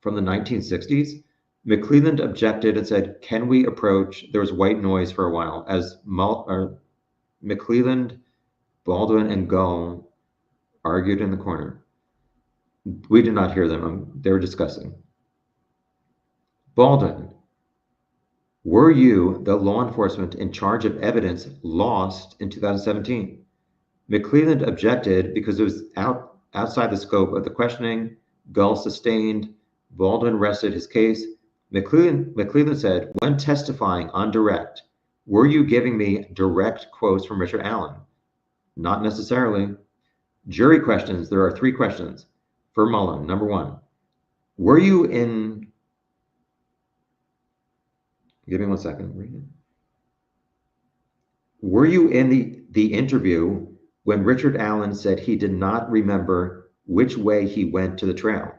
from the 1960s? McClelland objected and said, can we approach? There was white noise for a while as McClelland, Baldwin, and Gull argued in the corner. We did not hear them. They were discussing. Baldwin, were you the law enforcement in charge of evidence lost in 2017? McClelland objected because it was outside the scope of the questioning. Gull sustained. Baldwin rested his case. McClelland said, when testifying on direct, were you giving me direct quotes from Richard Allen? Not necessarily. Jury questions. There are 3 questions for Mullen. Number 1, were you in... Give me 1 second. Were you in the interview when Richard Allen said he did not remember which way he went to the trail?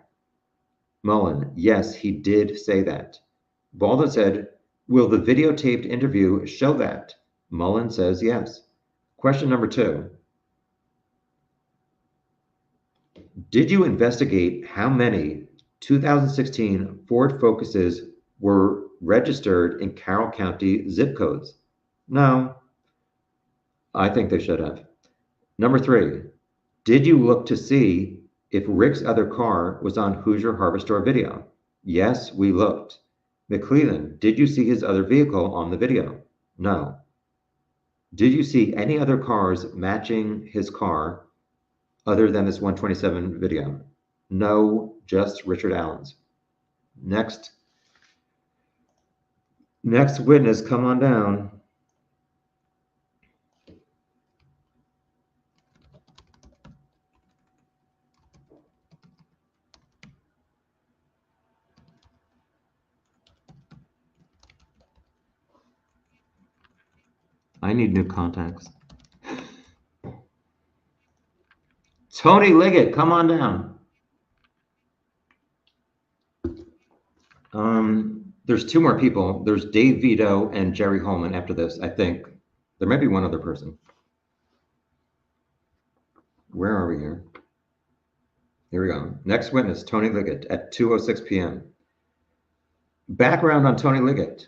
Mullen, yes, he did say that. Baldwin said, will the videotaped interview show that? Mullen says yes. Question number 2. Did you investigate how many 2016 Ford Focuses were registered in Carroll County zip codes? No. I think they should have. Number 3, did you look to see if Rick's other car was on Hoosier Harbor Store video? Yes, we looked. McClelland, did you see his other vehicle on the video? No. Did you see any other cars matching his car other than this 127 video? No, just Richard Allen's. Next witness, come on down. I need new contacts. Tony Ligett, come on down. There's 2 more people. There's Dave Veto and Jerry Homan after this, I think. There might be 1 other person. Where are we here? Here we go. Next witness, Tony Ligett at 2:06 p.m. Background on Tony Ligett.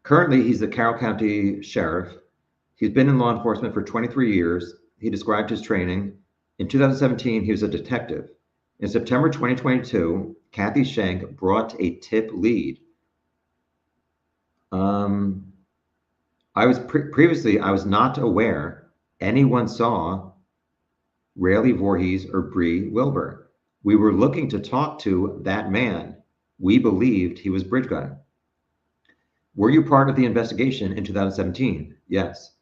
Currently, he's the Carroll County Sheriff. He's been in law enforcement for 23 years. He described his training. In 2017, he was a detective. In September 2022, Kathy Shank brought a tip lead. Um, I was previously, I was not aware anyone saw Rayleigh Voorhees or Bree Wilbur. We were looking to talk to that man. We believed he was Bridge Guy. Were you part of the investigation in 2017? Yes.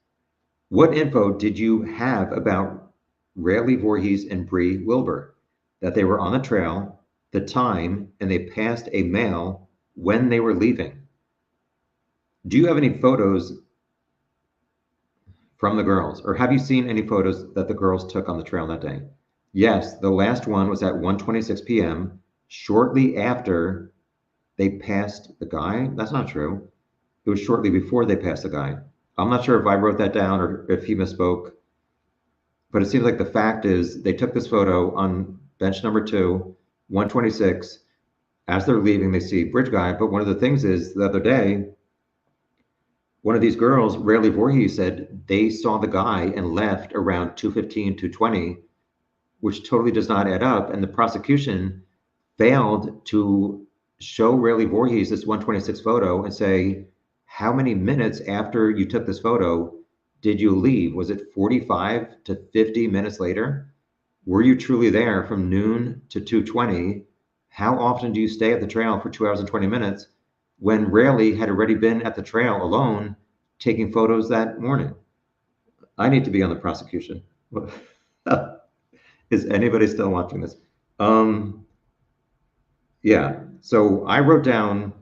What info did you have about Rayleigh Voorhees and Bree Wilbur? That they were on the trail, the time, and they passed a male when they were leaving. Do you have any photos from the girls, or have you seen any photos that the girls took on the trail that day? Yes, the last one was at 1:26 p.m., shortly after they passed the guy. That's not true. It was shortly before they passed the guy. I'm not sure if I wrote that down or if he misspoke, but it seems like the fact is they took this photo on bench number 2, 1:26. As they're leaving, they see Bridge Guy. But one of the things is the other day, one of these girls, Rayleigh Voorhees, said they saw the guy and left around 2:15, 2:20, which totally does not add up. And the prosecution failed to show Rayleigh Voorhees this 1:26 photo and say, how many minutes after you took this photo did you leave? Was it 45 to 50 minutes later? Were you truly there from noon to 2:20? How often do you stay at the trail for 2 hours and 20 minutes when Rayleigh had already been at the trail alone taking photos that morning? I need to be on the prosecution. Is anybody still watching this? Yeah, so I wrote down,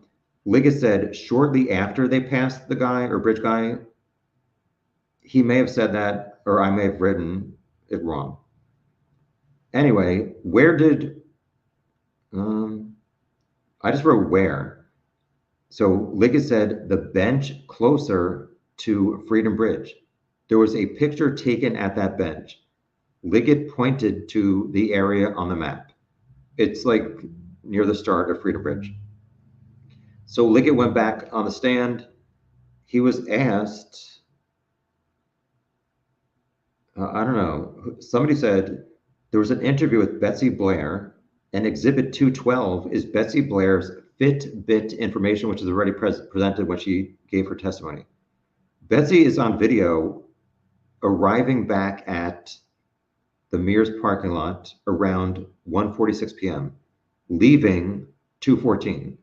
Ligett said shortly after they passed the guy or Bridge Guy. He may have said that, or I may have written it wrong. Anyway, where did, I just wrote where. So Ligett said the bench closer to Freedom Bridge. There was a picture taken at that bench. Ligett pointed to the area on the map. It's like near the start of Freedom Bridge. So Ligett went back on the stand. He was asked, I don't know, somebody said there was an interview with Betsy Blair, and Exhibit 212 is Betsy Blair's Fitbit information, which is already presented when she gave her testimony. Betsy is on video arriving back at the Mears parking lot around 1:46 p.m., leaving 2:14.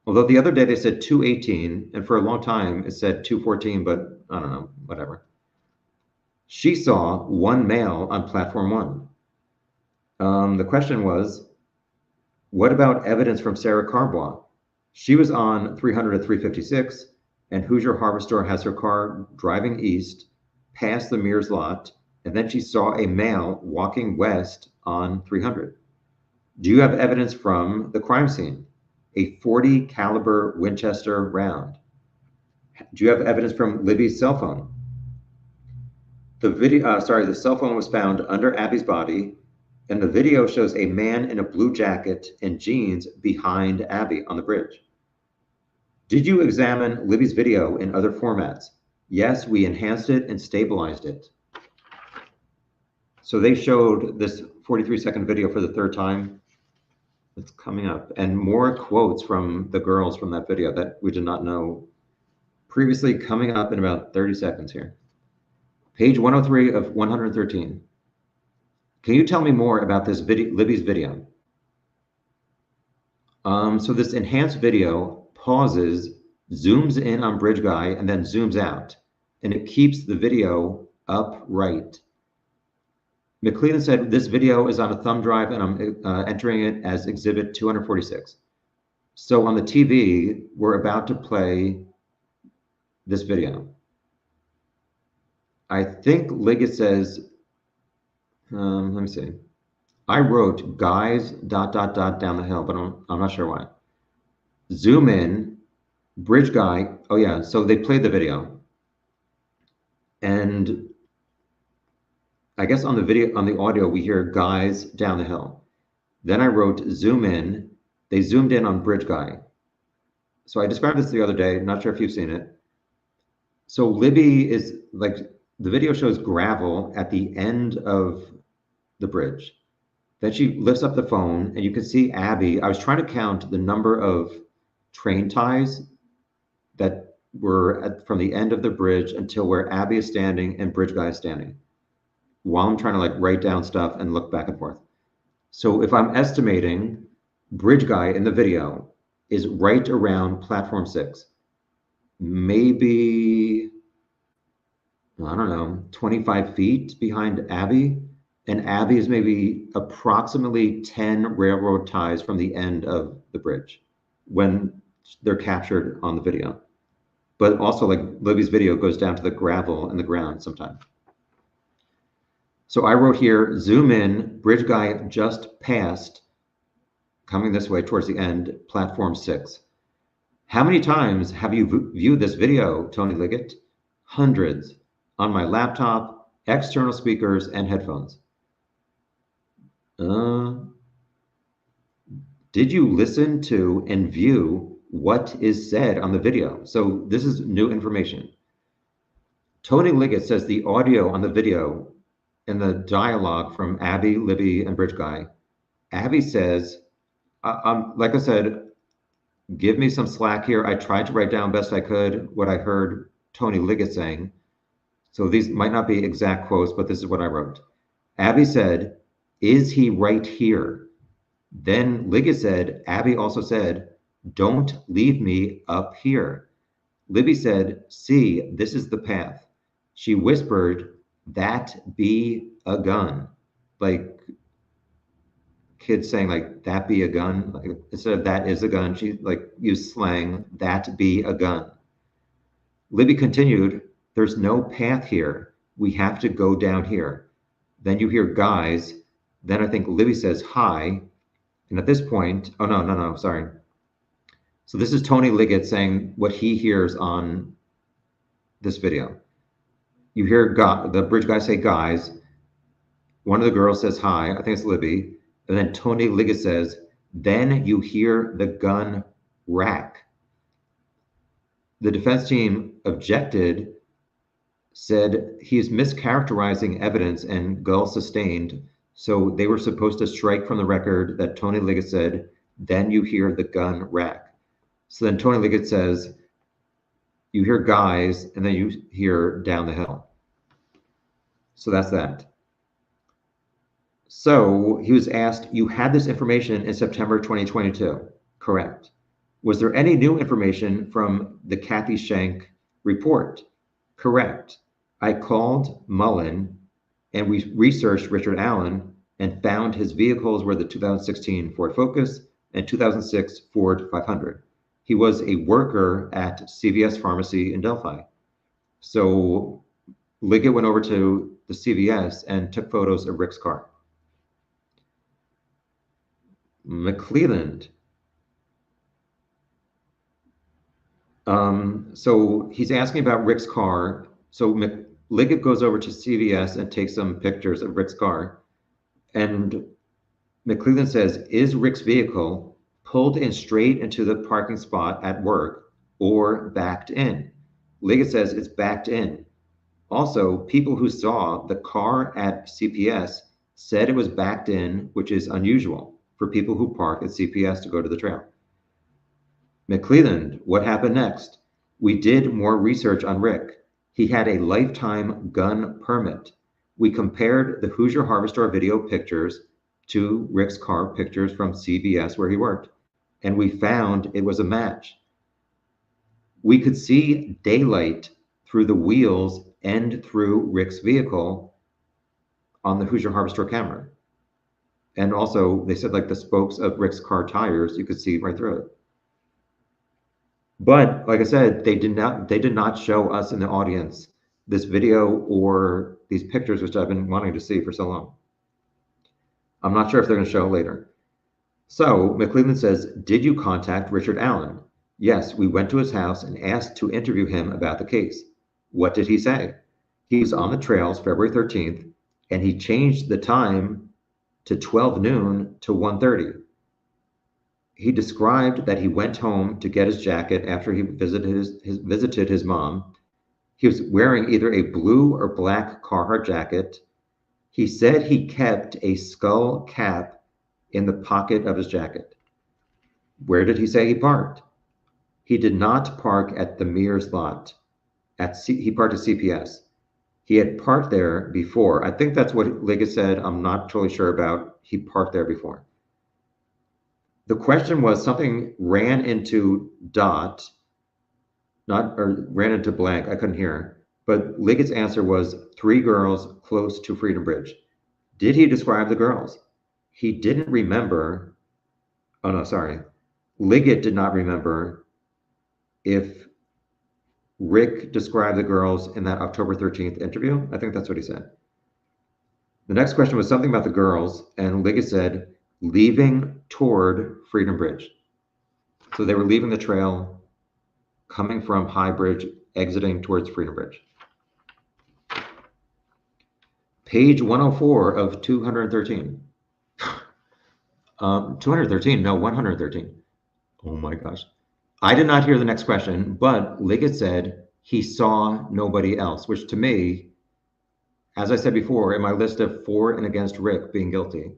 Although the other day they said 2:18, and for a long time it said 2:14, but I don't know, whatever. She saw one male on platform 1. The question was, what about evidence from Sarah Carbois? She was on 300 at 356, and Hoosier Harbor Store has her car driving east past the Mears lot, and then she saw a male walking west on 300. Do you have evidence from the crime scene? A .40 caliber Winchester round. Do you have evidence from Libby's cell phone? The cell phone was found under Abby's body, and the video shows a man in a blue jacket and jeans behind Abby on the bridge. Did you examine Libby's video in other formats? Yes, we enhanced it and stabilized it. So they showed this 43-second video for the third time. It's coming up, and more quotes from the girls from that video that we did not know previously, coming up in about 30 seconds here. Page 103 of 113. Can you tell me more about this Libby's video? So this enhanced video pauses, zooms in on Bridge Guy, and then zooms out, and it keeps the video upright. McClellan said this video is on a thumb drive, and I'm entering it as Exhibit 246. So on the TV, we're about to play this video. I think Ligett says, let me see. I wrote guys ... down the hill, but I'm not sure why. Zoom in, Bridge Guy. Oh yeah, so they played the video. And I guess on the video, on the audio, we hear guys down the hill. Then I wrote zoom in. They zoomed in on Bridge Guy. So I described this the other day. Not sure if you've seen it. So Libby is like, the video shows gravel at the end of the bridge. Then she lifts up the phone and you can see Abby. I was trying to count the number of train ties that were from the end of the bridge until where Abby is standing and bridge guy is standing, while I'm trying to like write down stuff and look back and forth. So if I'm estimating, bridge guy in the video is right around platform 6, maybe, I don't know, 25 feet behind Abby. And Abby is maybe approximately 10 railroad ties from the end of the bridge when they're captured on the video. But also, like, Libby's video goes down to the gravel and the ground sometimes. So I wrote here, zoom in, bridge guy just passed, coming this way towards the end, platform 6. How many times have you viewed this video, Tony Ligett? Hundreds. On my laptop, external speakers, and headphones. Did you listen to and view what is said on the video? So this is new information. Tony Ligett says the audio on the video and the dialogue from Abby, Libby, and Bridge Guy. Abby says, like I said, give me some slack here. I tried to write down best I could what I heard Tony Ligett saying. So these might not be exact quotes, but this is what I wrote. Abby said, is he right here? Then Ligett said, Abby also said, don't leave me up here. Libby said, see, this is the path. She whispered, that be a gun. Like kids saying like, that be a gun. Like, instead of that is a gun, she like used slang, that be a gun. Libby continued, there's no path here. We have to go down here. Then you hear guys. Then I think Libby says hi. And at this point, oh, no, sorry. So this is Tony Ligett saying what he hears on this video. You hear the bridge guy say guys. One of the girls says hi. I think it's Libby. And then Tony Ligett says, then you hear the gun rack. The defense team objected, said he's mischaracterizing evidence and Gull sustained. So they were supposed to strike from the record that Tony Ligett said, then you hear the gun rack. So then Tony Ligett says, you hear guys, and then you hear down the hill. So that's that. So he was asked, you had this information in September 2022, correct? Was there any new information from the Kathy Shank report? Correct. I called Mullen and we researched Richard Allen and found his vehicles were the 2016 Ford Focus and 2006 Ford 500. He was a worker at CVS Pharmacy in Delphi. So Ligett went over to the CVS and took photos of Rick's car. McClelland. So he's asking about Rick's car. So Ligett goes over to CVS and takes some pictures of Rick's car. And McClelland says, is Rick's vehicle pulled in straight into the parking spot at work or backed in? Ligett says it's backed in. Also, people who saw the car at CPS said it was backed in, which is unusual for people who park at CPS to go to the trail. McClelland, what happened next? We did more research on Rick. He had a lifetime gun permit. We compared the Hoosier Harbor Store video pictures to Rick's car pictures from CVS where he worked, and we found it was a match. We could see daylight through the wheels and through Rick's vehicle on the Hoosier Harbor Store camera. And also, they said like the spokes of Rick's car tires, you could see right through it. But like I said, they did not show us in the audience this video or these pictures, which I've been wanting to see for so long. I'm not sure if they're going to show later. So McClelland says, did you contact Richard Allen? Yes, we went to his house and asked to interview him about the case. What did he say? He was on the trails February 13th, and he changed the time to 12 noon to 1:30. He described that he went home to get his jacket after he visited his mom. He was wearing either a blue or black Carhartt jacket. He said he kept a skull cap in the pocket of his jacket. Where did he say he parked? He did not park at the Mears lot. He parked at CPS. He had parked there before. I think that's what Ligett said. I'm not totally sure about. He parked there before. The question was something ran into Dot, or ran into blank. I couldn't hear. But Ligett's answer was 3 girls close to Freedom Bridge. Did he describe the girls? He didn't remember. Oh, no, sorry. Ligett did not remember if Rick described the girls in that October 13th interview. I think that's what he said. The next question was something about the girls, and Ligett said, leaving toward Freedom Bridge. So they were leaving the trail, coming from High Bridge, exiting towards Freedom Bridge. Page 104 of 213. 213, no, 113. Oh my gosh. I did not hear the next question, but Ligett said he saw nobody else, which to me, as I said before, in my list of for and against Rick being guilty,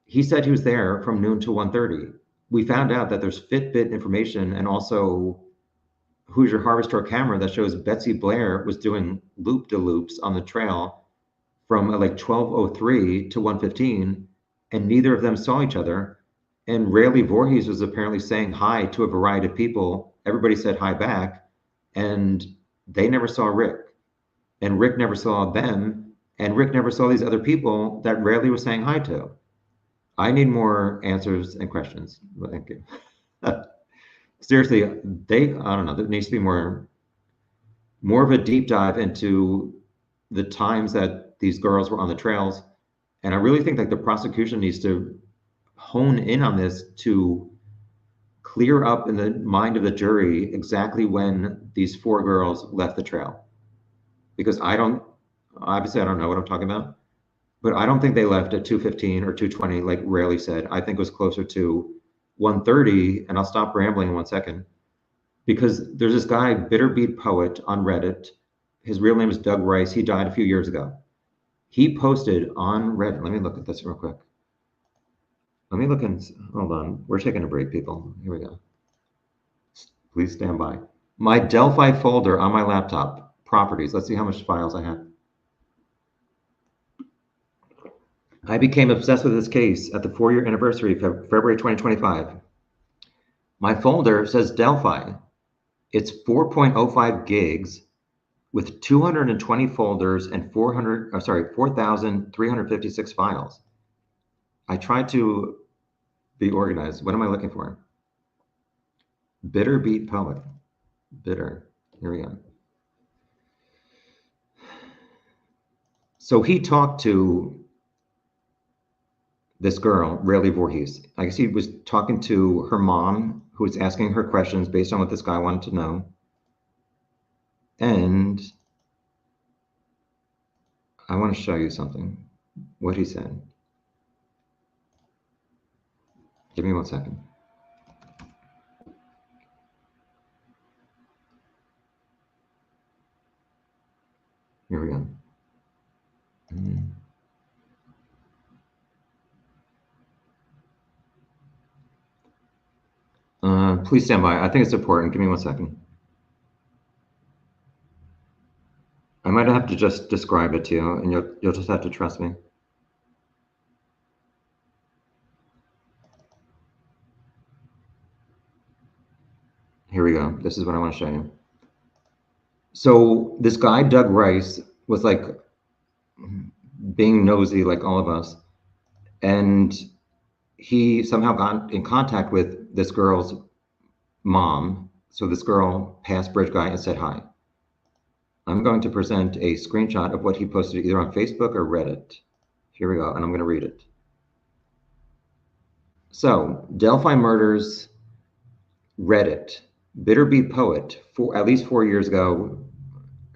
he said he was there from noon to 1:30. We found out that there's Fitbit information and also Hoosier Harvester camera that shows Betsy Blair was doing loop-de-loops on the trail from like 12:03 to 1:15, and neither of them saw each other. And Rayleigh Voorhees was apparently saying hi to a variety of people. Everybody said hi back, and they never saw Rick. And Rick never saw them, and Rick never saw these other people that Rayleigh was saying hi to. I need more answers and questions. Thank you. Seriously, I don't know, there needs to be more of a deep dive into the times that these girls were on the trails. And I really think like the prosecution needs to hone in on this to clear up in the mind of the jury exactly when these 4 girls left the trail. Because obviously I don't know what I'm talking about, but I don't think they left at 2:15 or 2:20 like Rayleigh said. I think it was closer to 1:30, and I'll stop rambling in 1 second, because there's this guy, Bitterbeat Poet, on Reddit. His real name is Doug Rice. He died a few years ago. He posted on Reddit. Let me look at this real quick. Let me look and hold on. We're taking a break, people. Here we go. Please stand by. My Delphi folder on my laptop, properties. Let's see how much files I have. I became obsessed with this case at the 4-year anniversary of February 2025. My folder says Delphi. It's 4.05 gigs with 220 folders and 4,356 files. I tried to be organized. What am I looking for? Bitterbeat Poet. Bitter. Here we go. So he talked to this girl, Rayleigh Voorhees. I guess he was talking to her mom, who was asking her questions based on what this guy wanted to know. And I want to show you something, what he said. Give me 1 second. Here we go. Please stand by. I think it's important. Give me 1 second. I might have to just describe it to you, and you'll just have to trust me. Here we go. This is what I want to show you. So this guy, Doug Rice, was like being nosy like all of us. And he somehow got in contact with this girl's mom. So this girl passed Bridge Guy and said hi. I'm going to present a screenshot of what he posted either on Facebook or Reddit. Here we go, and I'm going to read it. So, Delphi murders, Reddit. Bitterbeat Poet, at least 4 years ago,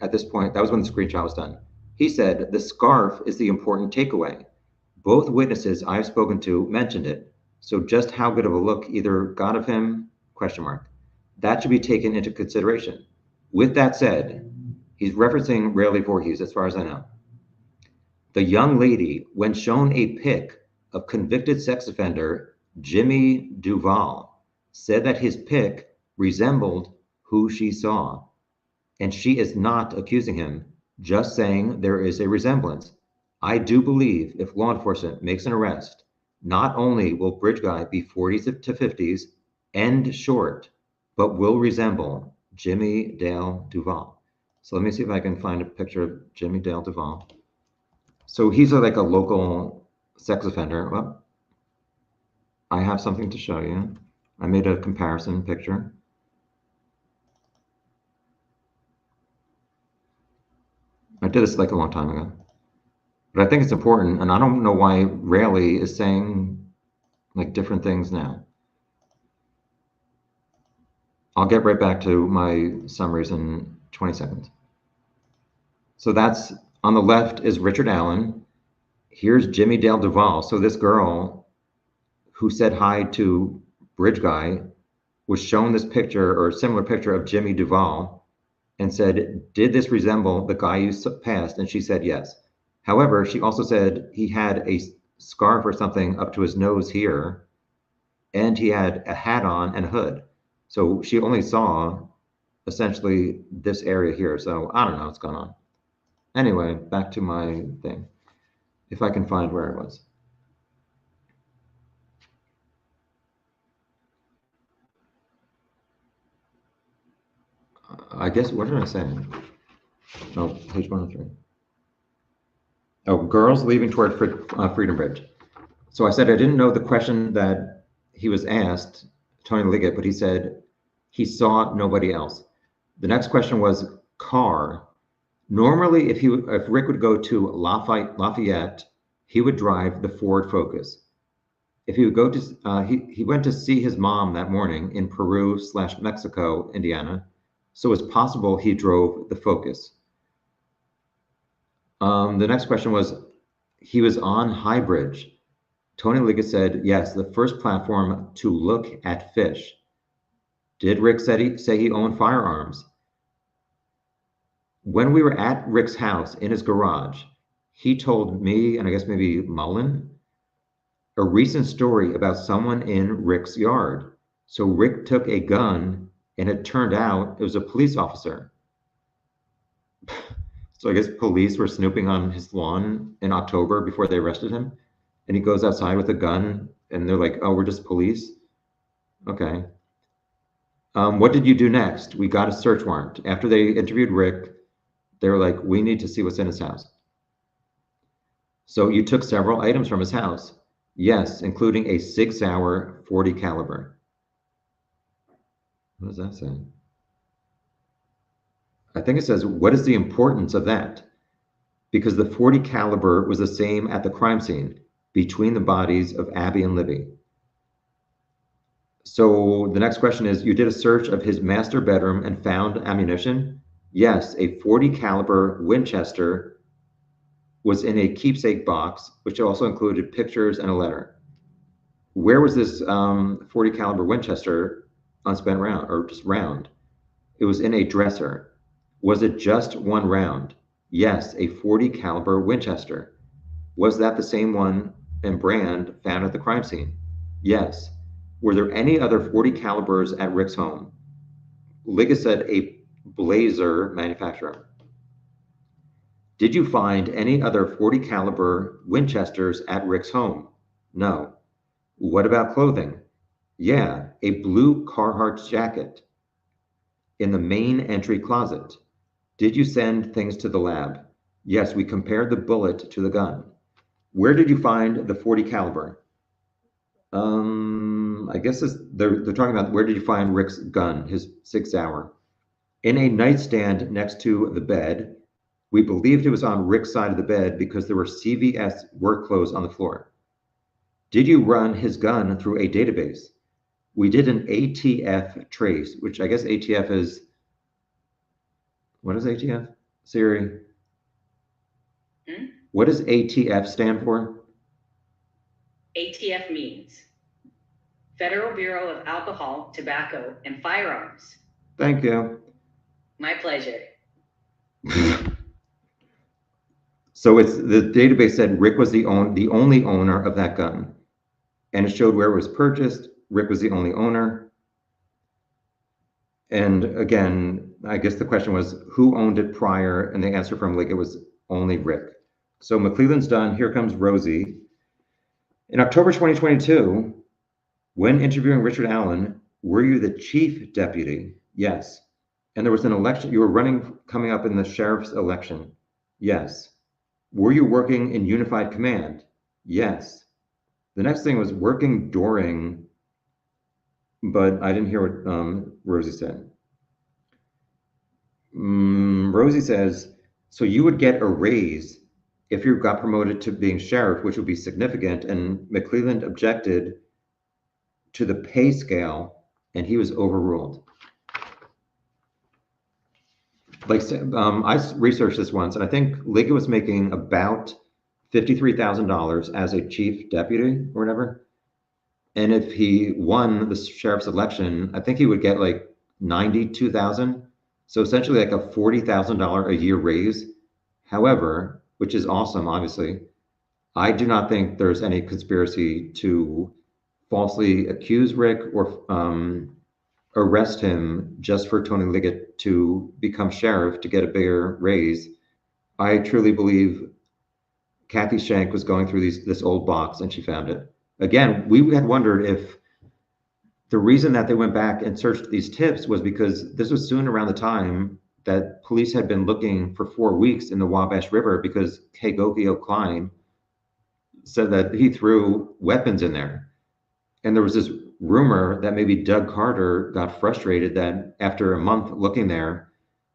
at this point, that was when the screenshot was done. He said, the scarf is the important takeaway. Both witnesses I've spoken to mentioned it. So just how good of a look either got of him, ? That should be taken into consideration. With that said, he's referencing Rayleigh Voorhees, as far as I know. The young lady, when shown a pic of convicted sex offender Jimmy Duval, said that his pic resembled who she saw. And she is not accusing him, just saying there is a resemblance. I do believe if law enforcement makes an arrest, not only will Bridge Guy be 40s to 50s and short, but will resemble Jimmy Dale Duvall. So let me see if I can find a picture of Jimmy Dale Duvall. So he's like a local sex offender. Well, I have something to show you. I made a comparison picture. I did this like a long time ago. But I think it's important, and I don't know why Rayleigh is saying like different things now. I'll get right back to my summaries in 20 seconds. So that's on the left is Richard Allen. Here's Jimmy Dale Duvall. So this girl who said hi to Bridge Guy was shown this picture or a similar picture of Jimmy Duvall and said, did this resemble the guy you passed? And she said yes. However, she also said he had a scarf or something up to his nose here, and he had a hat on and a hood. So she only saw essentially this area here. So I don't know what's going on. Anyway, back to my thing, if I can find where it was. I guess, what did I say? Oh, page 103. Oh, girls leaving toward Freedom Bridge. So I said I didn't know the question that he was asked, Tony Ligett, but he said he saw nobody else. The next question was car. Normally, if Rick would go to Lafayette, he would drive the Ford Focus. If he would go to, he went to see his mom that morning in Peru/Mexico, Indiana. So it's possible he drove the Focus. The next question was, he was on High Bridge. Tony Ligett said, yes, the first platform to look at fish. Did Rick say he owned firearms? When we were at Rick's house in his garage, he told me, and I guess maybe Mullen, a recent story about someone in Rick's yard. So Rick took a gun, and it turned out it was a police officer. So I guess police were snooping on his lawn in October before they arrested him. And he goes outside with a gun, and they're like, oh, we're just police? Okay. What did you do next? We got a search warrant. After they interviewed Rick, they were like, we need to see what's in his house. So you took several items from his house. Yes, including a 6-hour 40 caliber. What does that say? I think it says, what is the importance of that? Because the 40 caliber was the same at the crime scene between the bodies of Abby and Libby. So the next question is, you did a search of his master bedroom and found ammunition? Yes, a 40 caliber Winchester was in a keepsake box, which also included pictures and a letter. Where was this 40 caliber Winchester unspent round, or just round? It was in a dresser. Was it just one round? Yes, a 40 caliber Winchester. Was that the same one and brand found at the crime scene? Yes. Were there any other 40 calibers at Rick's home? Ligett said a Blazer manufacturer. Did you find any other 40 caliber Winchesters at Rick's home? No. What about clothing? Yeah, a blue Carhartt jacket in the main entry closet. Did you send things to the lab? Yes, we compared the bullet to the gun. Where did you find the 40 caliber? I guess they're talking about where did you find Rick's gun, his 6-hour? In a nightstand next to the bed. We believed it was on Rick's side of the bed because there were CVS work clothes on the floor. Did you run his gun through a database? We did an ATF trace, which I guess ATF is, what is ATF? Siri. What does ATF stand for? ATF means Federal Bureau of Alcohol, Tobacco, and Firearms. Thank you. My pleasure. So the database said Rick was the only owner of that gun, and it showed where it was purchased. Rick was the only owner. And again, I guess the question was who owned it prior, and the answer from Ligett was only Rick. So McClelland's done. Here comes Rosie. In October 2022, when interviewing Richard Allen, were you the chief deputy? Yes. And there was an election. You were running, coming up in the sheriff's election. Yes. Were you working in unified command? Yes. The next thing was working during, but I didn't hear what Rosie said. Rosie says, so you would get a raise if you got promoted to being sheriff, which would be significant. And McClelland objected to the pay scale, and he was overruled. Like, I researched this once, and I think Ligett was making about $53,000 as a chief deputy or whatever. And if he won the sheriff's election, I think he would get like 92,000. So essentially like a $40,000 a year raise. However, which is awesome, obviously, I do not think there's any conspiracy to falsely accuse Rick or arrest him just for Tony Ligett to become sheriff to get a bigger raise. I truly believe Kathy Shank was going through this old box and she found it. Again, we had wondered if the reason that they went back and searched these tips was because this was soon around the time that police had been looking for 4 weeks in the Wabash River because Kegokio Klein said that he threw weapons in there. And there was this rumor that maybe Doug Carter got frustrated that after a month looking there,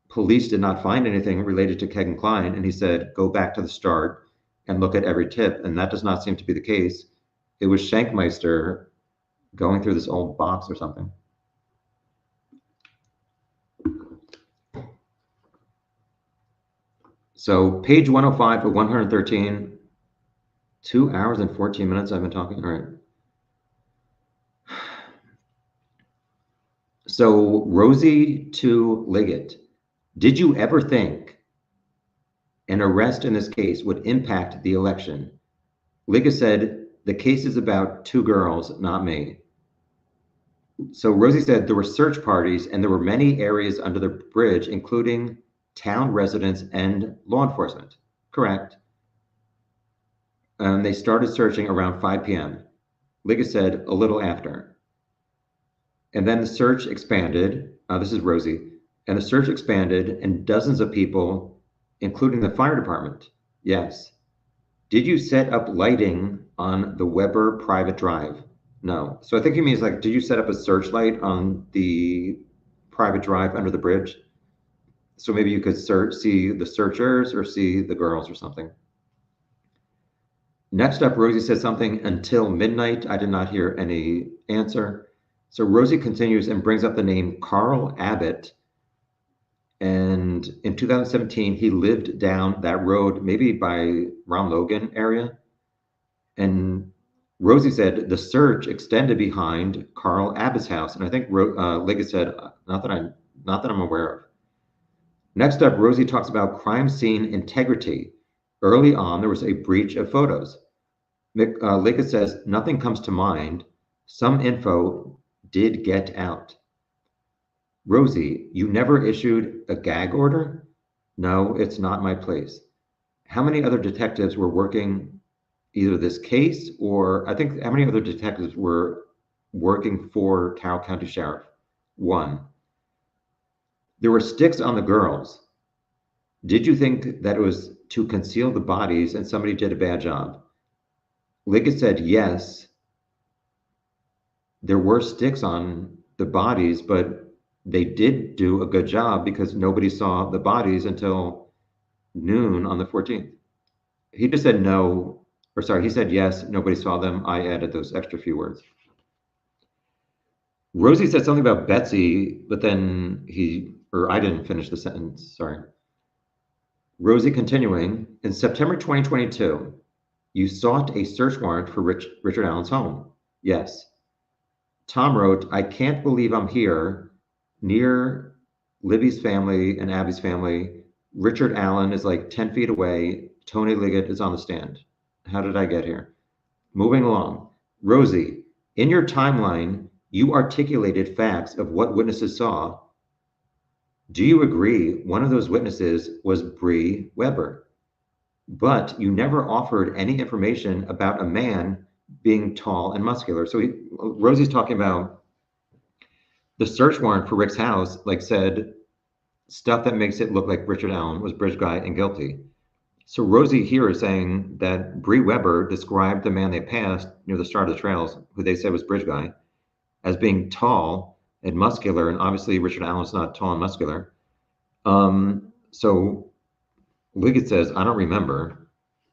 police did not find anything related to Keg and Klein. And he said, go back to the start and look at every tip. And that does not seem to be the case. It was Shankmeister going through this old box or something. So page 105 of 113, 2 hours and 14 minutes I've been talking. All right. So Rosie to Ligett, did you ever think an arrest in this case would impact the election? Ligett said, the case is about 2 girls, not me. So Rosie said there were search parties and there were many areas under the bridge, including town residents and law enforcement. Correct. They started searching around 5 p.m. Ligett said a little after. And then the search expanded. This is Rosie. And the search expanded and dozens of people, including the fire department. Yes. Did you set up lighting on the Weber private drive? No. So I think he means like, did you set up a searchlight on the private drive under the bridge? So maybe you could see the searchers or see the girls or something. Next up, Rosie said something until midnight. I did not hear any answer. So Rosie continues and brings up the name Carl Abbott. And in 2017, he lived down that road, maybe by Ron Logan area. And Rosie said the search extended behind Carl Abbott's house. And I think Ligett said, not that I'm aware of. Next up, Rosie talks about crime scene integrity. Early on, there was a breach of photos. Ligett says, nothing comes to mind. Some info did get out. Rosie, you never issued a gag order? No, it's not my place. How many other detectives were working either this case or I think how many other detectives were working for Carroll County Sheriff? 1. There were sticks on the girls. Did you think that it was to conceal the bodies and somebody did a bad job? Ligett said yes. There were sticks on the bodies, but they did do a good job because nobody saw the bodies until noon on the 14th. He just said no, or sorry, he said yes, nobody saw them. I added those extra few words. Rosie said something about Betsy, but then I didn't finish the sentence, sorry. Rosie continuing, in September 2022, you sought a search warrant for Richard Allen's home. Yes. Tom wrote, I can't believe I'm here near Libby's family and Abby's family. Richard Allen is like 10 feet away. Tony Ligett is on the stand. How did I get here? Moving along. Rosie, in your timeline, you articulated facts of what witnesses saw. Do you agree one of those witnesses was Bree Weber? But you never offered any information about a man being tall and muscular. So Rosie's talking about the search warrant for Rick's house, like said stuff that makes it look like Richard Allen was bridge guy and guilty. So Rosie here is saying that Bree Weber described the man they passed near the start of the trails, who they said was bridge guy, as being tall and muscular, and obviously Richard Allen's not tall and muscular. So Ligett says, I don't remember.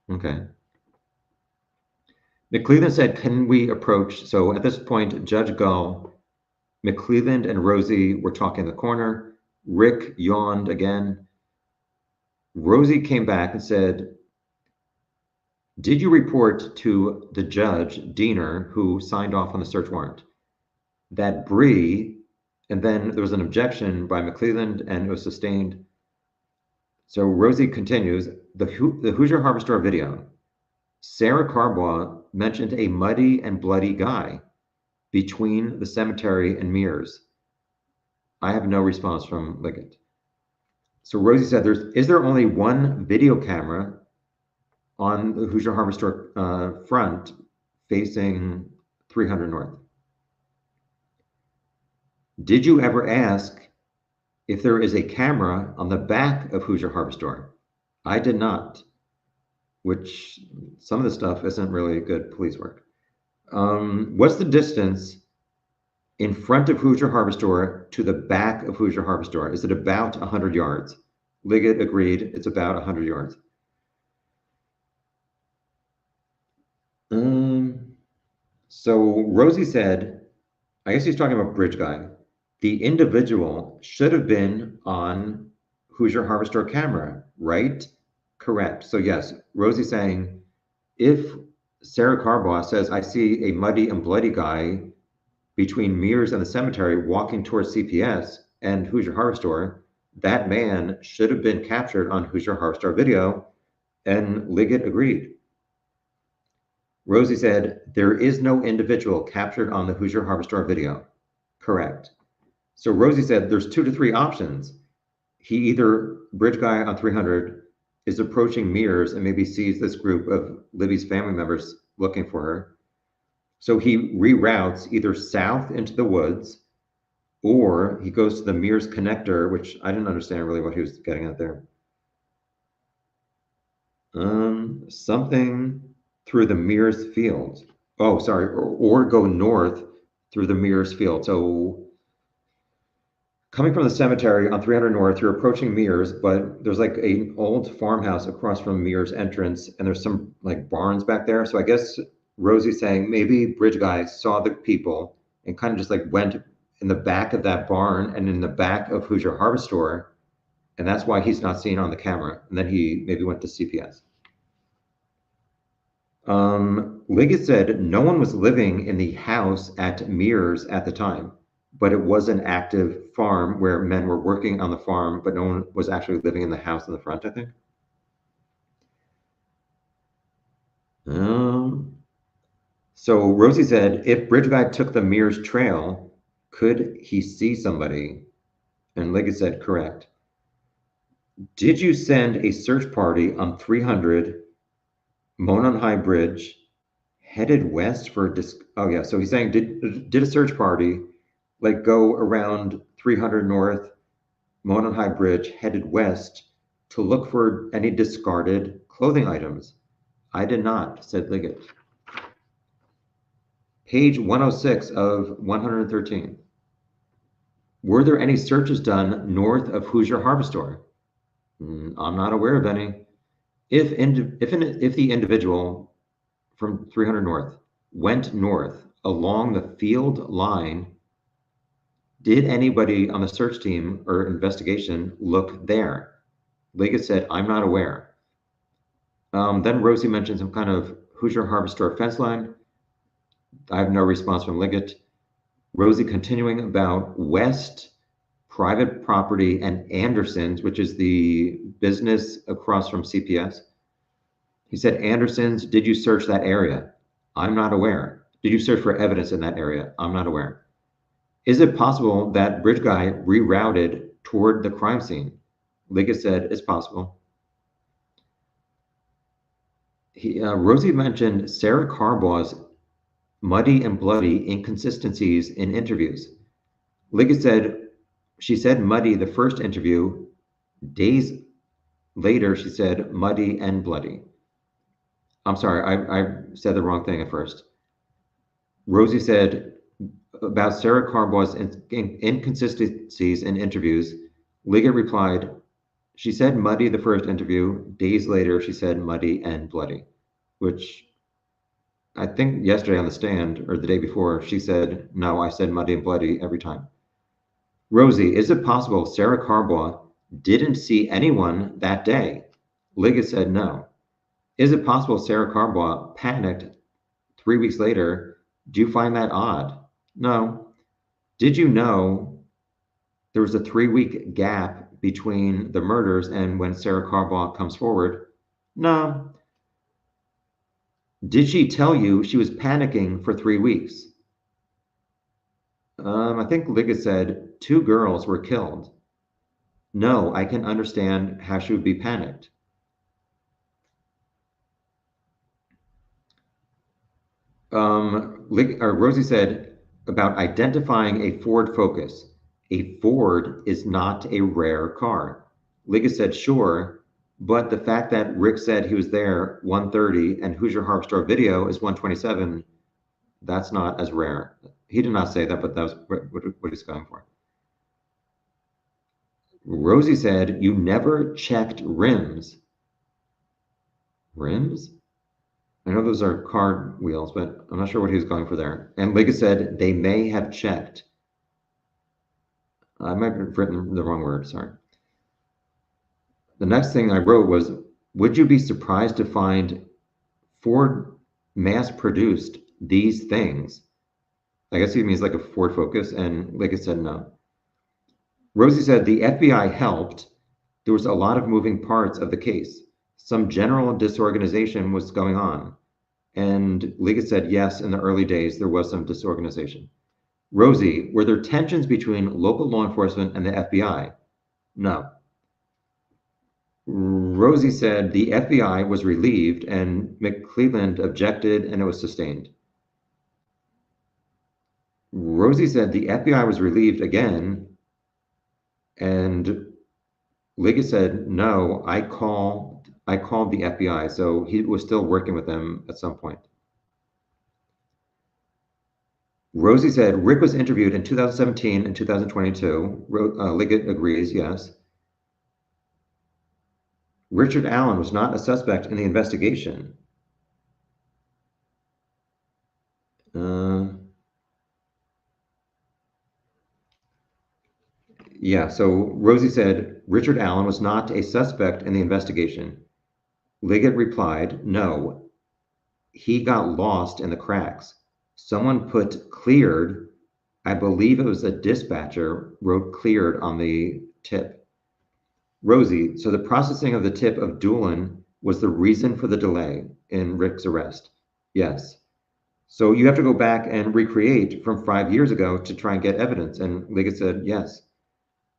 Okay. McClelland said, can we approach? So at this point, Judge Gull, McClelland, and Rosie were talking in the corner. Rick yawned again. Rosie came back and said, did you report to the judge, Diener, who signed off on the search warrant, that Bree, and then there was an objection by McClelland and it was sustained. So Rosie continues, the Hoosier Harbor Store video, Sarah Carbois mentioned a muddy and bloody guy between the cemetery and Mears. I have no response from Ligett. So Rosie said, is there only one video camera on the Hoosier Harbor Store front facing 300 North? Did you ever ask if there is a camera on the back of Hoosier Harbor Store? I did not, which some of the stuff isn't really good police work. What's the distance in front of Hoosier Harbor Store to the back of Hoosier Harbor Store? Is it about 100 yards? Ligett agreed, it's about 100 yards. So Rosie said, I guess he's talking about bridge guy. The individual should have been on Hoosier Harbor Store camera, right? Correct. So yes, Rosie saying, if Sarah Carbois says, I see a muddy and bloody guy between Mears and the cemetery walking towards CPS and Hoosier Harbor Store, that man should have been captured on Hoosier Harbor Store video, and Ligett agreed. Rosie said, there is no individual captured on the Hoosier Harbor Store video. Correct. So Rosie said there's 2 to 3 options. He either, bridge guy on 300, is approaching Mears and maybe sees this group of Libby's family members looking for her. So he reroutes either south into the woods, or he goes to the Mears connector, which I didn't understand really what he was getting at there. Something through the Mears field. Oh, sorry, or go north through the Mears field. So coming from the cemetery on 300 North, you're approaching Mears, but there's like an old farmhouse across from Mears entrance, and there's some like barns back there. So I guess Rosie's saying maybe bridge guy saw the people and kind of just like went in the back of that barn and in the back of Hoosier Harbor Store, and that's why he's not seen on the camera. And then he maybe went to CPS. Ligett said no one was living in the house at Mears at the time, but it was an active farm where men were working on the farm, but no one was actually living in the house in the front, I think. So Rosie said, if bridge guy took the Mears trail, could he see somebody? And Ligett said, correct. Did you send a search party on 300 Monon High Bridge headed west for oh yeah, so he's saying did a search party like go around 300 North Monon High Bridge headed west to look for any discarded clothing items? I did not, said Ligett. Page 106 of 113. Were there any searches done north of Hoosier Harbor Store? I'm not aware of any. If the individual from 300 North went north along the field line, did anybody on the search team or investigation look there? Ligett said, I'm not aware. Then Rosie mentioned some kind of Hoosier Harbor Store fence line. I have no response from Ligett. Rosie continuing about West private property and Anderson's, which is the business across from CPS. He said, Anderson's, did you search that area? I'm not aware. Did you search for evidence in that area? I'm not aware. Is it possible that bridge guy rerouted toward the crime scene. Ligett said, it's possible. Rosie mentioned Sarah Carbaugh's muddy and bloody inconsistencies in interviews. Ligett said, she said muddy the first interview. Days later, she said muddy and bloody. I'm sorry, I said the wrong thing at first. Rosie said about Sarah Carbaugh's inconsistencies in interviews. Ligett replied, she said muddy the first interview. Days later, she said muddy and bloody, which I think yesterday on the stand or the day before, she said, no, I said muddy and bloody every time. Rosie, is it possible Sarah Carbaugh didn't see anyone that day? Ligett said no. Is it possible Sarah Carbaugh panicked 3 weeks later? Do you find that odd? No. Did you know there was a 3-week gap between the murders and when Sarah Carbaugh comes forward? No. Did she tell you she was panicking for 3 weeks? I think Ligett said 2 girls were killed. No, I can understand how she would be panicked. Rosie said about identifying a Ford Focus. A Ford is not a rare car. Ligett said, sure, but the fact that Rick said he was there 1:30 and Hoosier Harvester video is 1:27, that's not as rare. He did not say that, but that was what he's going for. Rosie said, you never checked rims. Rims? I know those are car wheels, but I'm not sure what he was going for there. And Ligett said, they may have checked. I might have written the wrong word, sorry. The next thing I wrote was, would you be surprised to find Ford mass-produced these things? I guess he means like a Ford Focus, and Ligett said no. Rosie said the FBI helped. There was a lot of moving parts of the case. Some general disorganization was going on. And Ligett said, yes, in the early days, there was some disorganization. Rosie, were there tensions between local law enforcement and the FBI? No. Rosie said the FBI was relieved and McClelland objected and it was sustained. Rosie said the FBI was relieved again, and Ligett said, no, I called the FBI, so he was still working with them at some point. Rosie said Rick was interviewed in 2017 and 2022. Ligett agrees, yes. Richard Allen was not a suspect in the investigation. Yeah, so Rosie said Richard Allen was not a suspect in the investigation. Ligett replied, no, he got lost in the cracks. Someone put cleared, I believe it was a dispatcher, wrote cleared on the tip. Rosie, so the processing of the tip of Dulan was the reason for the delay in Rick's arrest? Yes. So you have to go back and recreate from 5 years ago to try and get evidence. And Ligett said, yes.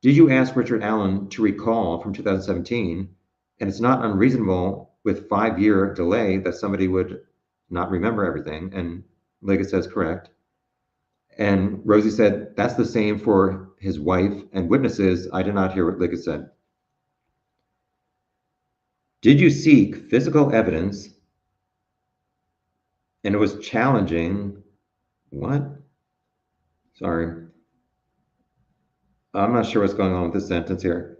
Did you ask Richard Allen to recall from 2017? And it's not unreasonable with 5-year delay that somebody would not remember everything. And Ligett says, correct. And Rosie said, that's the same for his wife and witnesses. I did not hear what Ligett said. Did you seek physical evidence? And it was challenging. What? Sorry. I'm not sure what's going on with this sentence here.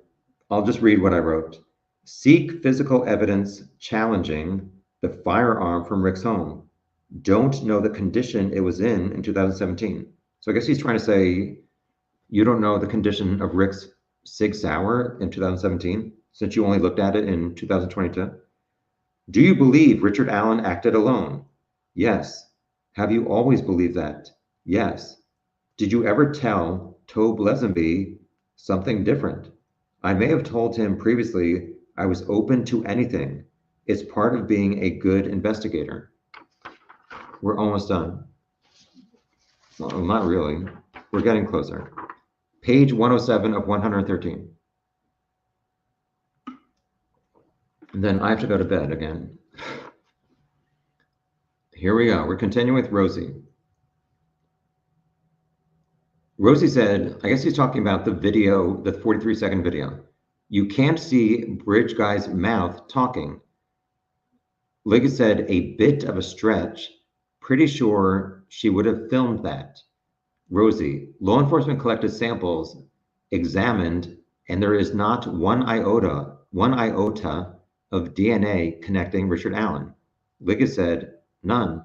I'll just read what I wrote. Seek physical evidence challenging the firearm from Rick's home. Don't know the condition it was in 2017. So I guess he's trying to say, you don't know the condition of Rick's Sig Sauer in 2017, since you only looked at it in 2022. Do you believe Richard Allen acted alone? Yes. Have you always believed that? Yes. Did you ever tell Tobe Lesenby something different? I may have told him previously I was open to anything. It's part of being a good investigator. We're almost done. Well, not really. We're getting closer. Page 107 of 113. And then I have to go to bed again. Here we go. We're continuing with Rosie. Rosie said, I guess he's talking about the video, the 43-second video. You can't see Bridge Guy's mouth talking. Ligett said, a bit of a stretch. Pretty sure she would have filmed that. Rosie, law enforcement collected samples, examined, and there is not one iota of DNA connecting Richard Allen. Ligett said, none.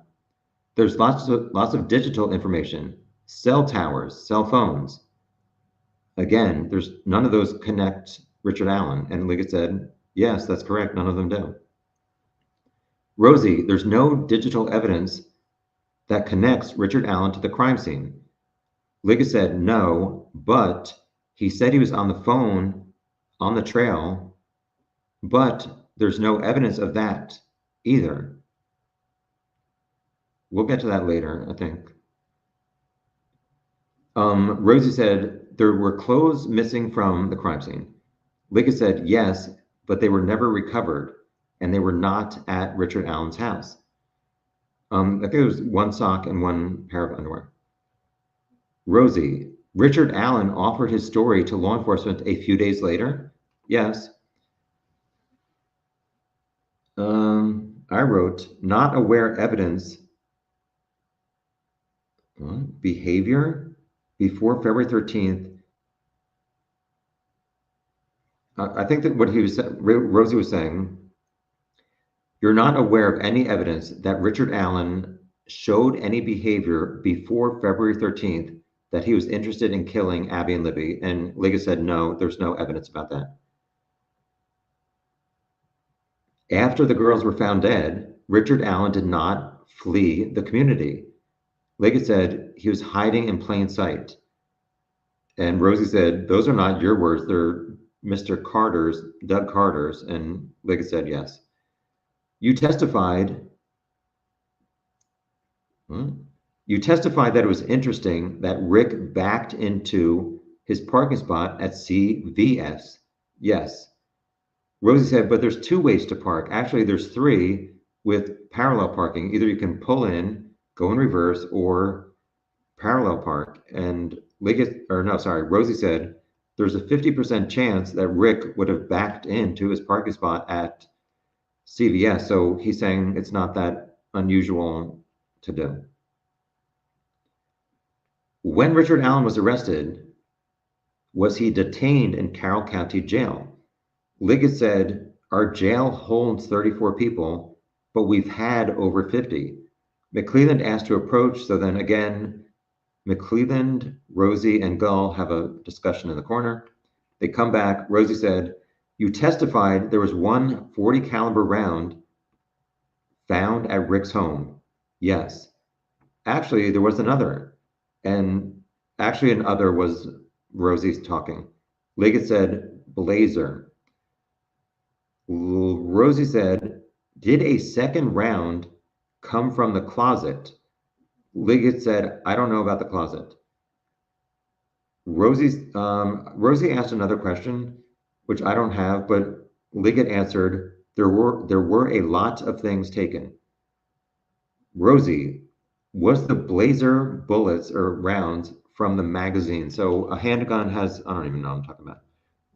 There's lots of digital information, cell towers, cell phones. Again, there's none of those connect Richard Allen. And Ligett said, yes, that's correct. None of them do. Rosie, there's no digital evidence that connects Richard Allen to the crime scene. Ligett said, no, but he said he was on the phone on the trail, but there's no evidence of that either. We'll get to that later, I think. Rosie said, there were clothes missing from the crime scene. Ligett said, yes, but they were never recovered, and they were not at Richard Allen's house. I think it was one sock and one pair of underwear. Rosie, Richard Allen offered his story to law enforcement a few days later. Yes. I wrote, not aware evidence, behavior before February 13th. I think that what Rosie was saying, you're not aware of any evidence that Richard Allen showed any behavior before February 13th that he was interested in killing Abby and Libby. And Ligett said, no, there's no evidence about that. After the girls were found dead, Richard Allen did not flee the community. Ligett said he was hiding in plain sight. And Rosie said, those are not your words, they're Mr. Carter's, Doug Carter's. And Ligett said, yes. You testified that it was interesting that Rick backed into his parking spot at CVS. Yes. Rosie said, but there's two ways to park. Actually, there's three with parallel parking. Either you can pull in, go in reverse, or parallel park. And Rosie said, there's a 50% chance that Rick would have backed into his parking spot at CVS. So he's saying it's not that unusual to do. When Richard Allen was arrested, was he detained in Carroll County Jail? Ligett said, our jail holds 34 people, but we've had over 50. McClelland asked to approach, so then again, McClelland, Rosie, and Gull have a discussion in the corner. They come back. Rosie said, you testified there was one .40 caliber round found at Rick's home. Yes. Actually, there was another. And actually another was Rosie's talking. Ligett said, blazer. Rosie said, did a second round come from the closet? Ligett said, I don't know about the closet. Rosie asked another question, which I don't have, but Ligett answered, there were a lot of things taken. Rosie, was the blazer bullets or rounds from the magazine? So a handgun has, I don't even know what I'm talking about.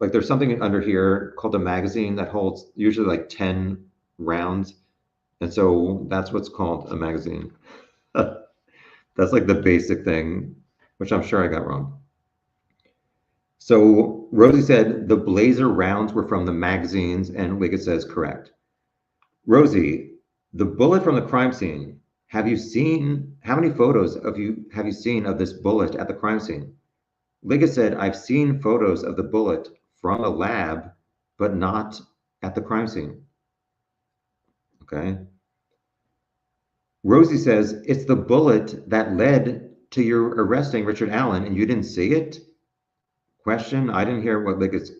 Like there's something under here called a magazine that holds usually like 10 rounds. And so that's what's called a magazine. That's like the basic thing, which I'm sure I got wrong. So Rosie said the blazer rounds were from the magazines, and Ligett says correct. Rosie, the bullet from the crime scene, how many photos have you seen of this bullet at the crime scene? Ligett said, I've seen photos of the bullet from a lab, but not at the crime scene. Okay. Rosie says, it's the bullet that led to your arresting Richard Allen, and you didn't see it? Question, I didn't hear what Ligett's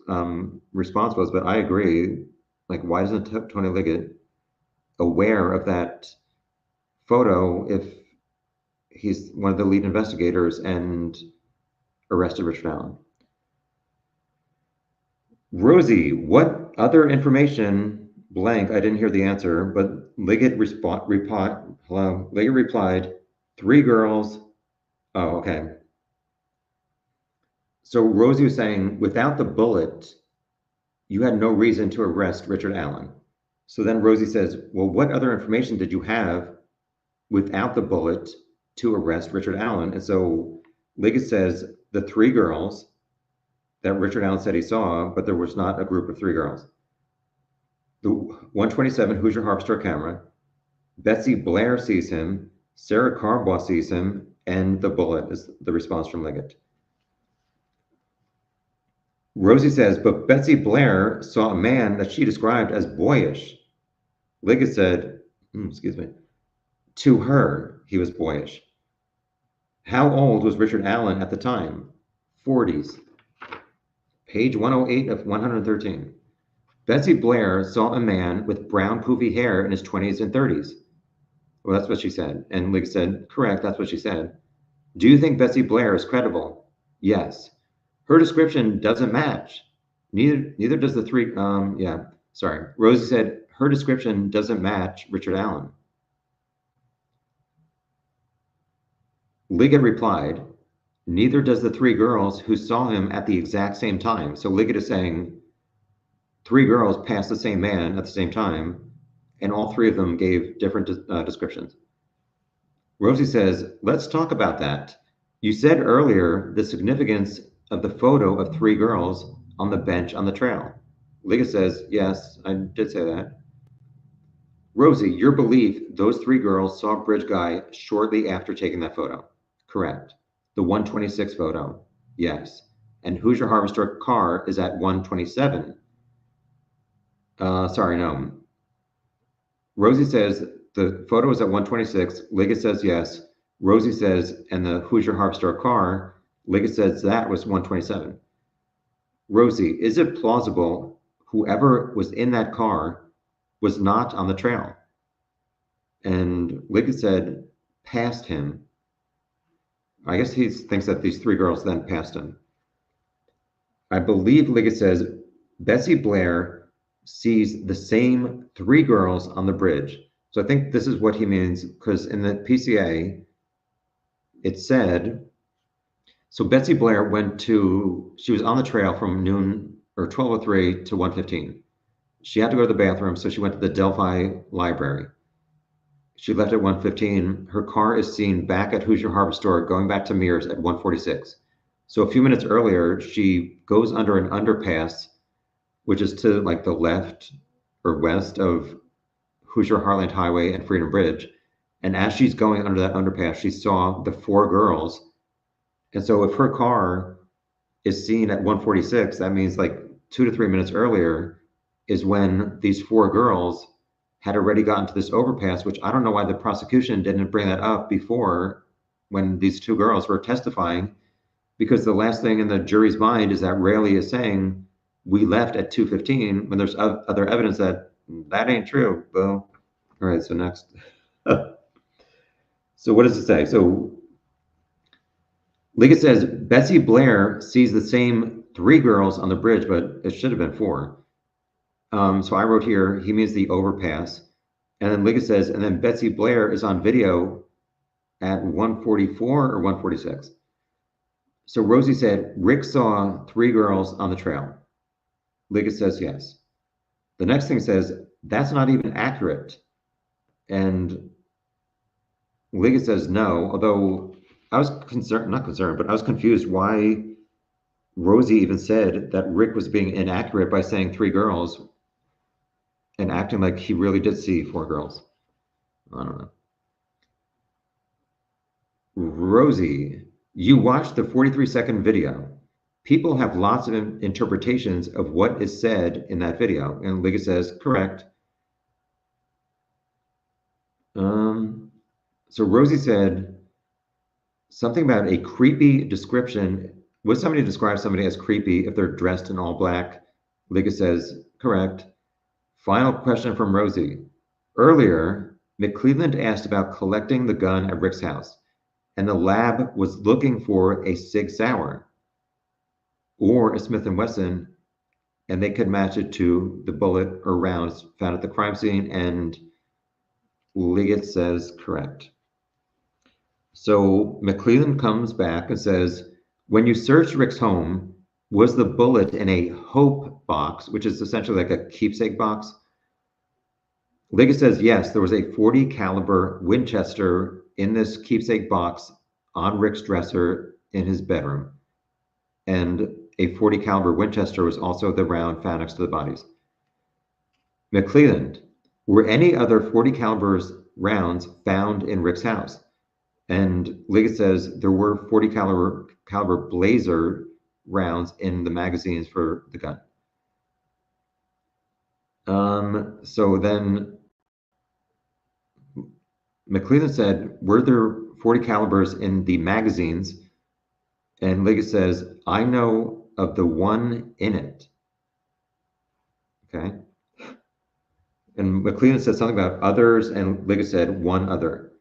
response was, but I agree. Like, why isn't Tony Ligett aware of that photo if he's one of the lead investigators and arrested Richard Allen? Rosie, what other information, blank, I didn't hear the answer, but Ligett replied, 3 girls. Oh, okay. So Rosie was saying, without the bullet, you had no reason to arrest Richard Allen. So then Rosie says, well, what other information did you have without the bullet to arrest Richard Allen? And so Ligett says the 3 girls that Richard Allen said he saw, but there was not a group of 3 girls. The 127 Hoosier Harbor Store camera, Betsy Blair sees him, Sarah Carbois sees him, and the bullet is the response from Ligett. Rosie says, but Betsy Blair saw a man that she described as boyish. Ligett said, excuse me, to her, he was boyish. How old was Richard Allen at the time? 40s. Page 108 of 113. Betsy Blair saw a man with brown poofy hair in his 20s and 30s. Well, that's what she said. And Ligett said, correct, that's what she said. Do you think Betsy Blair is credible? Yes. Her description doesn't match. Neither does the 3, Rosie said, her description doesn't match Richard Allen. Ligett replied, neither does the 3 girls who saw him at the exact same time. So Ligett is saying 3 girls passed the same man at the same time, and all 3 of them gave different descriptions. Rosie says, let's talk about that. You said earlier the significance of the photo of 3 girls on the bench on the trail. Ligett says, yes, I did say that. Rosie, your belief those 3 girls saw Bridge Guy shortly after taking that photo. Correct. The 126 photo. Yes. And Hoosier Harbor Store car is at 127. Sorry, no. Rosie says the photo is at 126. Ligett says yes. Rosie says, and the Hoosier Harbor Store car, Ligett says that was 127. Rosie, is it plausible whoever was in that car was not on the trail? And Ligett said, passed him. I guess he thinks that these 3 girls then passed him. I believe Ligett says Betsy Blair sees the same 3 girls on the bridge. So I think this is what he means, because in the PCA, it said, so Betsy Blair she was on the trail from noon or 12:03 to 1:15. She had to go to the bathroom, so she went to the Delphi library. She left at 1:15. Her car is seen back at Hoosier Harbor Store going back to Mears at 1:46. So a few minutes earlier, she goes under an underpass, which is to like the left or west of Hoosier Heartland Highway and Freedom Bridge. And as she's going under that underpass, she saw the 4 girls. And so if her car is seen at 1:46, that means like 2 to 3 minutes earlier is when these 4 girls had already gotten to this overpass, which I don't know why the prosecution didn't bring that up before when these 2 girls were testifying, because the last thing in the jury's mind is that Rayleigh is saying, we left at 2:15 when there's other evidence that ain't true. Well, all right, so next. So what does it say? So Ligett says, Betsy Blair sees the same 3 girls on the bridge, but it should have been 4. So I wrote here, he means the overpass. And then Ligett says, and then Betsy Blair is on video at 1:44 or 1:46. So Rosie said, Rick saw 3 girls on the trail. Ligett says yes. The next thing says, that's not even accurate. And Ligett says no, although I was not concerned, but I was confused why Rosie even said that Rick was being inaccurate by saying 3 girls and acting like he really did see 4 girls. I don't know. Rosie, you watched the 43-second video. People have lots of interpretations of what is said in that video. And Ligett says, correct. So Rosie said something about a creepy description. Would somebody describe somebody as creepy if they're dressed in all black? Ligett says, correct. Final question from Rosie. Earlier, McClelland asked about collecting the gun at Rick's house, and the lab was looking for a Sig Sauer or a Smith & Wesson. and they could match it to the bullet or rounds found at the crime scene, and Ligett says correct. So McClellan comes back and says, when you searched Rick's home, was the bullet in a hope box, which is essentially like a keepsake box? Ligett says, yes, there was a .40 caliber Winchester in this keepsake box on Rick's dresser in his bedroom. And a .40 caliber Winchester was also the round found next to the bodies. McClellan, were any other .40 calibers rounds found in Rick's house? And Ligett says there were .40 caliber Blazer rounds in the magazines for the gun. So then McClellan said, were there .40 calibers in the magazines? And Ligett says, I know of the one in it. Okay. And McClellan said something about others, and Ligett said one other.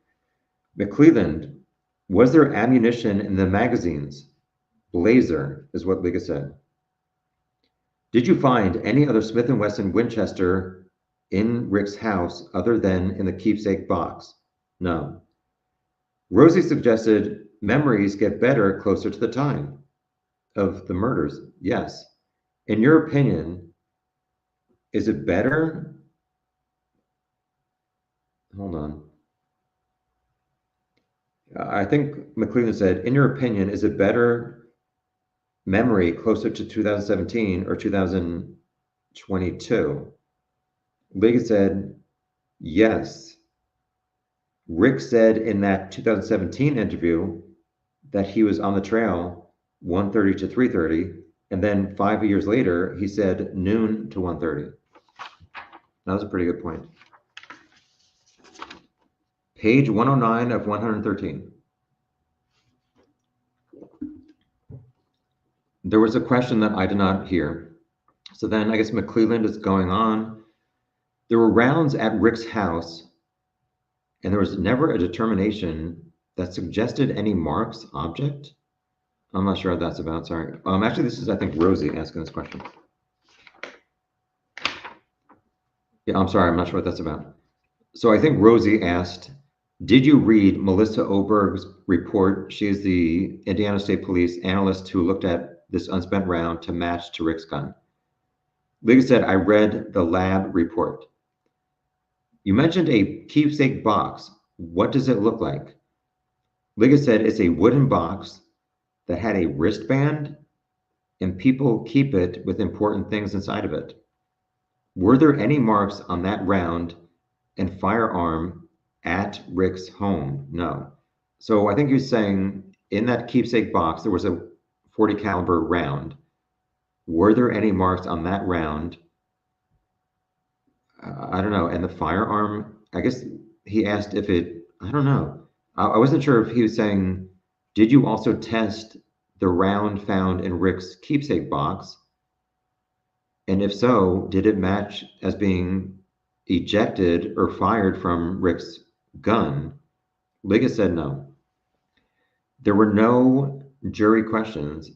McClellan, was there ammunition in the magazines? Blazer is what Ligett said. Did you find any other Smith & Wesson Winchester in Rick's house other than in the keepsake box? No. Rosie suggested memories get better closer to the time of the murders. Yes. In your opinion, is it better? Hold on. I think McClellan said, in your opinion, is it better memory closer to 2017 or 2022? Ligett said, yes. Rick said in that 2017 interview that he was on the trail 1:30 to 3:30, and then 5 years later, he said noon to 1:30. That was a pretty good point. Page 109 of 113. There was a question that I did not hear. So then I guess McClellan is going on. There were rounds at Rick's house, and there was never a determination that suggested any marks object. I'm not sure what that's about, sorry. Actually, this is, I think, Rosie asking this question. Yeah, I'm sorry, I'm not sure what that's about. So I think Rosie asked, did you read Melissa Oberg's report? She is the Indiana State Police analyst who looked at this unspent round to match to Rick's gun. Ligett said, I read the lab report. You mentioned a keepsake box. What does it look like? Ligett said, it's a wooden box that had a wristband, and people keep it with important things inside of it. Were there any marks on that round and firearm at Rick's home? No. So I think you're saying in that keepsake box, there was a .40 caliber round. Were there any marks on that round? I don't know. And the firearm, I guess he asked if it, I don't know. I wasn't sure if he was saying, did you also test the round found in Rick's keepsake box? And if so, did it match as being ejected or fired from Rick's gun? Ligett said no. There were no jury questions.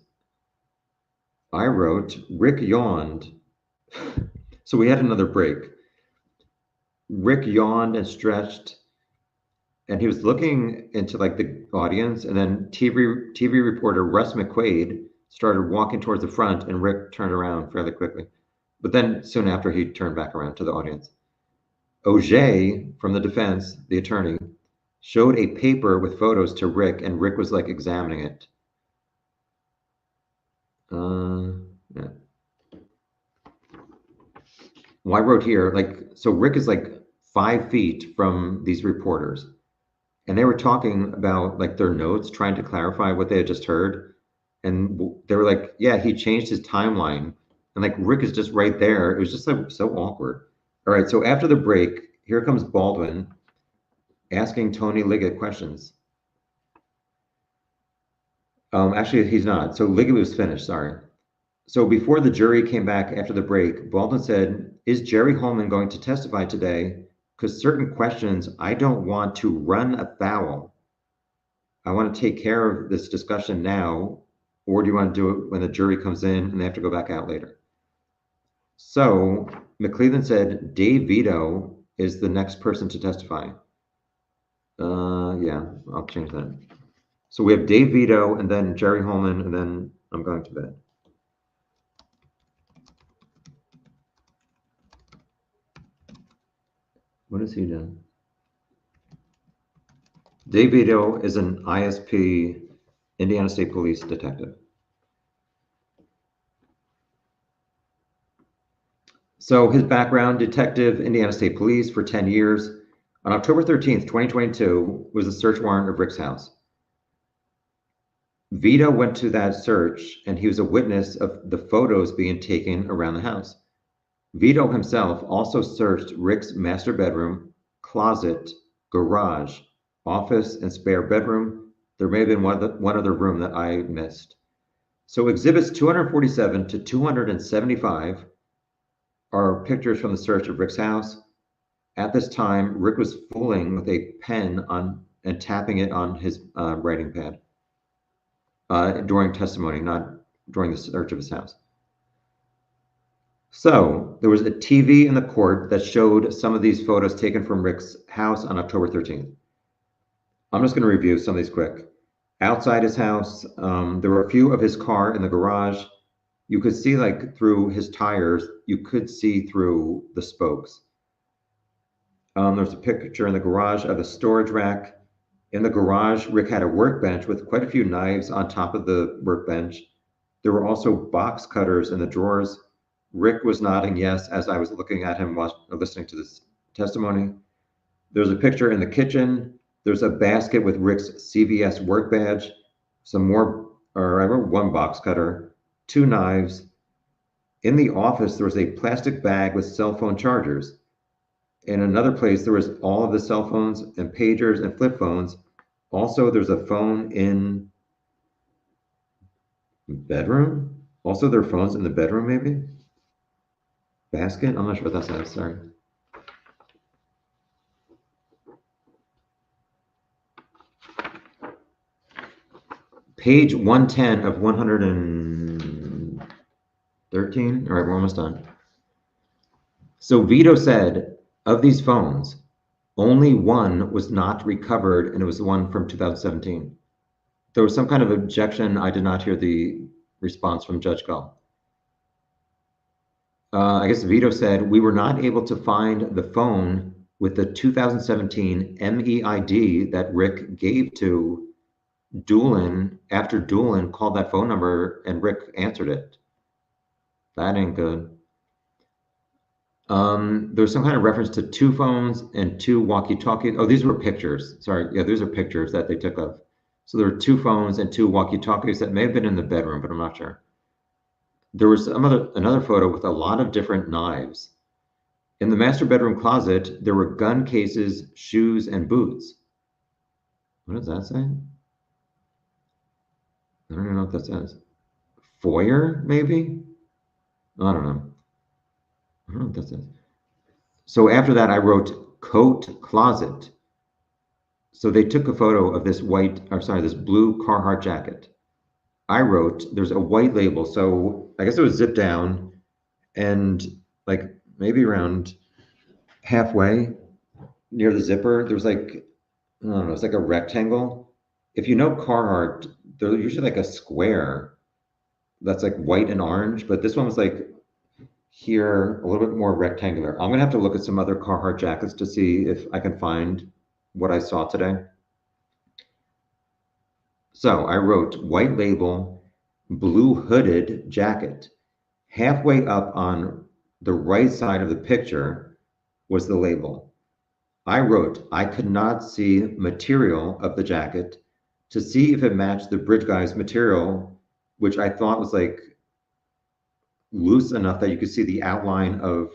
I wrote, Rick yawned. So we had another break. Rick yawned and stretched, and he was looking into like the audience, and then TV reporter Russ McQuaid started walking towards the front, and Rick turned around fairly quickly. But then soon after, he turned back around to the audience. Auger from the defense, the attorney, showed a paper with photos to Rick, and Rick was like examining it. Yeah. Well, I wrote here, like, so Rick is like 5 feet from these reporters, and they were talking about like their notes, trying to clarify what they had just heard. And they were like, yeah, he changed his timeline. And like Rick is just right there. It was just like so awkward. All right, so after the break, here comes Baldwin asking Tony Ligett questions. Actually, he's not. So Ligett was finished, sorry. So before the jury came back after the break, Baldwin said, is Jerry Homan going to testify today? Because certain questions I don't want to run afoul. I want to take care of this discussion now, or do you want to do it when the jury comes in and they have to go back out later? So McClellan said Dave Veto is the next person to testify. Yeah, I'll change that. So we have Dave Veto and then Jerry Homan, and then I'm going to bed. What has he done? Dave Veto is an ISP, Indiana State Police detective. So his background, detective, Indiana State Police for 10 years. On October 13th, 2022, was a search warrant of Rick's house. Vito went to that search, and he was a witness of the photos being taken around the house. Vito himself also searched Rick's master bedroom, closet, garage, office, and spare bedroom. There may have been one other room that I missed. So exhibits 247 to 275 are pictures from the search of Rick's house. At this time, Rick was fooling with a pen and tapping it on his writing pad during testimony, not during the search of his house. So there was a TV in the court that showed some of these photos taken from Rick's house on October 13th. I'm just going to review some of these quick. Outside his house, there were a few of his car in the garage. You could see like through his tires, you could see through the spokes. There's a picture in the garage of a storage rack. In the garage, Rick had a workbench with quite a few knives on top of the workbench. There were also box cutters in the drawers. Rick was nodding yes as I was looking at him listening to this testimony. There's a picture in the kitchen. There's a basket with Rick's CVS work badge, some more, or I remember one box cutter, 2 knives. In the office, there was a plastic bag with cell phone chargers. In another place, there was all of the cell phones and pagers and flip phones. Also, there's a phone in bedroom. Also, there are phones in the bedroom, maybe? Basket? I'm not sure what that says, sorry. Page 110 of 113. All right, we're almost done. So Vito said, of these phones, only one was not recovered, and it was the one from 2017. There was some kind of objection. I did not hear the response from Judge Gull. I guess Vito said, we were not able to find the phone with the 2017 MEID that Rick gave to Dulan after Dulan called that phone number and Rick answered it. That ain't good. There's some kind of reference to 2 phones and 2 walkie-talkies. Oh, these were pictures. Sorry. Yeah, these are pictures that they took of. So there were 2 phones and 2 walkie-talkies that may have been in the bedroom, but I'm not sure. There was another photo with a lot of different knives. In the master bedroom closet, there were gun cases, shoes, and boots. What does that say? I don't even know what that says. Foyer, maybe? I don't know. I don't know what that says. So after that, I wrote coat closet. So they took a photo of this this blue Carhartt jacket. I wrote, there's a white label. So I guess it was zipped down and like maybe around halfway near the zipper, there was like, I don't know, it's like a rectangle. If you know Carhartt, they're usually like a square that's like white and orange, but this one was like here, a little bit more rectangular. I'm gonna have to look at some other Carhartt jackets to see if I can find what I saw today. So I wrote white label, blue hooded jacket. Halfway up on the right side of the picture was the label. I wrote, I could not see material of the jacket to see if it matched the bridge guy's material, which I thought was like loose enough that you could see the outline of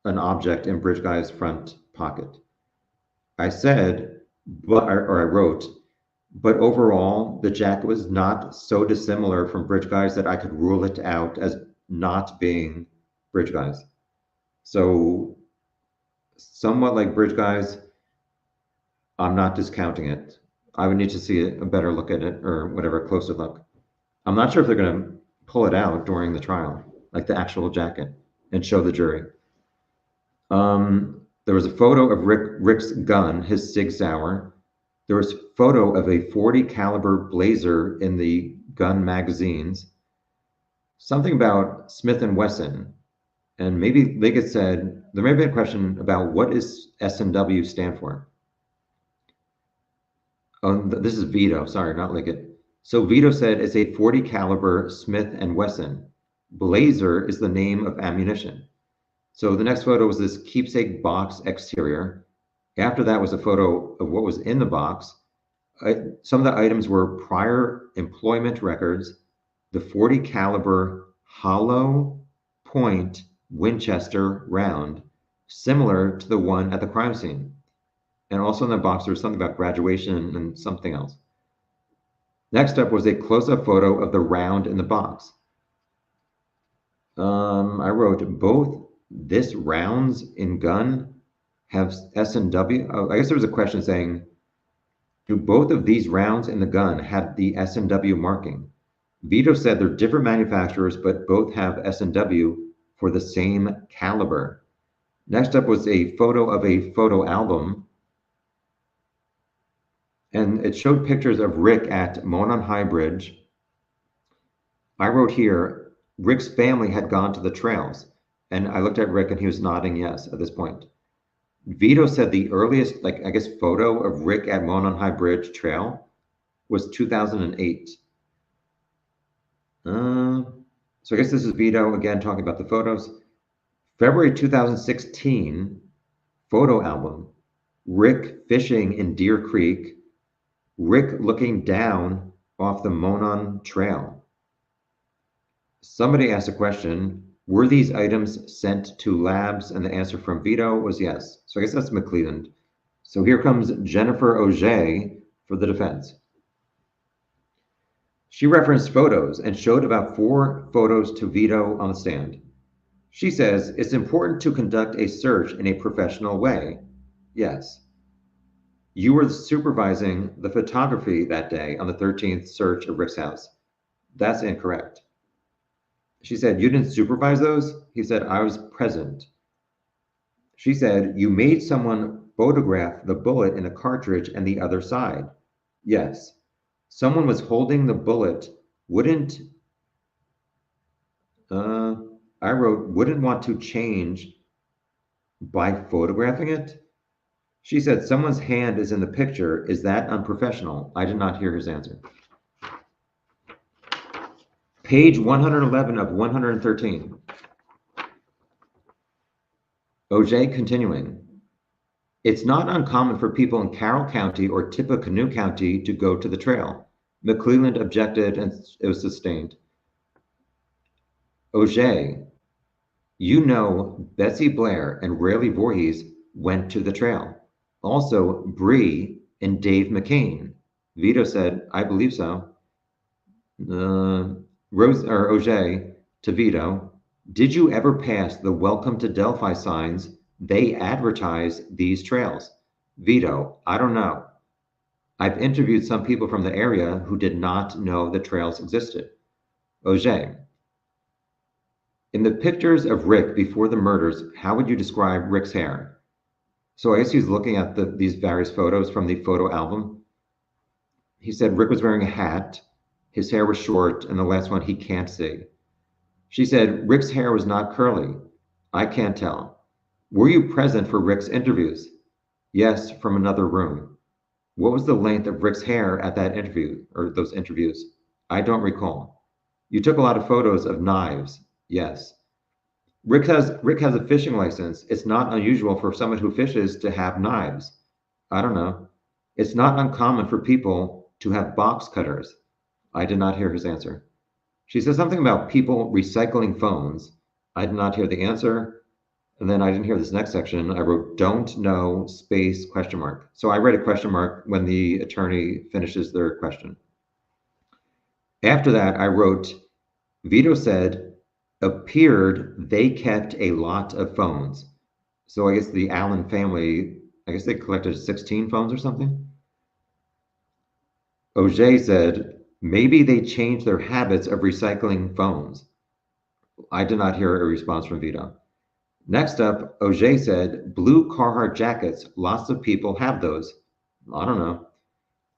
an object in bridge guy's front pocket. I said, or I wrote, but overall, the jacket was not so dissimilar from bridge guys that I could rule it out as not being bridge guys. So somewhat like bridge guys, I'm not discounting it. I would need to see a better look at it or whatever, a closer look. I'm not sure if they're going to pull it out during the trial, like the actual jacket. and show the jury. There was a photo of Rick's gun, his Sig Sauer. There was a photo of a .40 caliber Blazer in the gun magazines. Something about Smith & Wesson. And maybe Ligett said, there may have been a question about what does S&W stand for? Oh, this is Veto, sorry, not Ligett. So Veto said it's a .40 caliber Smith & Wesson. Blazer is the name of ammunition. So the next photo was this keepsake box exterior. After that was a photo of what was in the box. Some of the items were prior employment records, the .40 caliber hollow point Winchester round, similar to the one at the crime scene. And also in the box, there was something about graduation and something else. Next up was a close-up photo of the round in the box. I wrote, both this rounds in gun have S&W. Oh, I guess there was a question saying, do both of these rounds in the gun have the S&W marking? Veto said they're different manufacturers, but both have S&W for the same caliber. Next up was a photo of a photo album. And it showed pictures of Rick at Monon High Bridge. I wrote here, Rick's family had gone to the trails. And I looked at Rick and he was nodding yes at this point. Veto said the earliest, I guess, photo of Rick at Monon High Bridge Trail was 2008. So I guess this is Veto again talking about the photos. February 2016 photo album. Rick fishing in Deer Creek. Rick looking down off the Monon Trail. Somebody asked a question, were these items sent to labs? And the answer from Veto was yes. So I guess that's McClelland. So here comes Jennifer Auger for the defense. She referenced photos and showed about 4 photos to Veto on the stand. She says, it's important to conduct a search in a professional way. Yes. You were supervising the photography that day on the 13th search of Rick's house. That's incorrect. She said, you didn't supervise those? He said, I was present. She said, you made someone photograph the bullet in a cartridge and the other side. Yes. Someone was holding the bullet, wouldn't want to change by photographing it? She said, someone's hand is in the picture. Is that unprofessional? I did not hear his answer. Page 111 of 113. Auger continuing. It's not uncommon for people in Carroll County or Tippecanoe County to go to the trail. McClelland objected and it was sustained. Auger, you know Betsy Blair and Rarely Voorhees went to the trail. Also, Bree and Dave McCain. Veto said, I believe so. Auger to Veto, did you ever pass the Welcome to Delphi signs? They advertise these trails. Veto, I don't know. I've interviewed some people from the area who did not know the trails existed. Auger, in the pictures of Rick before the murders, how would you describe Rick's hair? So I guess he's looking at these various photos from the photo album. He said Rick was wearing a hat, his hair was short, and the last one he can't see. She said Rick's hair was not curly. I can't tell. Were you present for Rick's interviews? Yes, from another room. What was the length of Rick's hair at that interview, or those interviews? I don't recall. You took a lot of photos of knives. Yes. Rick has a fishing license. It's not unusual for someone who fishes to have knives. I don't know. It's not uncommon for people to have box cutters. I did not hear his answer. She said something about people recycling phones. I did not hear the answer. And then I didn't hear this next section. I wrote, don't know, space, question mark. So I read a question mark when the attorney finishes their question. After that, I wrote, Veto said, appeared they kept a lot of phones. So I guess the Allen family, I guess they collected 16 phones or something. Auger said, maybe they changed their habits of recycling phones. I did not hear a response from Veto. Next up, Auger said, blue Carhartt jackets. Lots of people have those. I don't know.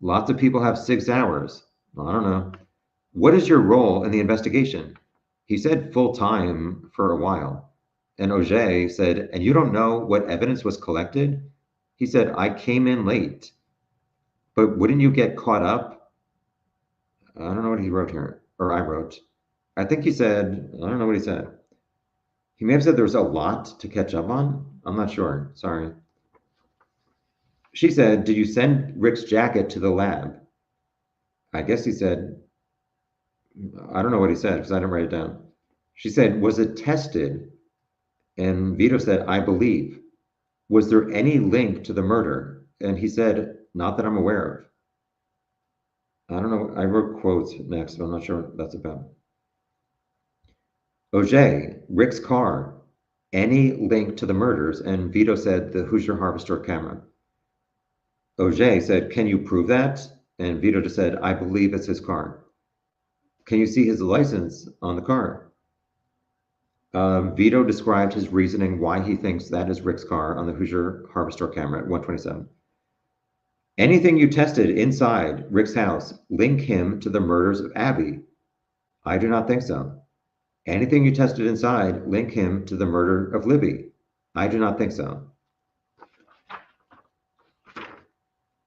Lots of people have 6 hours. I don't know. What is your role in the investigation? He said full time for a while. And Auger said, and you don't know what evidence was collected? He said, I came in late. But wouldn't you get caught up? I don't know what he wrote here, or I wrote. I think he said, I don't know what he said. He may have said there was a lot to catch up on. I'm not sure. Sorry. She said, did you send Rick's jacket to the lab? I guess he said, I don't know what he said because I didn't write it down. She said, was it tested? And Veto said, I believe. Was there any link to the murder? And he said, not that I'm aware of. I don't know. I wrote quotes next, but I'm not sure what that's about. Auger, Rick's car, any link to the murders? And Veto said, the Hoosier Harvester camera. Auger said, can you prove that? And Veto just said, I believe it's his car. Can you see his license on the car? Veto described his reasoning why he thinks that is Rick's car on the Hoosier Harvester camera at 127. Anything you tested inside Rick's house, link him to the murders of Abby. I do not think so. Anything you tested inside, link him to the murder of Libby. I do not think so.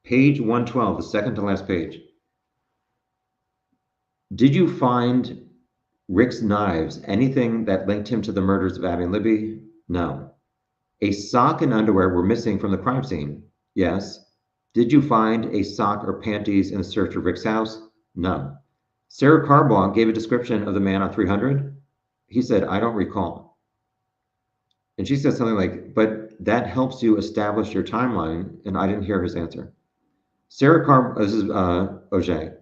Page 112, the second to last page. Did you find Rick's knives, anything that linked him to the murders of Abby and Libby? No. A sock and underwear were missing from the crime scene. Yes. Did you find a sock or panties in the search of Rick's house? No. Sarah Carbaugh gave a description of the man on 300. He said, I don't recall. And she said something like, but that helps you establish your timeline. And I didn't hear his answer. This is Auger.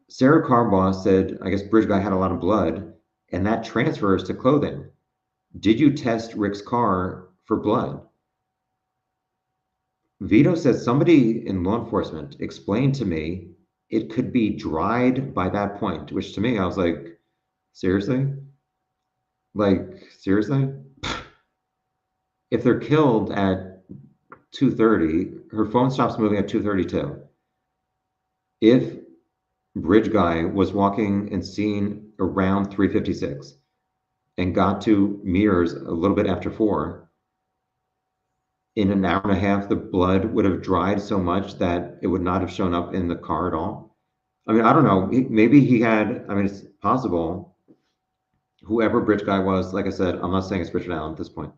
Sarah Carbaugh said, I guess Bridge Guy had a lot of blood, and that transfers to clothing. Did you test Rick's car for blood? Veto says somebody in law enforcement explained to me it could be dried by that point, which to me, I was like, seriously? Like, seriously? If they're killed at 2:30, her phone stops moving at 2:32. If Bridge Guy was walking and seen around 3:56 and got to Mears a little bit after 4, in an hour and a half, the blood would have dried so much that it would not have shown up in the car at all. I mean, I don't know. Maybe he had, I mean, it's possible. Whoever Bridge Guy was, like I said, I'm not saying it's Richard Allen at this point.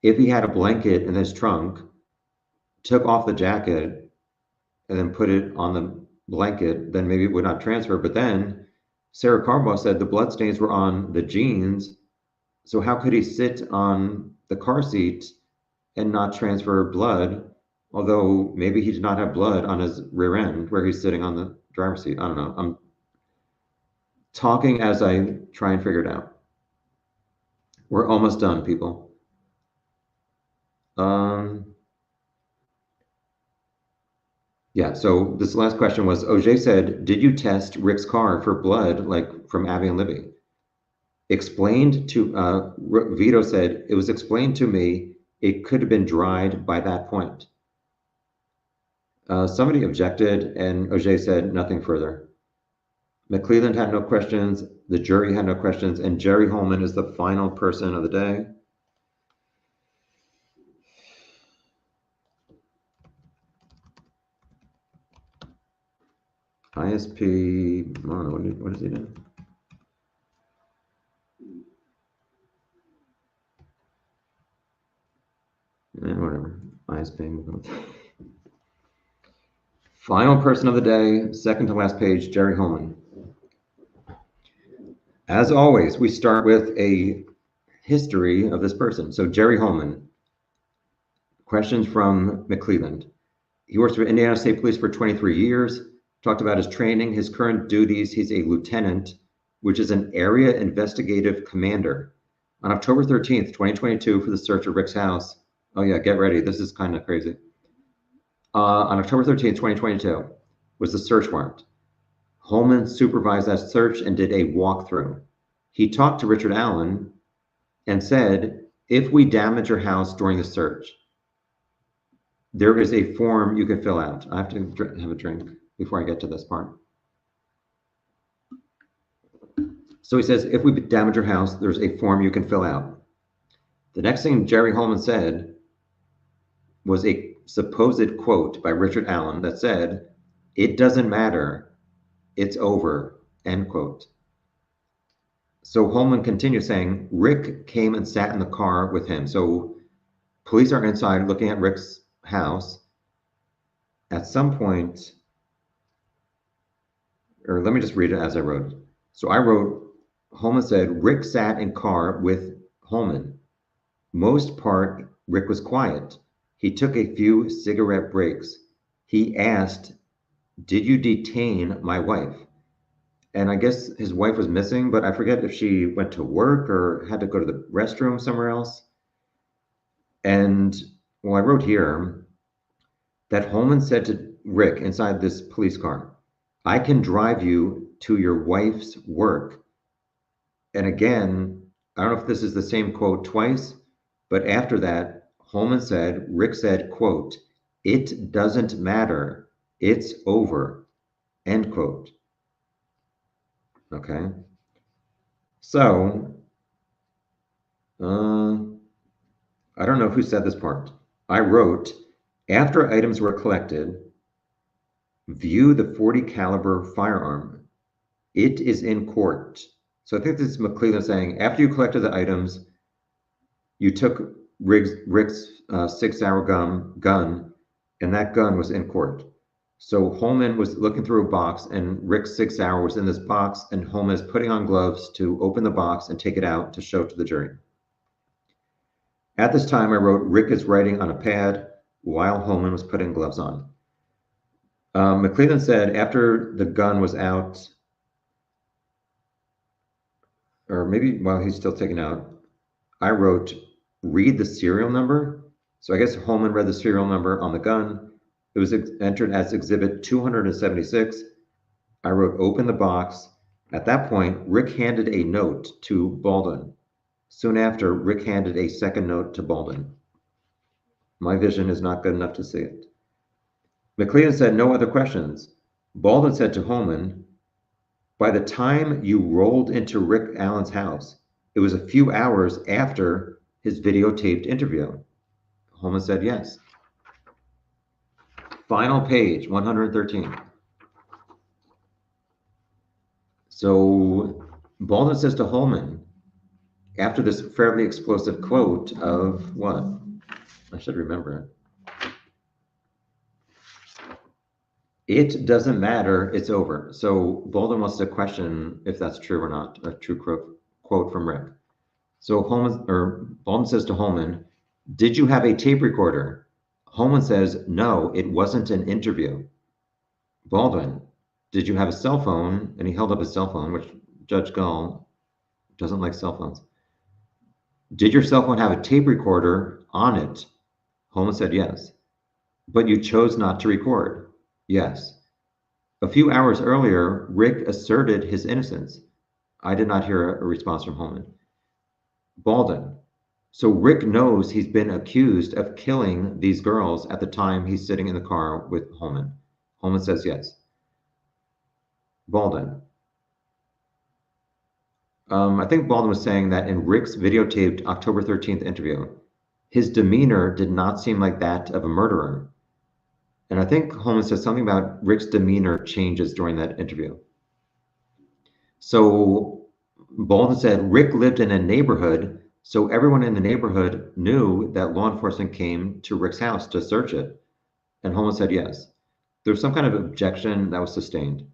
If he had a blanket in his trunk, took off the jacket, and then put it on the blanket, then maybe it would not transfer. But then Sarah Carbaugh said the bloodstains were on the jeans. So how could he sit on the car seat and not transfer blood? Although maybe he did not have blood on his rear end where he's sitting on the driver's seat. I don't know. I'm talking as I try and figure it out. We're almost done, people. Yeah, so this last question was, Auger said, did you test Rick's car for blood, like from Abby and Libby? Explained to, Veto said, it was explained to me it could have been dried by that point. Somebody objected, and Auger said nothing further. McClelland had no questions, the jury had no questions, and Jerry Homan is the final person of the day. ISP, I don't know, what is he doing? Whatever, ISP. Final person of the day, second to last page, Jerry Homan. As always, we start with a history of this person. So Jerry Homan, questions from McClelland. He works for Indiana State Police for 23 years. Talked about his training, his current duties. He's a lieutenant, which is an area investigative commander. On October 13th, 2022, for the search of Rick's house. Oh yeah, get ready. This is kind of crazy. On October 13th, 2022, was the search warrant. Holman supervised that search and did a walkthrough. He talked to Richard Allen and said if we damage your house during the search, there is a form you can fill out. I have to have a drink before I get to this part. So he says, if we damage your house, there's a form you can fill out. The next thing Jerry Homan said was a supposed quote by Richard Allen that said, "It doesn't matter, it's over," end quote. So Homan continues saying, Rick came and sat in the car with him. So police are inside looking at Rick's house. At some point, or let me just read it as I wrote. So I wrote, Homan said, Rick sat in car with Homan. Most part, Rick was quiet. He took a few cigarette breaks. He asked, "Did you detain my wife?" And I guess his wife was missing, but I forget if she went to work or had to go to the restroom somewhere else. And well, I wrote here that Homan said to Rick inside this police car, "I can drive you to your wife's work." And again, I don't know if this is the same quote twice, but after that, Homan said, Rick said, quote, "It doesn't matter. It's over," end quote. Okay. So, I don't know who said this part. I wrote, after items were collected, view the .40 caliber firearm. It is in court. So I think this is McClellan saying, after you collected the items, you took Rick's 6-hour gun, and that gun was in court. So Homan was looking through a box, and Rick's 6-hour was in this box, and Homan is putting on gloves to open the box and take it out to show to the jury. At this time, I wrote, Rick is writing on a pad while Homan was putting gloves on. McClellan said after the gun was out, or maybe while he's still taking out, I wrote, read the serial number. So I guess Homan read the serial number on the gun. It was entered as exhibit 276. I wrote, open the box. At that point, Rick handed a note to Baldwin. Soon after, Rick handed a second note to Baldwin. My vision is not good enough to see it. McClellan said, no other questions. Baldwin said to Homan, by the time you rolled into Rick Allen's house, it was a few hours after his videotaped interview. Homan said yes. Final page, 113. So Baldwin says to Homan, after this fairly explosive quote of what? I should remember it. It doesn't matter, it's over. So Baldwin wants to question if that's true or not, a true quote from Rick. So Baldwin says to Homan, did you have a tape recorder? Homan says, no, it wasn't an interview. Baldwin, did you have a cell phone? And he held up his cell phone, which Judge Gull doesn't like cell phones. Did your cell phone have a tape recorder on it? Homan said yes. But you chose not to record. Yes. A few hours earlier, Rick asserted his innocence. I did not hear a response from Homan. Baldwin. So Rick knows he's been accused of killing these girls at the time he's sitting in the car with Homan. Homan says yes. Baldwin. I think Baldwin was saying that in Rick's videotaped October 13th interview, his demeanor did not seem like that of a murderer. And I think Homan says something about Rick's demeanor changes during that interview. So Baldwin said Rick lived in a neighborhood, so everyone in the neighborhood knew that law enforcement came to Rick's house to search it. And Homan said yes. There was some kind of objection that was sustained.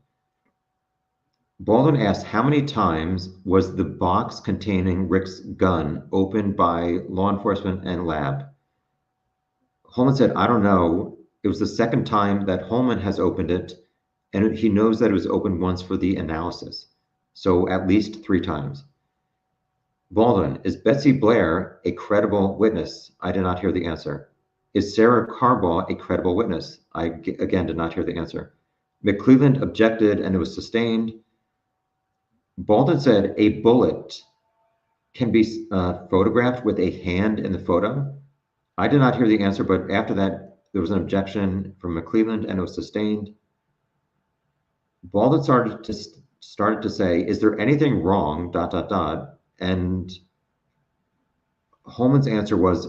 Baldwin asked how many times was the box containing Rick's gun opened by law enforcement and lab? Homan said, I don't know. It was the second time that Homan has opened it, and he knows that it was opened once for the analysis. So at least 3 times. Baldwin, is Betsy Blair a credible witness? I did not hear the answer. Is Sarah Carbaugh a credible witness? I again did not hear the answer. McClelland objected and it was sustained. Baldwin said, a bullet can be photographed with a hand in the photo? I did not hear the answer, but after that, there was an objection from McClelland and it was sustained. Baldwin started to say, is there anything wrong, ... And Holman's answer was,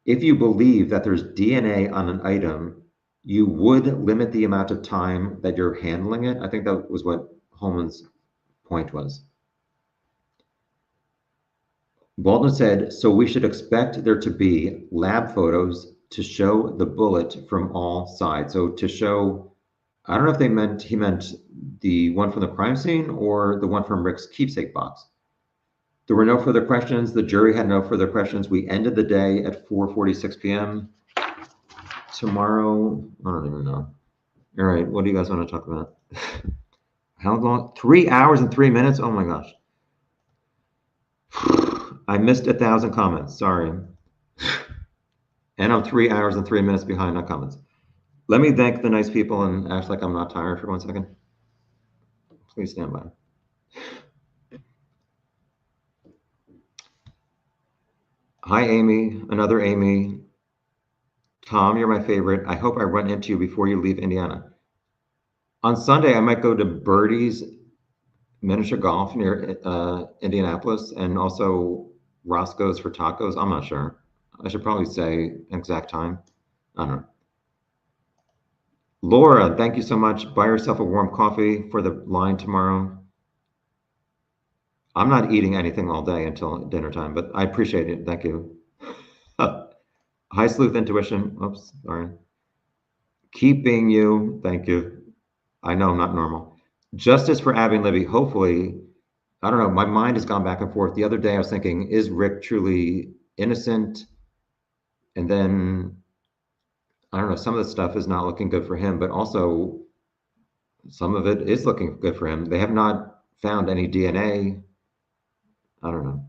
if you believe that there's DNA on an item, you would limit the amount of time that you're handling it. I think that was what Holman's point was. Baldwin said, so we should expect there to be lab photos to show the bullet from all sides. So to show, I don't know if he meant the one from the crime scene or the one from Rick's keepsake box. There were no further questions. The jury had no further questions. We ended the day at 4:46 p.m. Tomorrow, I don't even know. All right, what do you guys want to talk about? How long? 3 hours and 3 minutes? Oh my gosh. I missed 1,000 comments, sorry. And I'm 3 hours and 3 minutes behind on comments. Let me thank the nice people and act like I'm not tired for 1 second. Please stand by. Hi, Amy, another Amy. Tom, you're my favorite. I hope I run into you before you leave Indiana. On Sunday, I might go to Birdie's miniature golf near Indianapolis and also Roscoe's for tacos. I'm not sure. I should probably say an exact time. I don't know. Laura, thank you so much. Buy yourself a warm coffee for the line tomorrow. I'm not eating anything all day until dinner time, but I appreciate it. Thank you. Hi, Sleuth Intuition. Oops, sorry. Keep being you. Thank you. I know I'm not normal. Justice for Abby and Libby. Hopefully, I don't know. My mind has gone back and forth. The other day I was thinking, is Rick truly innocent? And then, I don't know, some of the stuff is not looking good for him, but also some of it is looking good for him. They have not found any DNA. I don't know.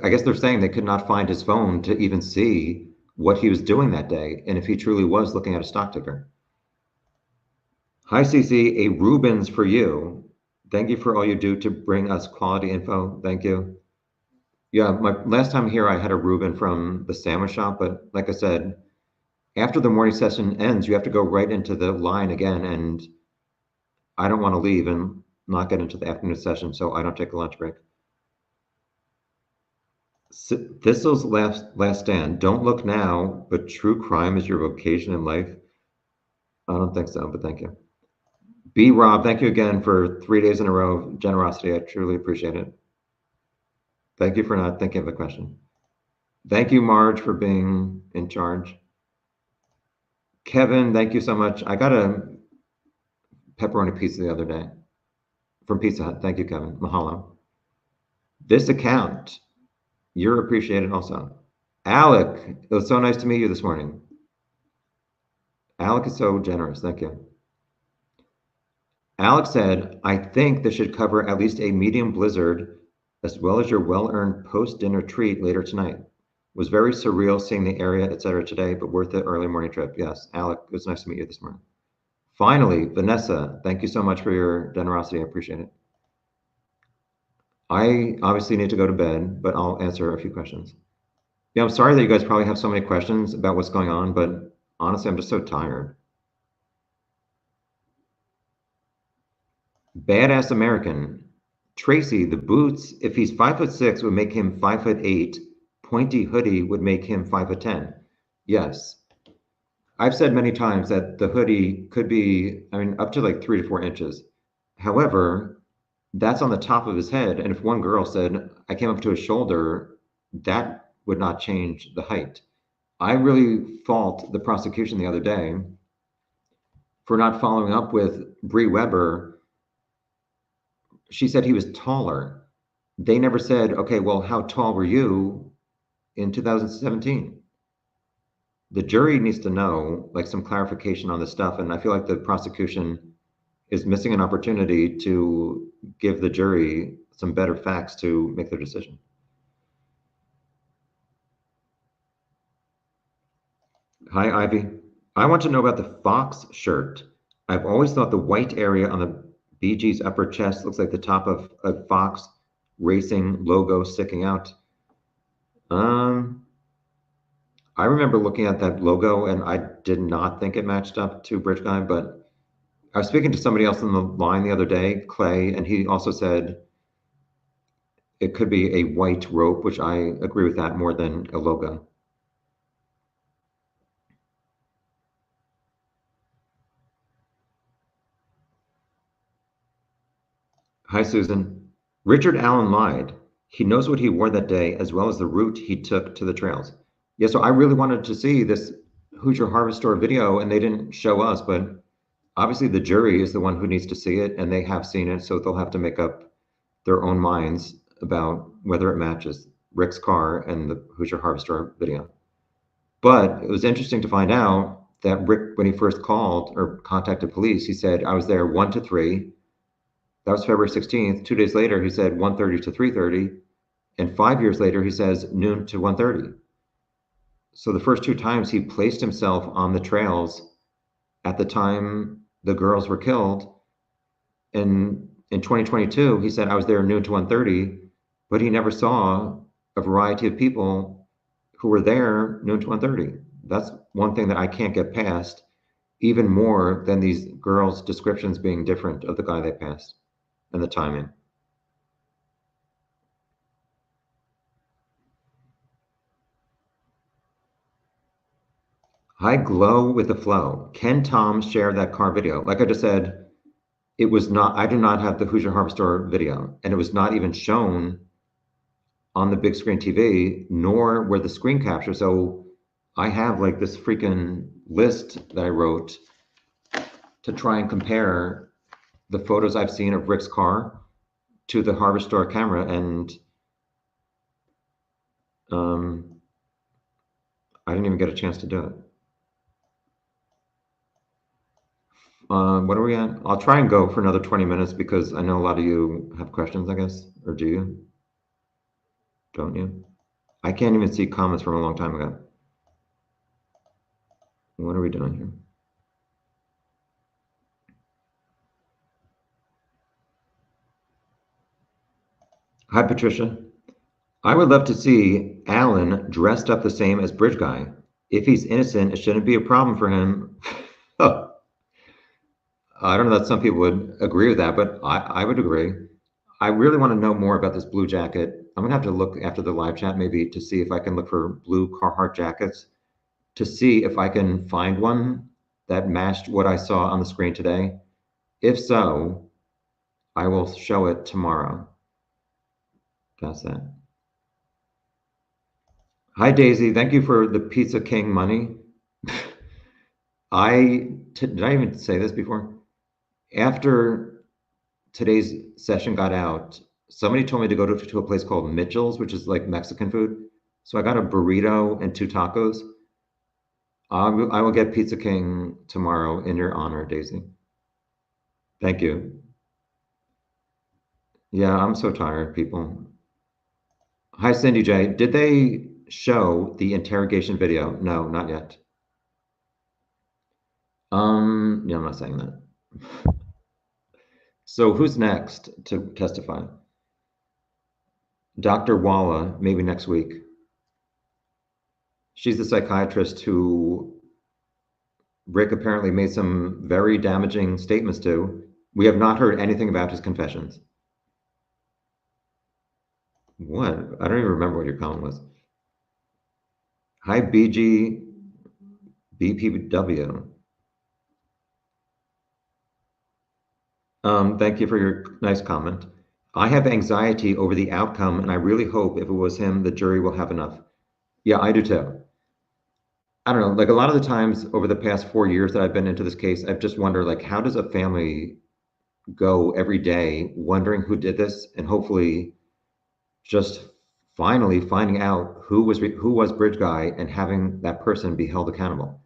I guess they're saying they could not find his phone to even see what he was doing that day and if he truly was looking at a stock ticker. Hi, Cece, a Rubens for you. Thank you for all you do to bring us quality info. Thank you. Yeah, my last time here, I had a Reuben from the sandwich shop, but like I said, after the morning session ends, you have to go right into the line again, and I don't want to leave and not get into the afternoon session, so I don't take a lunch break. Thistle's last stand. Don't look now, but true crime is your vocation in life. I don't think so, but thank you. B. Rob, thank you again for 3 days in a row of generosity. I truly appreciate it. Thank you for not thinking of the question. Thank you, Marge, for being in charge. Kevin, thank you so much. I got a pepperoni pizza the other day from Pizza Hut. Thank you, Kevin. Mahalo. This account, you're appreciated also. Alec, it was so nice to meet you this morning. Alec is so generous. Thank you. Alex said, I think this should cover at least a medium blizzard as well as your well-earned post-dinner treat later tonight. Was very surreal seeing the area, etc. today, but worth the early morning trip. Yes, Alec, it was nice to meet you this morning. Finally, Vanessa, thank you so much for your generosity. I appreciate it. I obviously need to go to bed, but I'll answer a few questions. Yeah, I'm sorry that you guys probably have so many questions about what's going on, but honestly, I'm just so tired. Badass American. Tracy, the boots, if he's 5'6", would make him 5'8". Pointy hoodie would make him 5'10". Yes. I've said many times that the hoodie could be, I mean, up to like 3 to 4 inches. However, that's on the top of his head. And if one girl said, I came up to his shoulder, that would not change the height. I really fault the prosecution the other day for not following up with Bree Weber. She said he was taller. They never said, okay, well, how tall were you in 2017? The jury needs to know, like, some clarification on this stuff. And I feel like the prosecution is missing an opportunity to give the jury some better facts to make their decision. Hi, Ivy. I want to know about the fox shirt. I've always thought the white area on the BG's upper chest looks like the top of a Fox Racing logo sticking out. I remember looking at that logo and I did not think it matched up to Bridge Guy, but I was speaking to somebody else on the line the other day, Clay, and he also said it could be a white rope, which I agree with that more than a logo. Hi, Susan. Richard Allen lied. He knows what he wore that day as well as the route he took to the trails. Yeah, so I really wanted to see this Hoosier Harvest Store video, and they didn't show us, but obviously the jury is the one who needs to see it, and they have seen it, so they'll have to make up their own minds about whether it matches Rick's car and the Hoosier Harvest Store video. But it was interesting to find out that Rick, when he first called or contacted police, he said, I was there 1 to 3. That was February 16th. 2 days later, he said 1:30 to 3:30. And 5 years later, he says noon to 1:30. So the first two times he placed himself on the trails at the time the girls were killed. And in 2022, he said, I was there noon to 1:30, but he never saw a variety of people who were there noon to 1:30. That's one thing that I can't get past, even more than these girls' descriptions being different of the guy they passed and the timing. Hi, glow with the flow. Can Tom share that car video? Like I just said, it was not, I do not have the Hoosier Harvest Store video, and it was not even shown on the big screen TV, nor were the screen capture. So I have like this freaking list that I wrote to try and compare the photos I've seen of Rick's car to the Harvest Store camera, and I didn't even get a chance to do it. What are we at? I'll try and go for another 20 minutes because I know a lot of you have questions, I guess, or do you? Don't you? I can't even see comments from a long time ago. What are we doing here? Hi, Patricia. I would love to see Alan dressed up the same as Bridge Guy. If he's innocent, it shouldn't be a problem for him. I don't know that some people would agree with that, but I would agree. I really want to know more about this blue jacket. I'm gonna have to look after the live chat maybe to see if I can look for blue Carhartt jackets to see if I can find one that matched what I saw on the screen today. If so, I will show it tomorrow. That's that. Hi, Daisy. Thank you for the Pizza King money. Did I even say this before? After today's session got out, somebody told me to go to a place called Mitchell's, which is like Mexican food. So I got a burrito and 2 tacos. I will get Pizza King tomorrow in your honor, Daisy. Thank you. Yeah, I'm so tired, people. Hi, Cindy J. Did they show the interrogation video? No, not yet. Yeah, I'm not saying that. So who's next to testify? Dr. Walla, maybe next week. She's the psychiatrist who Rick apparently made some very damaging statements to. We have not heard anything about his confessions. What? I don't even remember what your comment was. Hi, BG, BPW. Thank you for your nice comment. I have anxiety over the outcome, and I really hope if it was him, the jury will have enough. Yeah, I do too. I don't know, like a lot of the times over the past 4 years that I've been into this case, I've just wondered, like, how does a family go every day wondering who did this, and hopefully just finally finding out who was Bridge Guy and having that person be held accountable.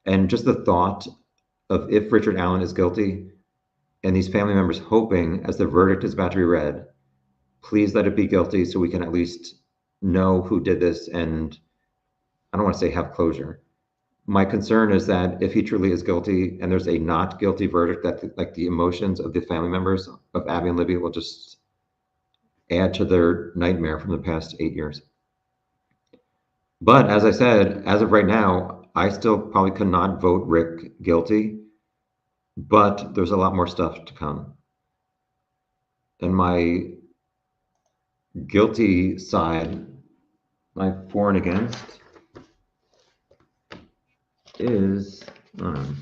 And just the thought of if Richard Allen is guilty, and these family members hoping as the verdict is about to be read, please let it be guilty so we can at least know who did this and I don't want to say have closure, My concern is that if he truly is guilty and there's a not guilty verdict, that like the emotions of the family members of Abby and Libby will just add to their nightmare from the past 8 years. But as I said, as of right now, I still probably could not vote Rick guilty, but there's a lot more stuff to come. And my guilty side, my for and against, is, I don't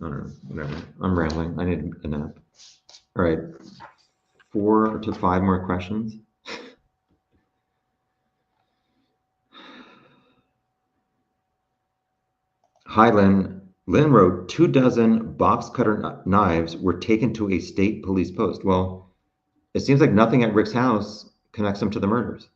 know, whatever. I'm rambling. I need a nap. All right, 4 to 5 more questions. Hi, Lynn. Lynn wrote 24 box cutter knives were taken to a state police post. Well, it seems like nothing at Rick's house connects him to the murders.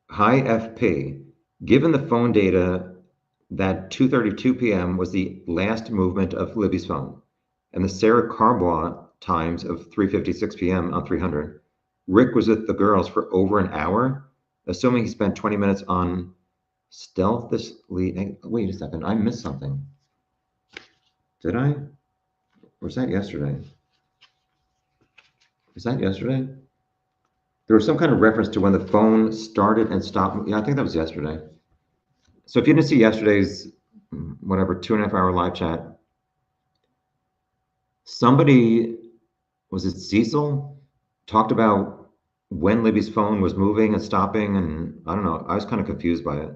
Hi, FP. Given the phone data that 2:32 p.m. was the last movement of Libby's phone, and the Sarah Carbois times of 3:56 p.m. on 300, Rick was with the girls for over an hour, assuming he spent 20 minutes on stealthily. Wait a second, I missed something. Did I? Or was that yesterday? Was that yesterday? There was some kind of reference to when the phone started and stopped. Yeah, I think that was yesterday. So if you didn't see yesterday's, whatever, 2.5 hour live chat, somebody, was it Cecil, talked about when Libby's phone was moving and stopping, and I don't know, I was kind of confused by it.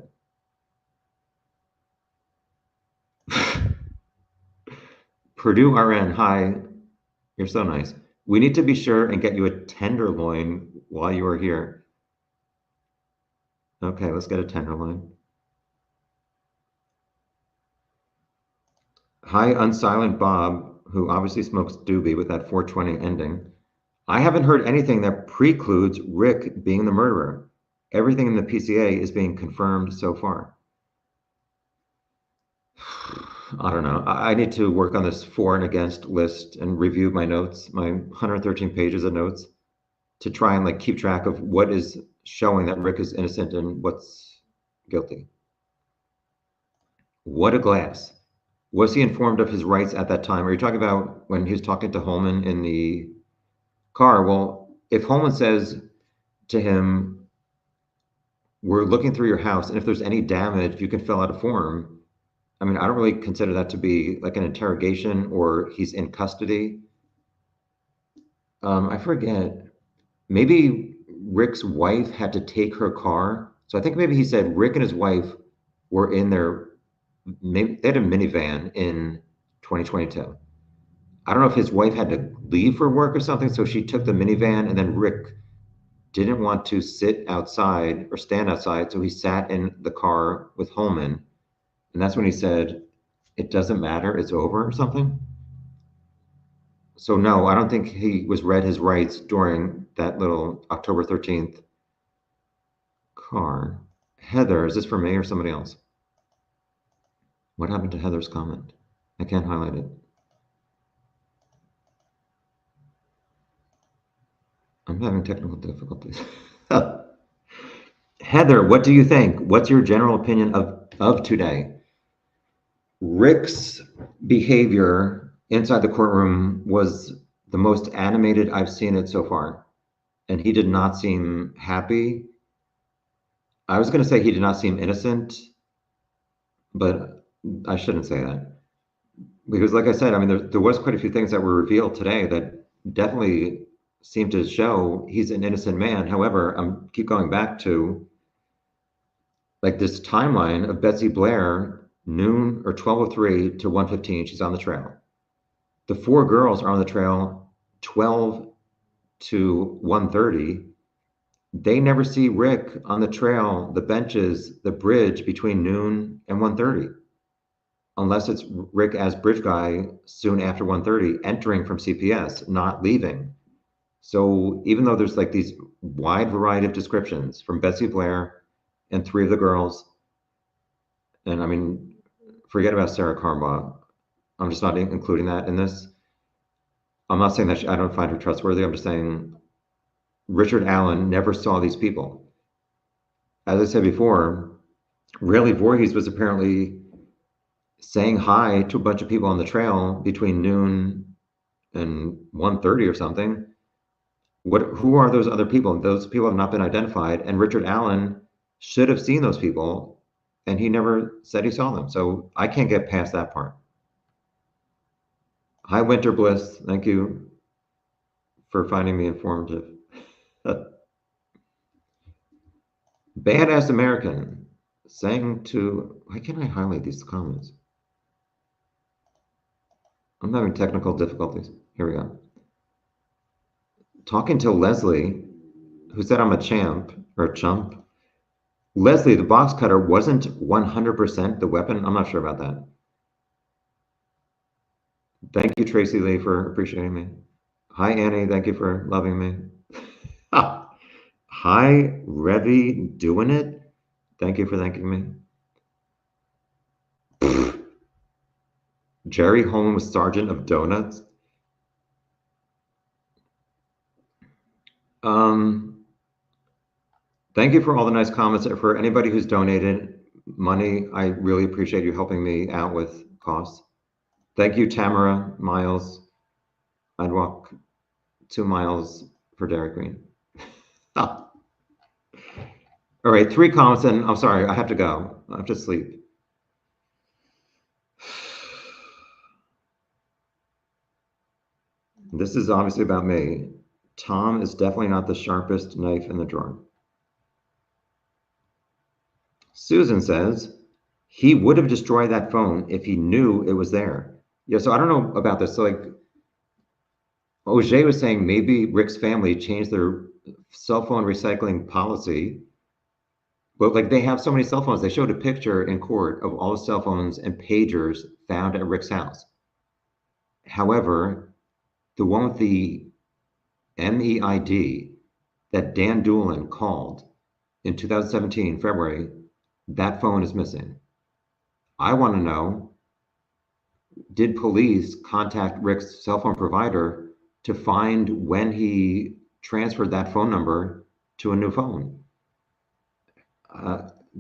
Purdue RN, hi, you're so nice. We need to be sure and get you a tenderloin while you are here. Okay, let's get a tenderloin. Hi, Unsilent Bob, who obviously smokes doobie with that 420 ending. I haven't heard anything that precludes Rick being the murderer. Everything in the PCA is being confirmed so far. I don't know. I need to work on this for and against list and review my notes, my 113 pages of notes, to try and like keep track of what is showing that Rick is innocent and what's guilty. What a glass. Was he informed of his rights at that time? Are you talking about when he was talking to Homan in the car? Well, if Homan says to him, we're looking through your house, and if there's any damage, you can fill out a form. I mean, I don't really consider that to be like an interrogation or he's in custody. I forget. Maybe Rick's wife had to take her car. So I think maybe he said Rick and his wife were in their, maybe they had a minivan in 2022. I don't know if his wife had to leave for work or something, so she took the minivan, and then Rick didn't want to sit outside or stand outside, so he sat in the car with Holman, and that's when he said, "It doesn't matter, it's over," or something. So no, I don't think he was read his rights during that little October 13th car. Heather, is this for me or somebody else? What happened to Heather's comment? I can't highlight it. I'm having technical difficulties. Heather, what do you think? What's your general opinion of today? Rick's behavior inside the courtroom was the most animated I've seen it so far, and he did not seem happy. I was going to say he did not seem innocent, but I shouldn't say that. Because like I said, I mean, there was quite a few things that were revealed today that definitely seem to show he's an innocent man. However, I'm keep going back to like this timeline of Betsy Blair, noon or 12:03 to 1:15, she's on the trail. The 4 girls are on the trail 12 to 1:30. They never see Rick on the trail, the benches, the bridge between noon and 1:30. Unless it's Rick as bridge guy soon after 1:30 entering from CPS, not leaving. So even though there's like these wide variety of descriptions from Betsy Blair and 3 of the girls, and I mean, forget about Sarah Carbaugh. I'm just not including that in this. I'm not saying that I don't find her trustworthy. I'm just saying Richard Allen never saw these people. As I said before, really Voorhees was apparently saying hi to a bunch of people on the trail between noon and 1:30 or something. Who are those other people? Those people have not been identified, and Richard Allen should have seen those people, and he never said he saw them. So I can't get past that part. Hi, Winter Bliss. Thank you for finding me informative. Badass American saying to, why can't I highlight these comments? I'm having technical difficulties. Here we go. Talking to Leslie, who said I'm a champ or a chump. Leslie, the box cutter wasn't 100% the weapon. I'm not sure about that. Thank you, Tracy Lee, for appreciating me. Hi, Annie. Thank you for loving me. Hi, Revy, doing it. Thank you for thanking me. Jerry Holman was Sergeant of Donuts. Thank you for all the nice comments. For anybody who's donated money, I really appreciate you helping me out with costs. Thank you, Tamara Miles. I'd walk 2 miles for Dairy Queen. Oh. All right, 3 comments, and I'm sorry, I have to go. I have to sleep. This is obviously about me. Tom is definitely not the sharpest knife in the drawer. Susan says, he would have destroyed that phone if he knew it was there. Yeah, so I don't know about this. So like, Auger was saying maybe Rick's family changed their cell phone recycling policy. But like they have so many cell phones, they showed a picture in court of all the cell phones and pagers found at Rick's house. However, the one with the MEID that Dan Dulan called in 2017, February, that phone is missing. I want to know, did police contact Rick's cell phone provider to find when he transferred that phone number to a new phone?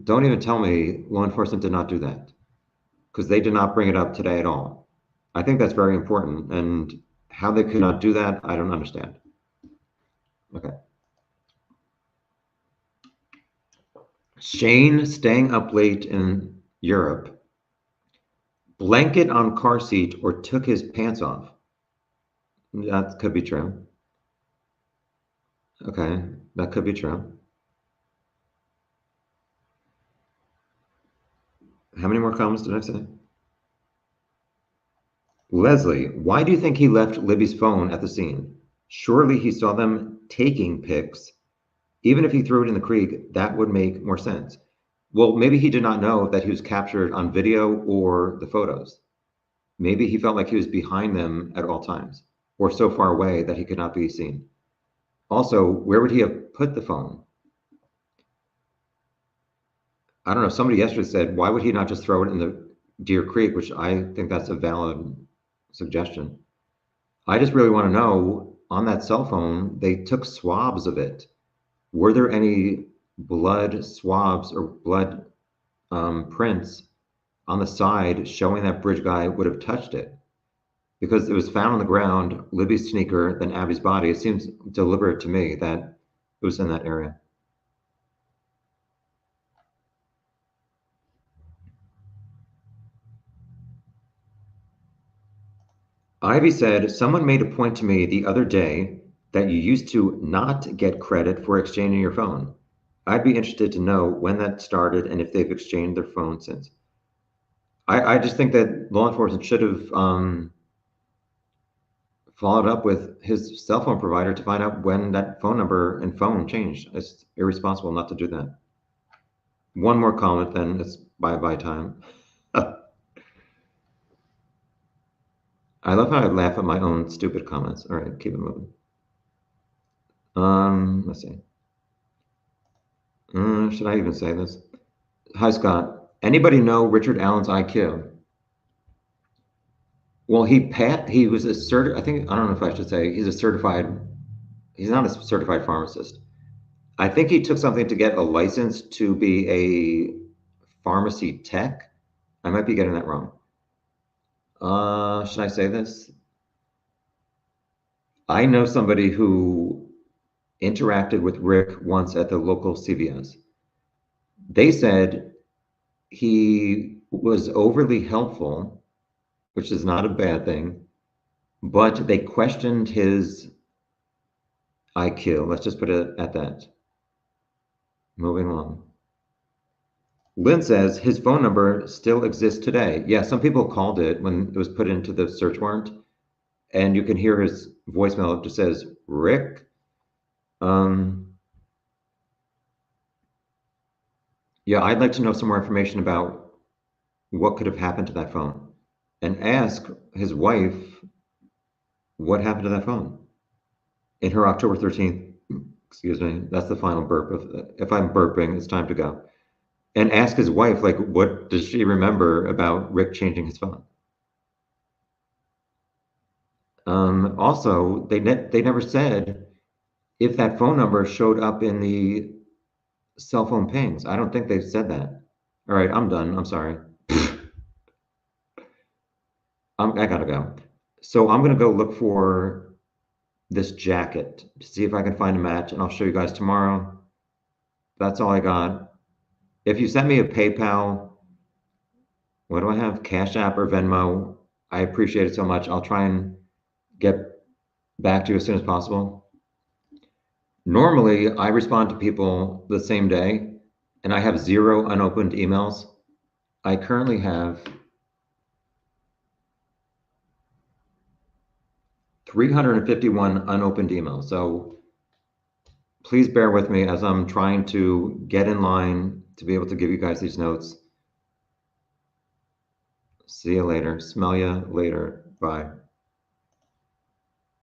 Don't even tell me law enforcement did not do that, because they did not bring it up today at all. I think that's very important, and how they could not do that, I don't understand. Okay. Shane staying up late in Europe, blanket on car seat or took his pants off. That could be true. Okay, that could be true. How many more comments did I say? Leslie, why do you think he left Libby's phone at the scene? Surely he saw them taking pics. Even if he threw it in the creek, that would make more sense. Well, maybe he did not know that he was captured on video or the photos. Maybe he felt like he was behind them at all times, or so far away that he could not be seen. Also, where would he have put the phone? I don't know. Somebody yesterday said, why would he not just throw it in the Deer Creek, which I think that's a valid suggestion. I just really want to know, on that cell phone, they took swabs of it. Were there any blood swabs or blood prints on the side showing that bridge guy would have touched it? Because it was found on the ground, Libby's sneaker, then Abby's body. It seems deliberate to me that it was in that area. Ivy said, someone made a point to me the other day that you used to not get credit for exchanging your phone. I'd be interested to know when that started and if they've exchanged their phone since. I just think that law enforcement should have followed up with his cell phone provider to find out when that phone number and phone changed. It's irresponsible not to do that. One more comment, then it's bye-bye time. I love how I laugh at my own stupid comments. All right, keep it moving. Let's see. Should I even say this? Hi, Scott. Anybody know Richard Allen's IQ? Well, he was a I think, I don't know if I should say, he's not a certified pharmacist. I think he took something to get a license to be a pharmacy tech. I might be getting that wrong. Should I say this? I know somebody who interacted with Rick once at the local CVS. They said he was overly helpful, which is not a bad thing, but they questioned his IQ. Let's just put it at that. Moving along. Lynn says his phone number still exists today. Yeah, some people called it when it was put into the search warrant, and you can hear his voicemail. It just says, Rick. Yeah, I'd like to know some more information about what could have happened to that phone and ask his wife what happened to that phone. In her October 13th, excuse me, that's the final burp. If I'm burping, it's time to go. And ask his wife, like, what does she remember about Rick changing his phone? Also, they never said if that phone number showed up in the cell phone pings. I don't think they said that. All right, I'm done. I'm sorry. I gotta go. So I'm gonna go look for this jacket to see if I can find a match, and I'll show you guys tomorrow. That's all I got. If you send me a PayPal, what do I have? Cash App or Venmo? I appreciate it so much. I'll try and get back to you as soon as possible. Normally, I respond to people the same day, and I have 0 unopened emails. I currently have 351 unopened emails. So please bear with me as I'm trying to get in line to be able to give you guys these notes. See you later. Smell you later. Bye.